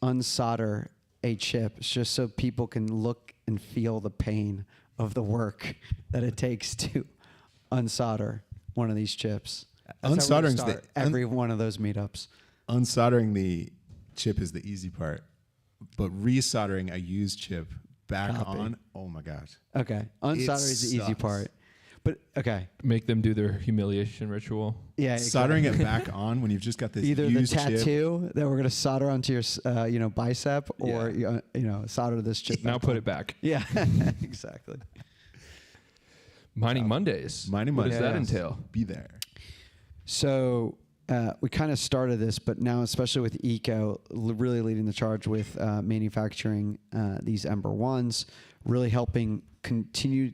unsolder a chip just so people can look and feel the pain of the work that it takes to unsolder one of these chips. That's how we're gonna start every one of those meetups. Unsoldering the chip is the easy part, but resoldering a used chip back on, oh my gosh. Okay, unsoldering is the easy sucks. part. But okay, Make them do their humiliation ritual. yeah, Soldering it back on when you've just got this either the used chip. tattoo that we're gonna solder onto your bicep, or solder this chip. Now back put on. it back. Yeah, exactly. Mining Mondays. Mining What does that Mondays. entail? Be there. So we kind of started this, but now especially with Eco really leading the charge with manufacturing these Ember 1s, really helping continue.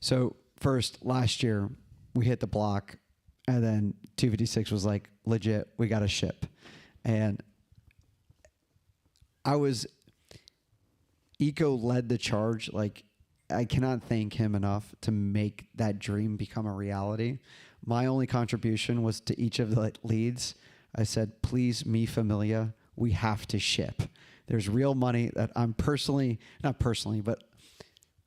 So first, last year, we hit the block, and then 256 was like, legit, we got to ship. And Eco led the charge. Like, I cannot thank him enough to make that dream become a reality. My only contribution was to each of the leads. I said, please, mi familia, we have to ship. There's real money that I'm not personally, but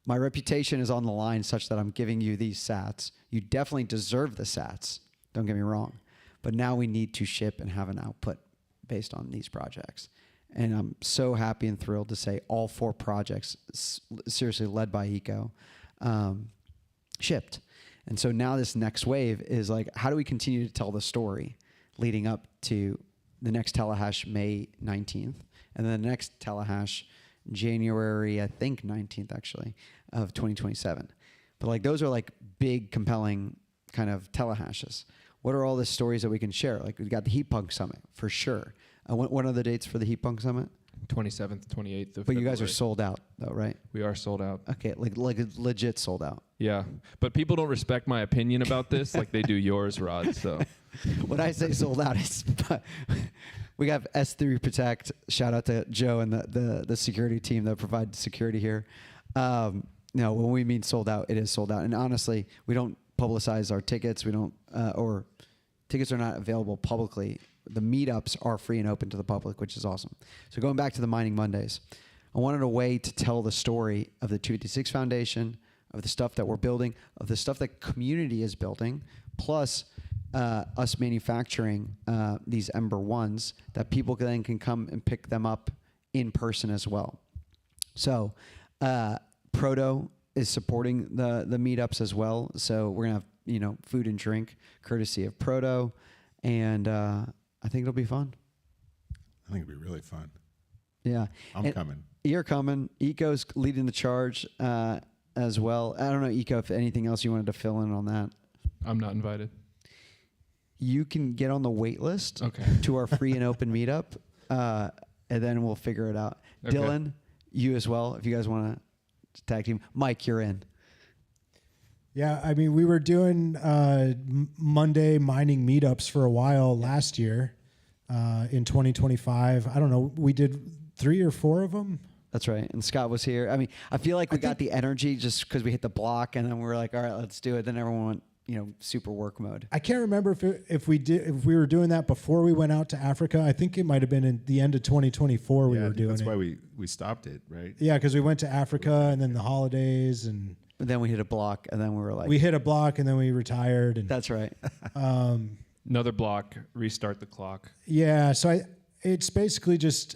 my reputation is on the line such that I'm giving you these sats. You definitely deserve the sats, don't get me wrong. But now we need to ship and have an output based on these projects. And I'm so happy and thrilled to say all 4 projects, seriously led by Eco, shipped. And so now this next wave is like, how do we continue to tell the story leading up to the next TeleHash May 19th, and then the next TeleHash January, I think 19th actually, of 2027. But like those are like big, compelling kind of telehashes. What are all the stories that we can share? Like we got the Heat Punk Summit for sure. What are the dates for the Heat Punk Summit? 27th, 28th of But you guys are February. sold out though, right? We are sold out. Okay, like legit sold out. Yeah. But people don't respect my opinion about this like they do yours, Rod. So When I say sold out, it's we have S3 Protect. Shout out to Joe and the security team that provide security here. No, when we mean sold out, it is sold out. And honestly, we don't publicize our tickets. We don't, or tickets are not available publicly. The meetups are free and open to the public, which is awesome. So going back to the Mining Mondays, I wanted a way to tell the story of the 256 Foundation, of the stuff that we're building, of the stuff that community is building, plus us manufacturing these Ember 1s that people then can come and pick them up in person as well. So Proto is supporting the meetups as well. So we're gonna have food and drink courtesy of Proto, and I think it'll be fun. I think it'd be really fun. Yeah, I'm coming. You're coming. Eco's leading the charge as well. I don't know, Eco, if anything else you wanted to fill in on that. I'm not invited. You can get on the wait list Okay. to our free and open meetup, and then we'll figure it out. Okay. Dylan, you as well, if you guys want to tag team. Mike, you're in. Yeah, I mean, we were doing Monday mining meetups for a while last year in 2025. I don't know, we did 3 or 4 of them. That's right. And Scott was here. I mean, I feel like we got the energy just because we hit the block, and then we were like, all right, let's do it. Then everyone went, super work mode. I can't remember if we were doing that before we went out to Africa. I think it might have been in the end of 2024 we Yeah, I were think doing that's it. why we stopped it, right? Yeah, because we went to Africa and then the holidays, and Then we hit a block, and then we were like, we hit a block and then we retired. And "That's right." Another block, restart the clock. yeah, so it's basically just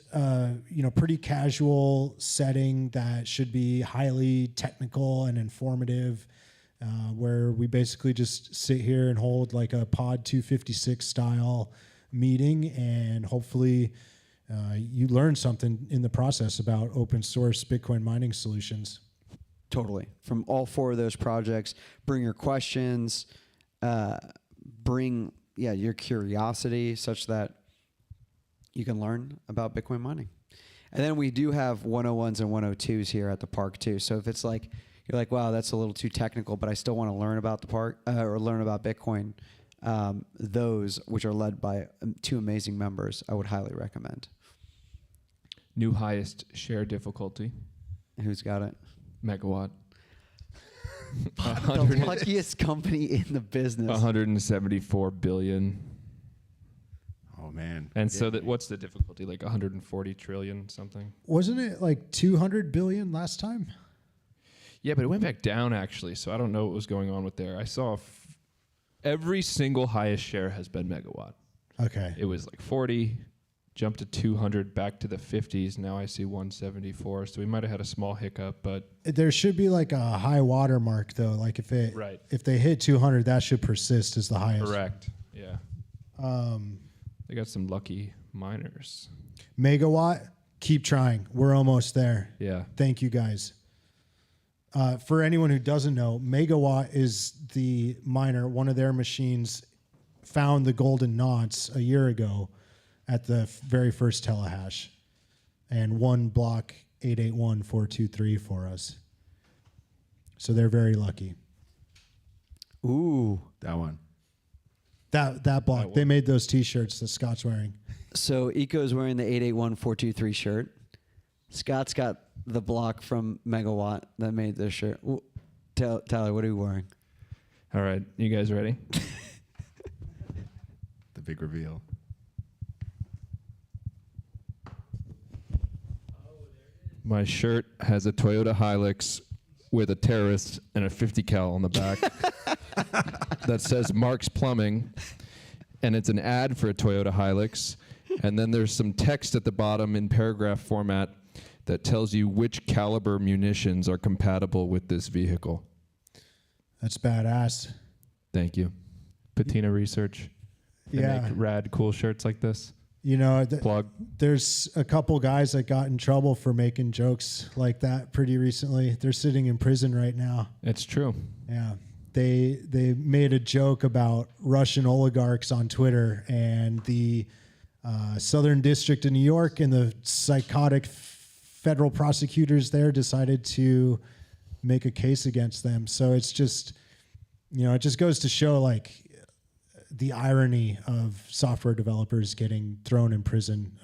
pretty casual setting that should be highly technical and informative, where we basically just sit here and hold like a Pod 256 style meeting, and hopefully you learn something in the process about open source Bitcoin mining solutions. Totally. From all 4 of those projects, bring your questions, bring your curiosity, such that you can learn about Bitcoin mining. And then we do have 101s and 102s here at the park too. So if it's like you're like, wow, that's a little too technical, but I still want to learn about the park or learn about Bitcoin, those which are led by 2 amazing members, I would highly recommend. New highest share difficulty. Who's got it? Megawatt. The luckiest company in the business. 174 billion. Oh man. And so what's the difficulty? Like 140 trillion something? Wasn't it like 200 billion last time? Yeah, but it went back down actually. So I don't know what was going on with there. I saw every single highest share has been Megawatt. Okay. It was like 40, jumped to 200, back to the 50s. Now I see 174. So we might have had a small hiccup, but There should be like a high water mark though. Like right. if they hit 200, that should persist as the highest. Correct. Yeah. They got some lucky miners. Megawatt, keep trying. We're almost there. Yeah. Thank you guys. For anyone who doesn't know, Megawatt is the miner. One of their machines found the golden knots a year ago at the very first TeleHash, and won block 881423 for us. So they're very lucky. Ooh. That one. That block. They made those T-shirts that Scott's wearing. So Eco's wearing the 881423 shirt. Scott's got the block from Megawatt that made this shirt. Tyler, what are you wearing? All right. You guys ready? The big reveal. My shirt has a Toyota Hilux with a terrorist and a 50 cal on the back that says Mark's Plumbing, and it's an ad for a Toyota Hilux, and then there's some text at the bottom in paragraph format that tells you which caliber munitions are compatible with this vehicle. That's badass. Thank you. Patina Research. They Yeah. make rad, cool shirts like this. You know, Plug. there's a couple guys that got in trouble for making jokes like that pretty recently. They're sitting in prison right now. It's true. Yeah. They made a joke about Russian oligarchs on Twitter, and the Southern District of New York and the psychotic federal prosecutors there decided to make a case against them. So it's just, it just goes to show like the irony of software developers getting thrown in prison.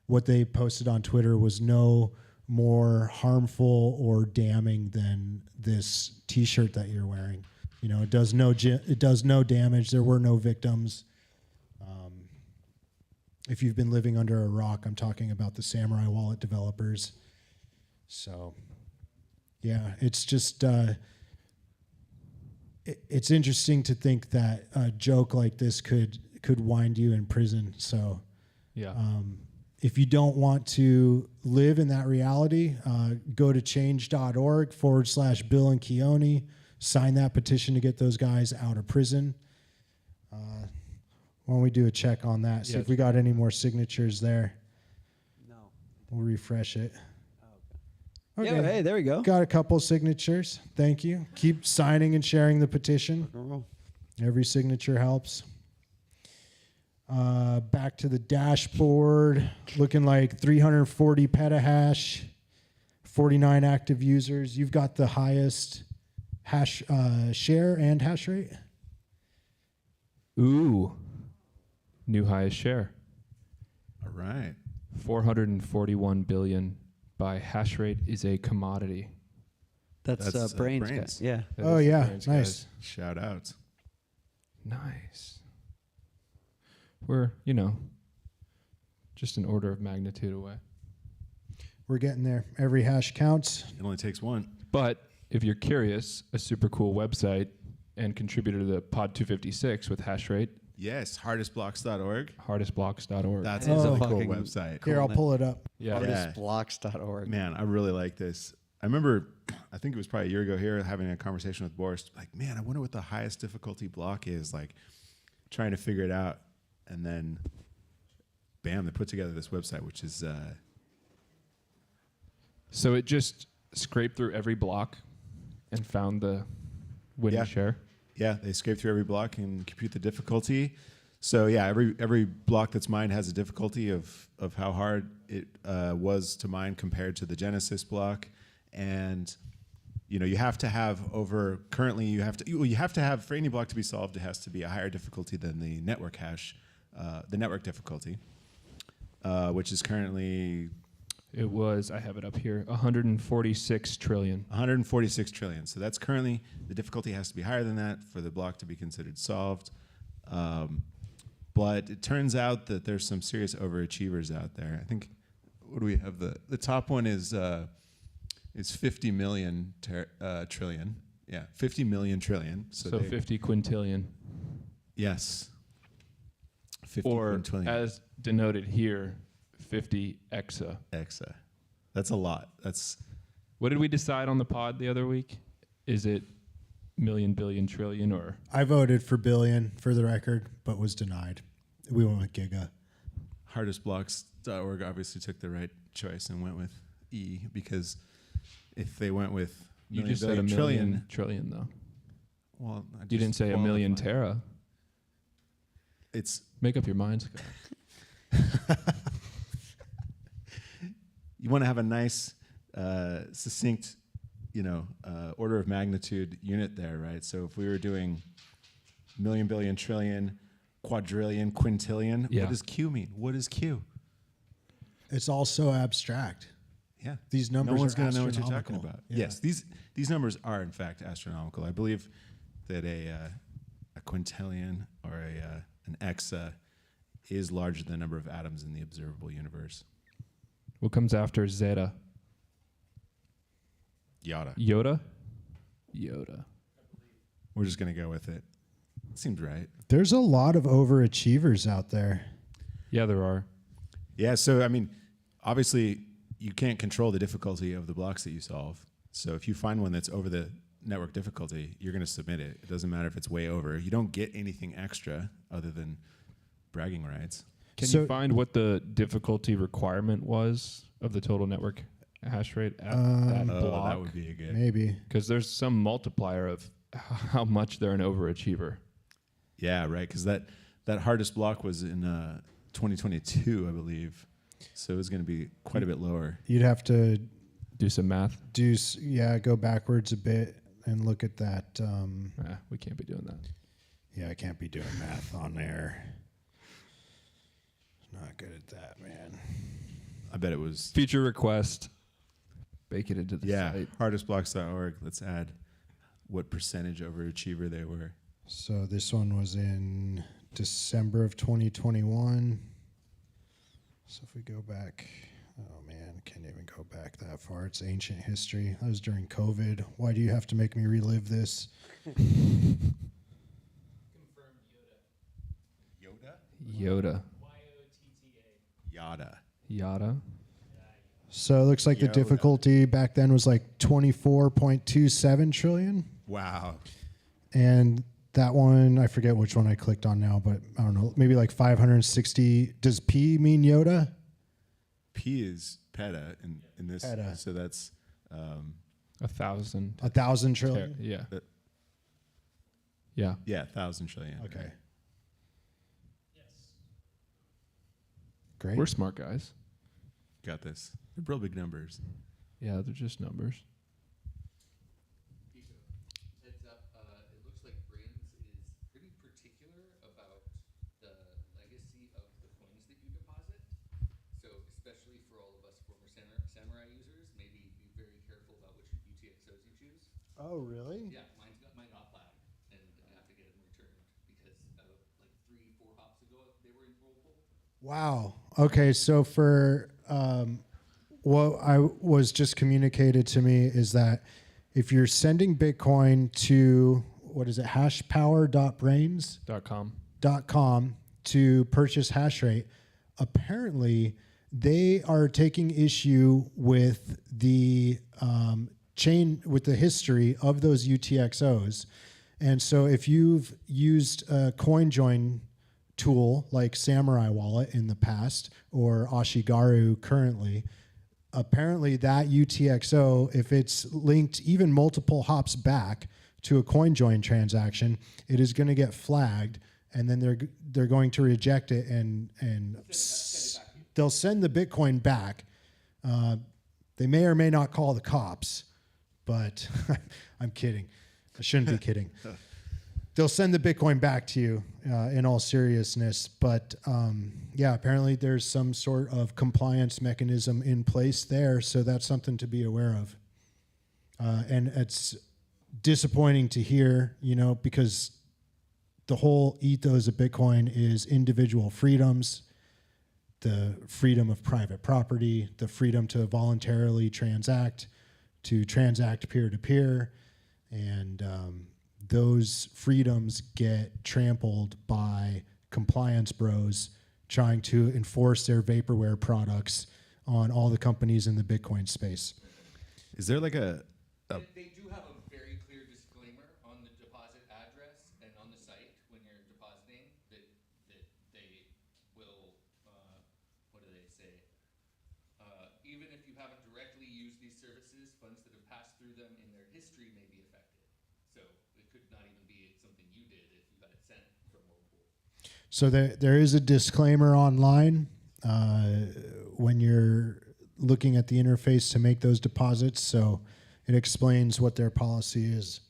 What they posted on Twitter was no more harmful or damning than this T-shirt that you're wearing. It does no damage. There were no victims. If you've been living under a rock, I'm talking about the Samurai Wallet developers. So, yeah, it's just it's interesting to think that a joke like this could wind you in prison. So, Yeah. if you don't want to live in that reality, go to change.org/Bill and Keone, sign that petition to get those guys out of prison. Why don't we do a check on that? See if we got any more signatures there. No. We'll refresh it. Okay. Yeah, hey, there we go. Got a couple signatures. Thank you. Keep signing and sharing the petition. Every signature helps. Back to the dashboard. Looking like 340 petahash, 49 active users. You've got the highest hash share and hash rate. Ooh. New highest share. All right. 441 billion by hash rate is a commodity. That's That's, brains. Brains. Yeah. That Oh, is yeah. Brains, Nice. guys. Shout out. Nice. We're, just an order of magnitude away. We're getting there. Every hash counts. It only takes one. But if you're curious, a super cool website and contributor to the Pod 256 with hash rate, Yes, hardestblocks.org. hardestblocks.org. That's That a is a really cool fucking website. Here, I'll pull it up. yeah. Yeah. Artistblocks.org. Man, I really like this. I remember, I think it was probably a year ago here, having a conversation with Boris. Like, man, I wonder what the highest difficulty block is. Like, trying to figure it out, and then, bam, they put together this website, which is So it just scraped through every block and found the winning Yeah. share. yeah, they scrape through every block and compute the difficulty. So yeah, every block that's mined has a difficulty of how hard it was to mine compared to the Genesis block, and you have to have currently you have to have for any block to be solved, it has to be a higher difficulty than the network hash, the network difficulty, which is currently It was, I have it up here, 146 trillion. 146 trillion. So that's currently, the difficulty has to be higher than that for the block to be considered solved. But it turns out that there's some serious overachievers out there. I think, what do we have? The top one is 50 million trillion. Yeah, 50 million trillion. So they- 50 quintillion. Yes. 50 Or quintillion. as denoted here, 50 exa. Exa. That's a lot. That's What did we decide on the pod the other week? Is it million, billion, trillion, or I voted for billion for the record, but was denied. We went with giga. hardestblocks.org obviously took the right choice and went with E, because if they went with you million, just said a billion, million trillion though. well, I You didn't just say a million qualified. tera. It's Make up your mind, Scott. you want to have a nice, succinct, order of magnitude unit there, right? So if we were doing million, billion, trillion, quadrillion, quintillion, Yeah. what does Q mean? What is Q? It's all so abstract. Yeah. These numbers No one's are going to know what you're talking astronomical. about. Yeah. Yes, these numbers are in fact astronomical. I believe that a quintillion or an exa is larger than the number of atoms in the observable universe. What comes after zeta? Yada. Yoda? Yoda. We're just going to go with it. Seems right. There's a lot of overachievers out there. Yeah, there are. Yeah, so I mean, obviously you can't control the difficulty of the blocks that you solve. So if you find one that's over the network difficulty, you're going to submit it. It doesn't matter if it's way over. You don't get anything extra other than bragging rights. Can So- you find what the difficulty requirement was of the total network hash rate at that Oh, block? that would be a good. Maybe. Because there's some multiplier of how much they're an overachiever. Yeah, right. Because that hardest block was in 2022, I believe. So it was going to be quite a bit lower. You'd have to Do some math. go backwards a bit and look at that. We can't be doing that. Yeah, I can't be doing math on there. Not good at that, man. I bet it was. Feature request. Bake it into the Yeah, site. hardestblocks.org. Let's add what percentage overachiever they were. So this one was in December of 2021. So if we go back, oh man, can't even go back that far. It's ancient history. That was during COVID. Why do you have to make me relive this? Yoda. Yada. Yada. So it looks like the Yoda. difficulty back then was like 24.27 trillion. Wow. And that one, I forget which one I clicked on now, but I don't know, maybe like 560. Does P mean Yoda? P is peta in this. Peta. So that's 1,000. 1,000 trillion? Yeah. Uh, Yeah. 1,000 trillion. Okay. right? Great. We're smart guys. Got this. They're real big numbers. Yeah, they're just numbers. Heads up, it looks like Brains is pretty particular about the legacy of the coins that you deposit. So especially for all of us former Samurai users, maybe be very careful about which UTXOs you choose. Oh, really? Yeah, mine got flagged, and I have to get them returned because like 3-4 hops ago they were enrollable. Wow. Okay, so for what I was just communicated to me is that if you're sending Bitcoin to, what is it, hashpower.brains.com .com. to purchase hash rate, apparently they are taking issue with the chain, with the history of those UTXOs. And so if you've used a coin join tool like Samurai Wallet in the past or Ashigaru currently, apparently that UTXO, if it's linked even multiple hops back to a coin join transaction, it is going to get flagged, and then they're going to reject it and they'll send the Bitcoin back. They may or may not call the cops, but I'm kidding. I shouldn't be kidding. They'll send the Bitcoin back to you in all seriousness. But yeah, apparently there's some sort of compliance mechanism in place there. So that's something to be aware of. And it's disappointing to hear, because the whole ethos of Bitcoin is individual freedoms, the freedom of private property, the freedom to voluntarily transact, to transact peer-to-peer, and those freedoms get trampled by compliance bros trying to enforce their vaporware products on all the companies in the Bitcoin space. Is there like a They do have a very clear disclaimer on the deposit address and on the site when you're depositing that they will, what do they say? Even if you haven't directly used these services, funds that have passed through them in their history may be affected. So it could not even be something you did if you got it sent from Whirlpool. So there is a disclaimer online when you're looking at the interface to make those deposits. So it explains what their policy is.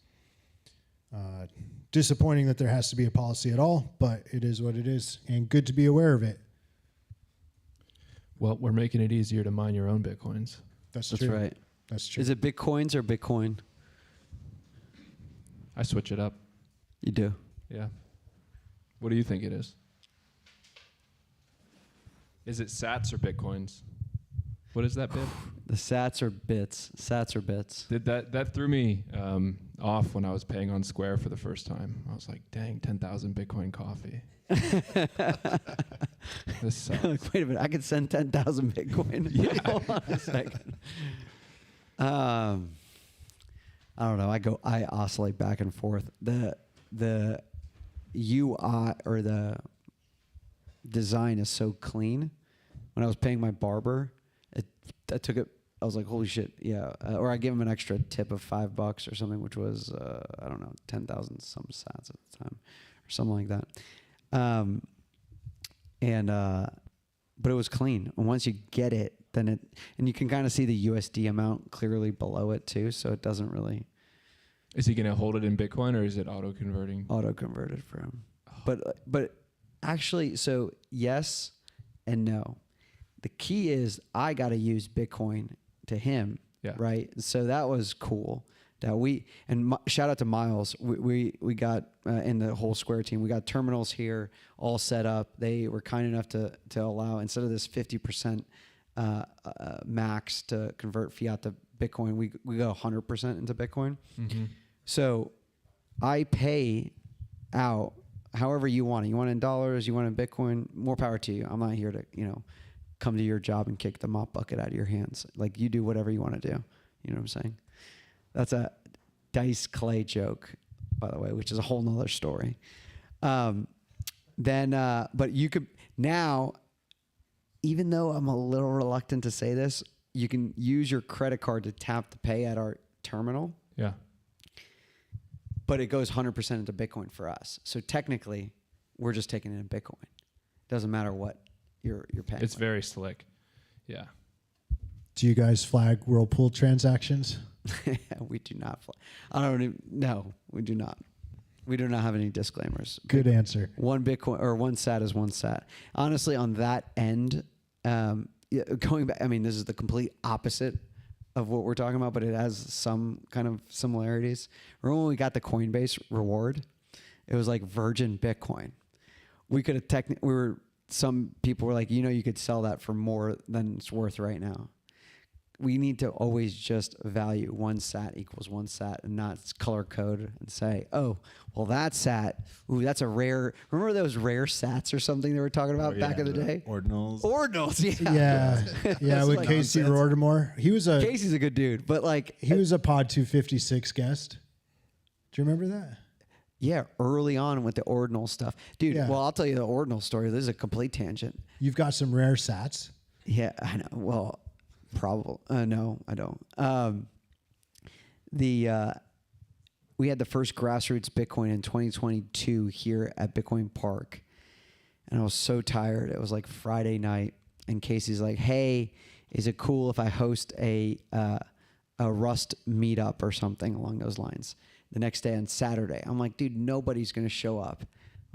Disappointing that there has to be a policy at all, but it is what it is, and good to be aware of it. Well, we're making it easier to mine your own Bitcoins. That's That's true. right. That's true. Is it Bitcoins or Bitcoin? I switch it up. You do. Yeah. What do you think it is? Is it sats or Bitcoins? What is that bit? The sats or bits. Sats or bits. Did that threw me off when I was paying on Square for the first time. I was like, dang, 10,000 Bitcoin coffee. This sucks. Wait a minute. I could send 10,000 Bitcoin. Yeah. Hold on a second. I don't know. I oscillate back and forth. The UI or the design is so clean. When I was paying my barber, I took it. I was like, holy shit, yeah. Or I gave him an extra tip of $5 or something, which was I don't know, 10,000 some sats at the time, or something like that. But it was clean. And once you get it, and you can kind of see the USD amount clearly below it too, so it doesn't really. Is he gonna hold it in Bitcoin or is it auto converting? Auto converted for him. But actually, so yes and no. The key is I got to use Bitcoin to him, Yeah. right? So that was cool. That shout out to Miles. We got in the whole Square team. We got terminals here all set up. They were kind enough to allow, instead of this 50% max to convert fiat to Bitcoin, we go 100% into Bitcoin. Mm-hmm. So I pay out however you want it. You want it in dollars, you want it in Bitcoin, more power to you. I'm not here to, come to your job and kick the mop bucket out of your hands. Like, you do whatever you want to do. You know what I'm saying? That's a Dice Clay joke, by the way, which is a whole nother story. But you could now, even though I'm a little reluctant to say this, you can use your credit card to tap the pay at our terminal. Yeah. But it goes 100% into Bitcoin for us. So technically, we're just taking it in Bitcoin. Doesn't matter what you're paying. It's very slick. Yeah. Do you guys flag Whirlpool transactions? We do not. No, we do not. We do not have any disclaimers. Good answer. One Bitcoin or one sat is one sat. Honestly, on that end, going back, this is the complete opposite of what we're talking about, but it has some kind of similarities. Remember when we got the Coinbase reward? It was like virgin Bitcoin. We could have some people were like, you could sell that for more than it's worth right now. we need to always just value 1 sat equals 1 sat and not color code and say, oh, well, that sat, ooh, that's a rare. Remember those rare sats or something they were talking about back in the day? Ordinals. Ordinals, yeah. Yeah, That's with like Casey nonsense. Rordamore. Casey's a good dude, but like, He was a Pod 256 guest. Do you remember that? yeah, early on with the ordinal stuff. Dude, Yeah. well, I'll tell you the ordinal story. This is a complete tangent. You've got some rare sats. Yeah, I know. Well, probably. No, I don't. We had the first grassroots Bitcoin in 2022 here at Bitcoin Park, and I was so tired. It was like Friday night, and Casey's like, "Hey, is it cool if I host a Rust meetup or something along those lines the next day on Saturday?" I'm like, "Dude, nobody's gonna show up."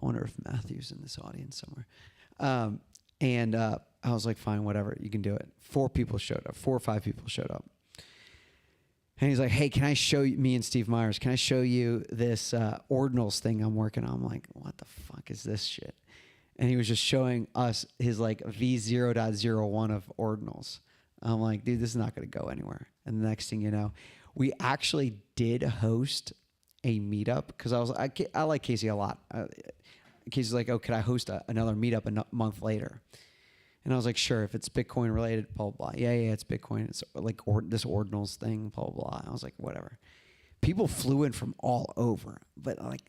I wonder if Matthew's in this audience somewhere. And I was like, fine, whatever, you can do it. 4 people showed up, 4 or 5 people showed up. And he's like, hey, can I show you, me and Steve Myers, can I show you this ordinals thing I'm working on? I'm like, what the fuck is this shit? And he was just showing us his like V0.01 of ordinals. I'm like, dude, this is not going to go anywhere. And the next thing you know, we actually did host a meetup because I like Casey a lot. Casey's like, oh, could I host another meetup a month later? And I was like, sure, if it's Bitcoin related, blah, blah, blah. Yeah, it's Bitcoin. It's like this ordinals thing, blah, blah, blah. I was like, whatever. People flew in from all over, but like,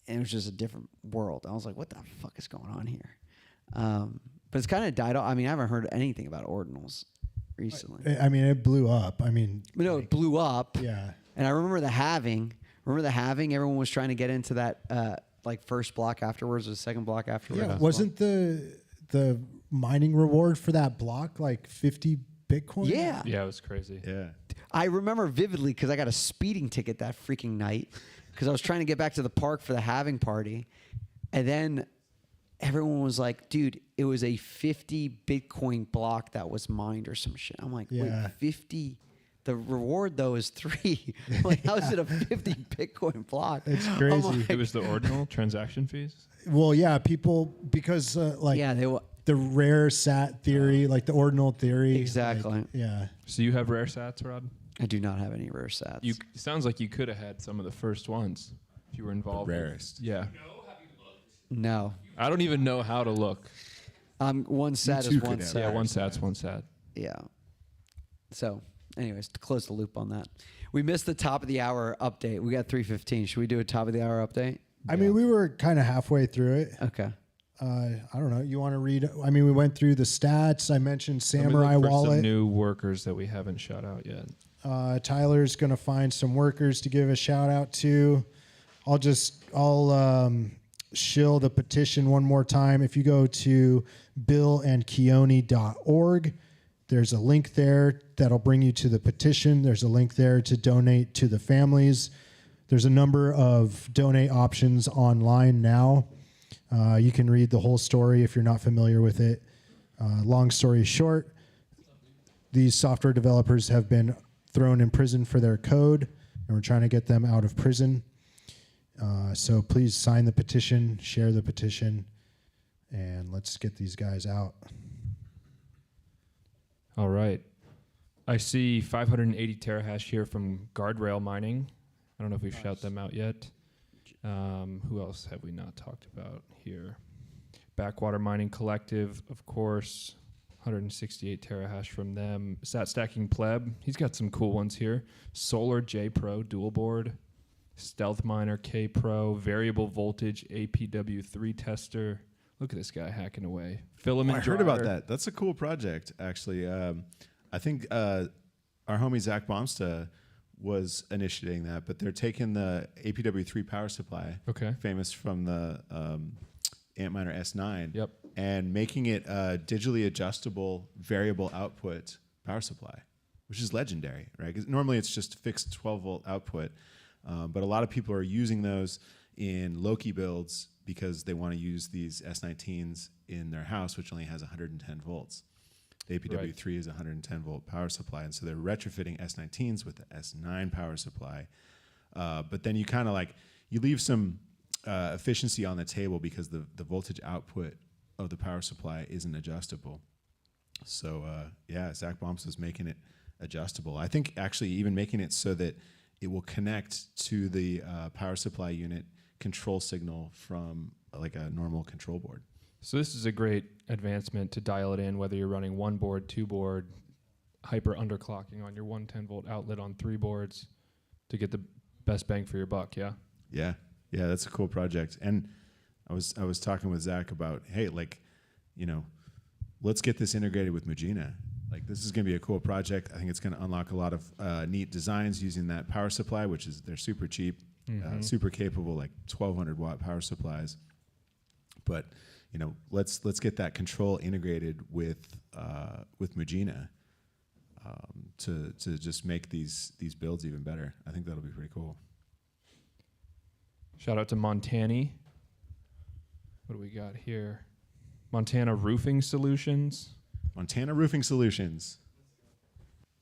and it was just a different world. I was like, what the fuck is going on here? But it's kind of died off. I mean, I haven't heard anything about ordinals recently. I mean, it blew up. I mean, But no, it blew up. yeah. And I remember the halving. Everyone was trying to get into that like first block afterwards or second block afterwards. Yeah, wasn't the mining reward for that block like 50 Bitcoin? Yeah. Yeah, it was crazy. Yeah. I remember vividly because I got a speeding ticket that freaking night because I was trying to get back to the park for the halving party. And then everyone was like, dude, it was a 50 Bitcoin block that was mined or some shit. I'm like, wait, Yeah. 50? The reward, though, is 3. I'm like, how is it a 50 Bitcoin block? It's I'm crazy. like, It was the ordinal transaction fees. Well, yeah, people, because like yeah, they were. the rare sat theory, like the ordinal theory. like, Exactly. yeah. So you have rare sats, Rod? I do not have any rare sats. You sounds like you could have had some of the first ones if you were involved. with- rarest. Yeah. No. I don't even know how to look. One sat too is could one have sat. Yeah, one sat's one sat. Yeah. So, anyways, to close the loop on that, we missed the top of the hour update. We got 3:15. Should we do a top of the hour update? I mean, we were kind of halfway through it. Okay. I don't know. You want to read? I mean, we went through the stats. I mentioned Let me look Samurai for some Wallet. new workers that we haven't shot out yet. Tyler's going to find some workers to give a shout out to. I'll shill the petition one more time. If you go to billandkeone.org, there's a link there that'll bring you to the petition. There's a link there to donate to the families. There's a number of donate options online now. You can read the whole story if you're not familiar with it. Long story short, these software developers have been thrown in prison for their code, and we're trying to get them out of prison. So please sign the petition, share the petition, and let's get these guys out. All right. I see 580 terahash here from Guardrail Mining. I don't know if we've shout them out yet. Who else have we not talked about here? Backwater Mining Collective, of course. 168 terahash from them. Sat Stacking Pleb, he's got some cool ones here. Solar J Pro dual board. Stealth Miner K Pro. Variable Voltage APW3 tester. Look at this guy hacking away. Filament I heard about dryer. that. That's a cool project, actually. I think our homie Zach Bomsta was initiating that, but they're taking the APW3 power supply, Okay. famous from the Antminer S9, Yep. and making it a digitally adjustable variable output power supply, which is legendary, right? 'Cause normally it's just fixed 12-volt output, but a lot of people are using those in Loki builds because they want to use these S19s in their house, which only has 110 volts. The APW3 is a 110 volt power supply, and so they're retrofitting S19s with the S9 power supply. But then you kind of like, you leave some efficiency on the table because the voltage output of the power supply isn't adjustable. So yeah, Zach Bombs is making it adjustable. I think actually even making it so that it will connect to the power supply unit control signal from like a normal control board. So this is a great advancement to dial it in, whether you're running 1 board, 2 board, hyper underclocking on your 110 volt outlet on 3 boards to get the best bang for your buck. Yeah. Yeah, that's a cool project. And I was talking with Zach about, hey, like, you know, let's get this integrated with Mugina. Like, this is going to be a cool project. I think it's going to unlock a lot of neat designs using that power supply, which is they're super cheap, super capable, like 1,200 watt power supplies. But you know, let's get that control integrated with Mugina to just make these builds even better. I think that'll be pretty cool. Shout out to Montani. What do we got here? Montana Roofing Solutions. Montana Roofing Solutions.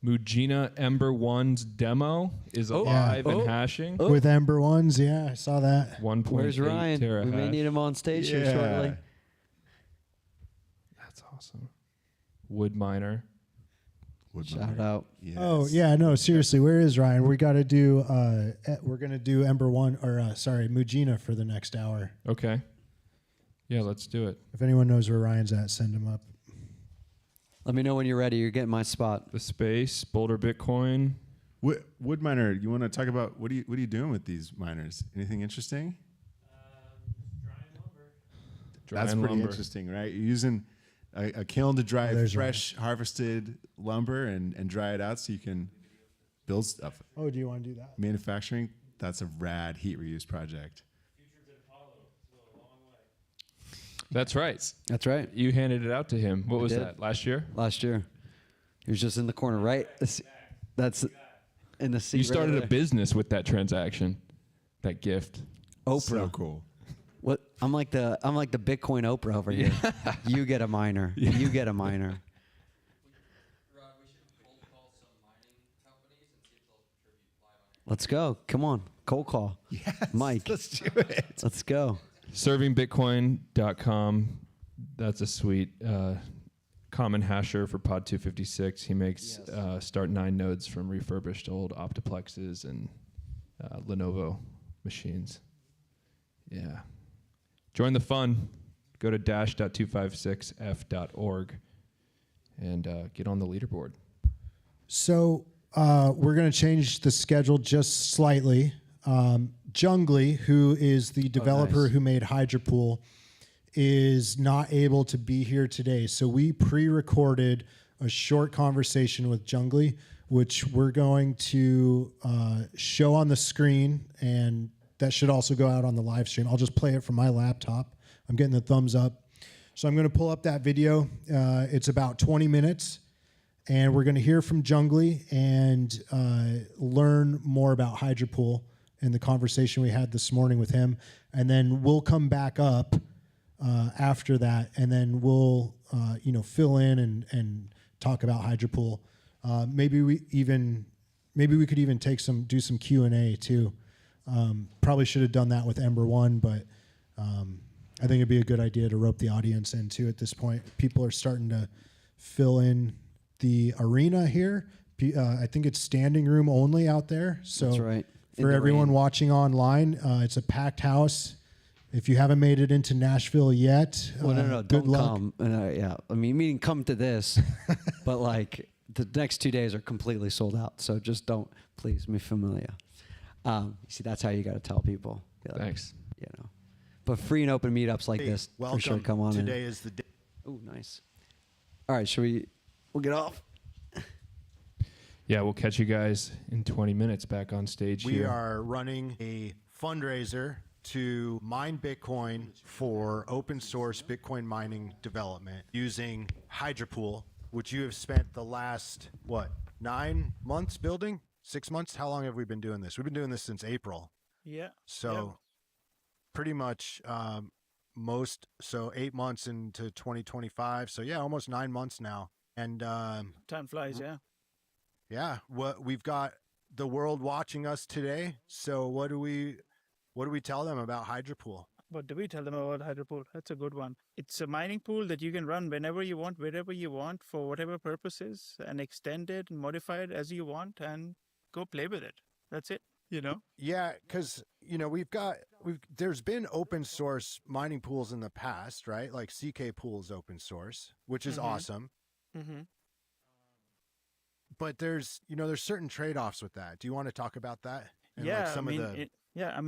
Mugina Ember 1's demo is alive and hashing. With Ember ones, yeah, I saw that. 1.8 Where's Ryan? terahash. We may need him on stage here shortly. That's awesome. Wood miner. Shout out. Yes. Oh yeah, no, seriously, where is Ryan? We got to do. We're gonna do Ember one or Mugina for the next hour. Okay. Yeah, let's do it. If anyone knows where Ryan's at, send him up. Let me know when you're ready. You're getting my spot. The space, Boulder Bitcoin. Wood miner. You want to talk about what are you doing with these miners? Anything interesting? That's Drying pretty lumber. interesting, right? You're using a kiln to dry there's fresh harvested lumber and dry it out so you can build stuff. Oh, do you want to do that? Manufacturing, that's a rad heat reuse project. That's right. That's right. You handed it out to him. What was did. that? Last year? Last year. He was just in the corner, right? That's in the seat. You started right a business with that transaction, that gift. Oprah. So cool. What? I'm like the Bitcoin Oprah over here. You get a miner. You get a miner. Let's go. Come on. Cold call. Yes, Mike. let's do it. Let's go. ServingBitcoin.com. That's a sweet common hasher for Pod 256. He makes start 9 nodes from refurbished old Optiplexes and Lenovo machines. Yeah. Join the fun. Go to dash.256f.org and get on the leaderboard. So we're going to change the schedule just slightly. Jungly, who is the developer nice. who made Hydrapool, is not able to be here today. So we pre-recorded a short conversation with Jungly, which we're going to show on the screen, and that should also go out on the live stream. I'll just play it from my laptop. I'm getting the thumbs up. So I'm going to pull up that video. It's about 20 minutes. And we're going to hear from Jungly and learn more about Hydrapool and the conversation we had this morning with him. And then we'll come back up after that, and then we'll fill in and talk about Hydrapool. Maybe we could even do some Q&A too. Probably should have done that with Ember 1, but I think it'd be a good idea to rope the audience into at this point. People are starting to fill in the arena here. I think it's standing room only out there. So That's right. for everyone watching online, it's a packed house. If you haven't made it into Nashville yet, No, good don't luck. come. Yeah, I mean, come to this, but like the next 2 days are completely sold out. So just don't, please, me familia. You see, that's how you got to tell people. Like, Thanks. But free and open meetups like this, welcome. for sure, come on Today is the day. Oh, nice. All right, we'll get off. Yeah, we'll catch you guys in 20 minutes back on stage We here. are running a fundraiser to mine Bitcoin for open source Bitcoin mining development using Hydrapool, which you have spent the last, 9 months building? 6 months? How long have we been doing this? We've been doing this since April. Yeah. So pretty much 8 months into 2025. So yeah, almost 9 months now. And Time flies, yeah. yeah, we've got the world watching us today. So what do we tell them about Hydrapool? What do we tell them about Hydropool? That's a good one. It's a mining pool that you can run whenever you want, wherever you want, for whatever purposes, and extend it and modify it as you want, and go play with it. That's it. Yeah, because there's been open source mining pools in the past, right? Like CK Pool is open source, which is awesome. Mm-hmm. But there's certain trade-offs with that. Do you want to talk about that? And Yeah, some of the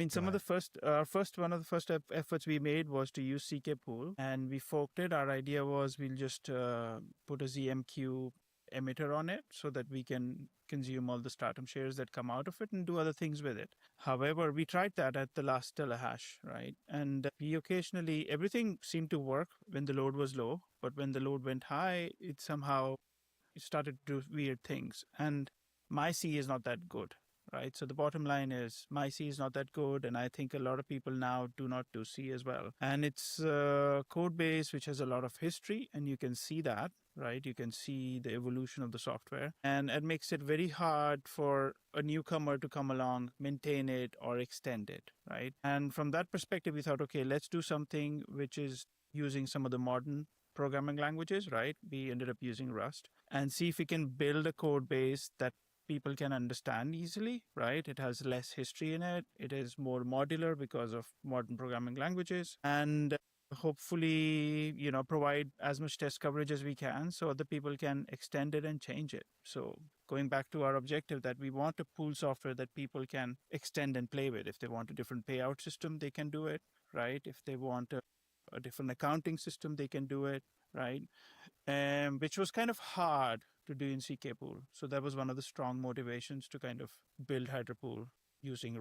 some of the one of the first efforts we made was to use CK Pool, and we forked it. Our idea was we'll just put a ZMQ emitter on it so that we can consume all the stratum shares that come out of it and do other things with it. However, we tried that at the last TeleHash, right? And we occasionally, everything seemed to work when the load was low, but when the load went high, it started to do weird things. And my C is not that good, right? So the bottom line is my C is not that good. And I think a lot of people now do not do C as well. And it's a code base which has a lot of history, and you can see that, right? You can see the evolution of the software, and it makes it very hard for a newcomer to come along, maintain it, or extend it, right? And from that perspective, we thought, okay, let's do something which is using some of the modern programming languages, right? We ended up using Rust, and see if we can build a code base that people can understand easily, right? It has less history in it. It is more modular because of modern programming languages, and hopefully, provide as much test coverage as we can so other people can extend it and change it. So going back to our objective that we want a pool software that people can extend and play with. If they want a different payout system, they can do it, right? If they want a different accounting system, they can do it, right? Which was kind of hard to do in CK Pool. So that was one of the strong motivations to kind of build Hydropool using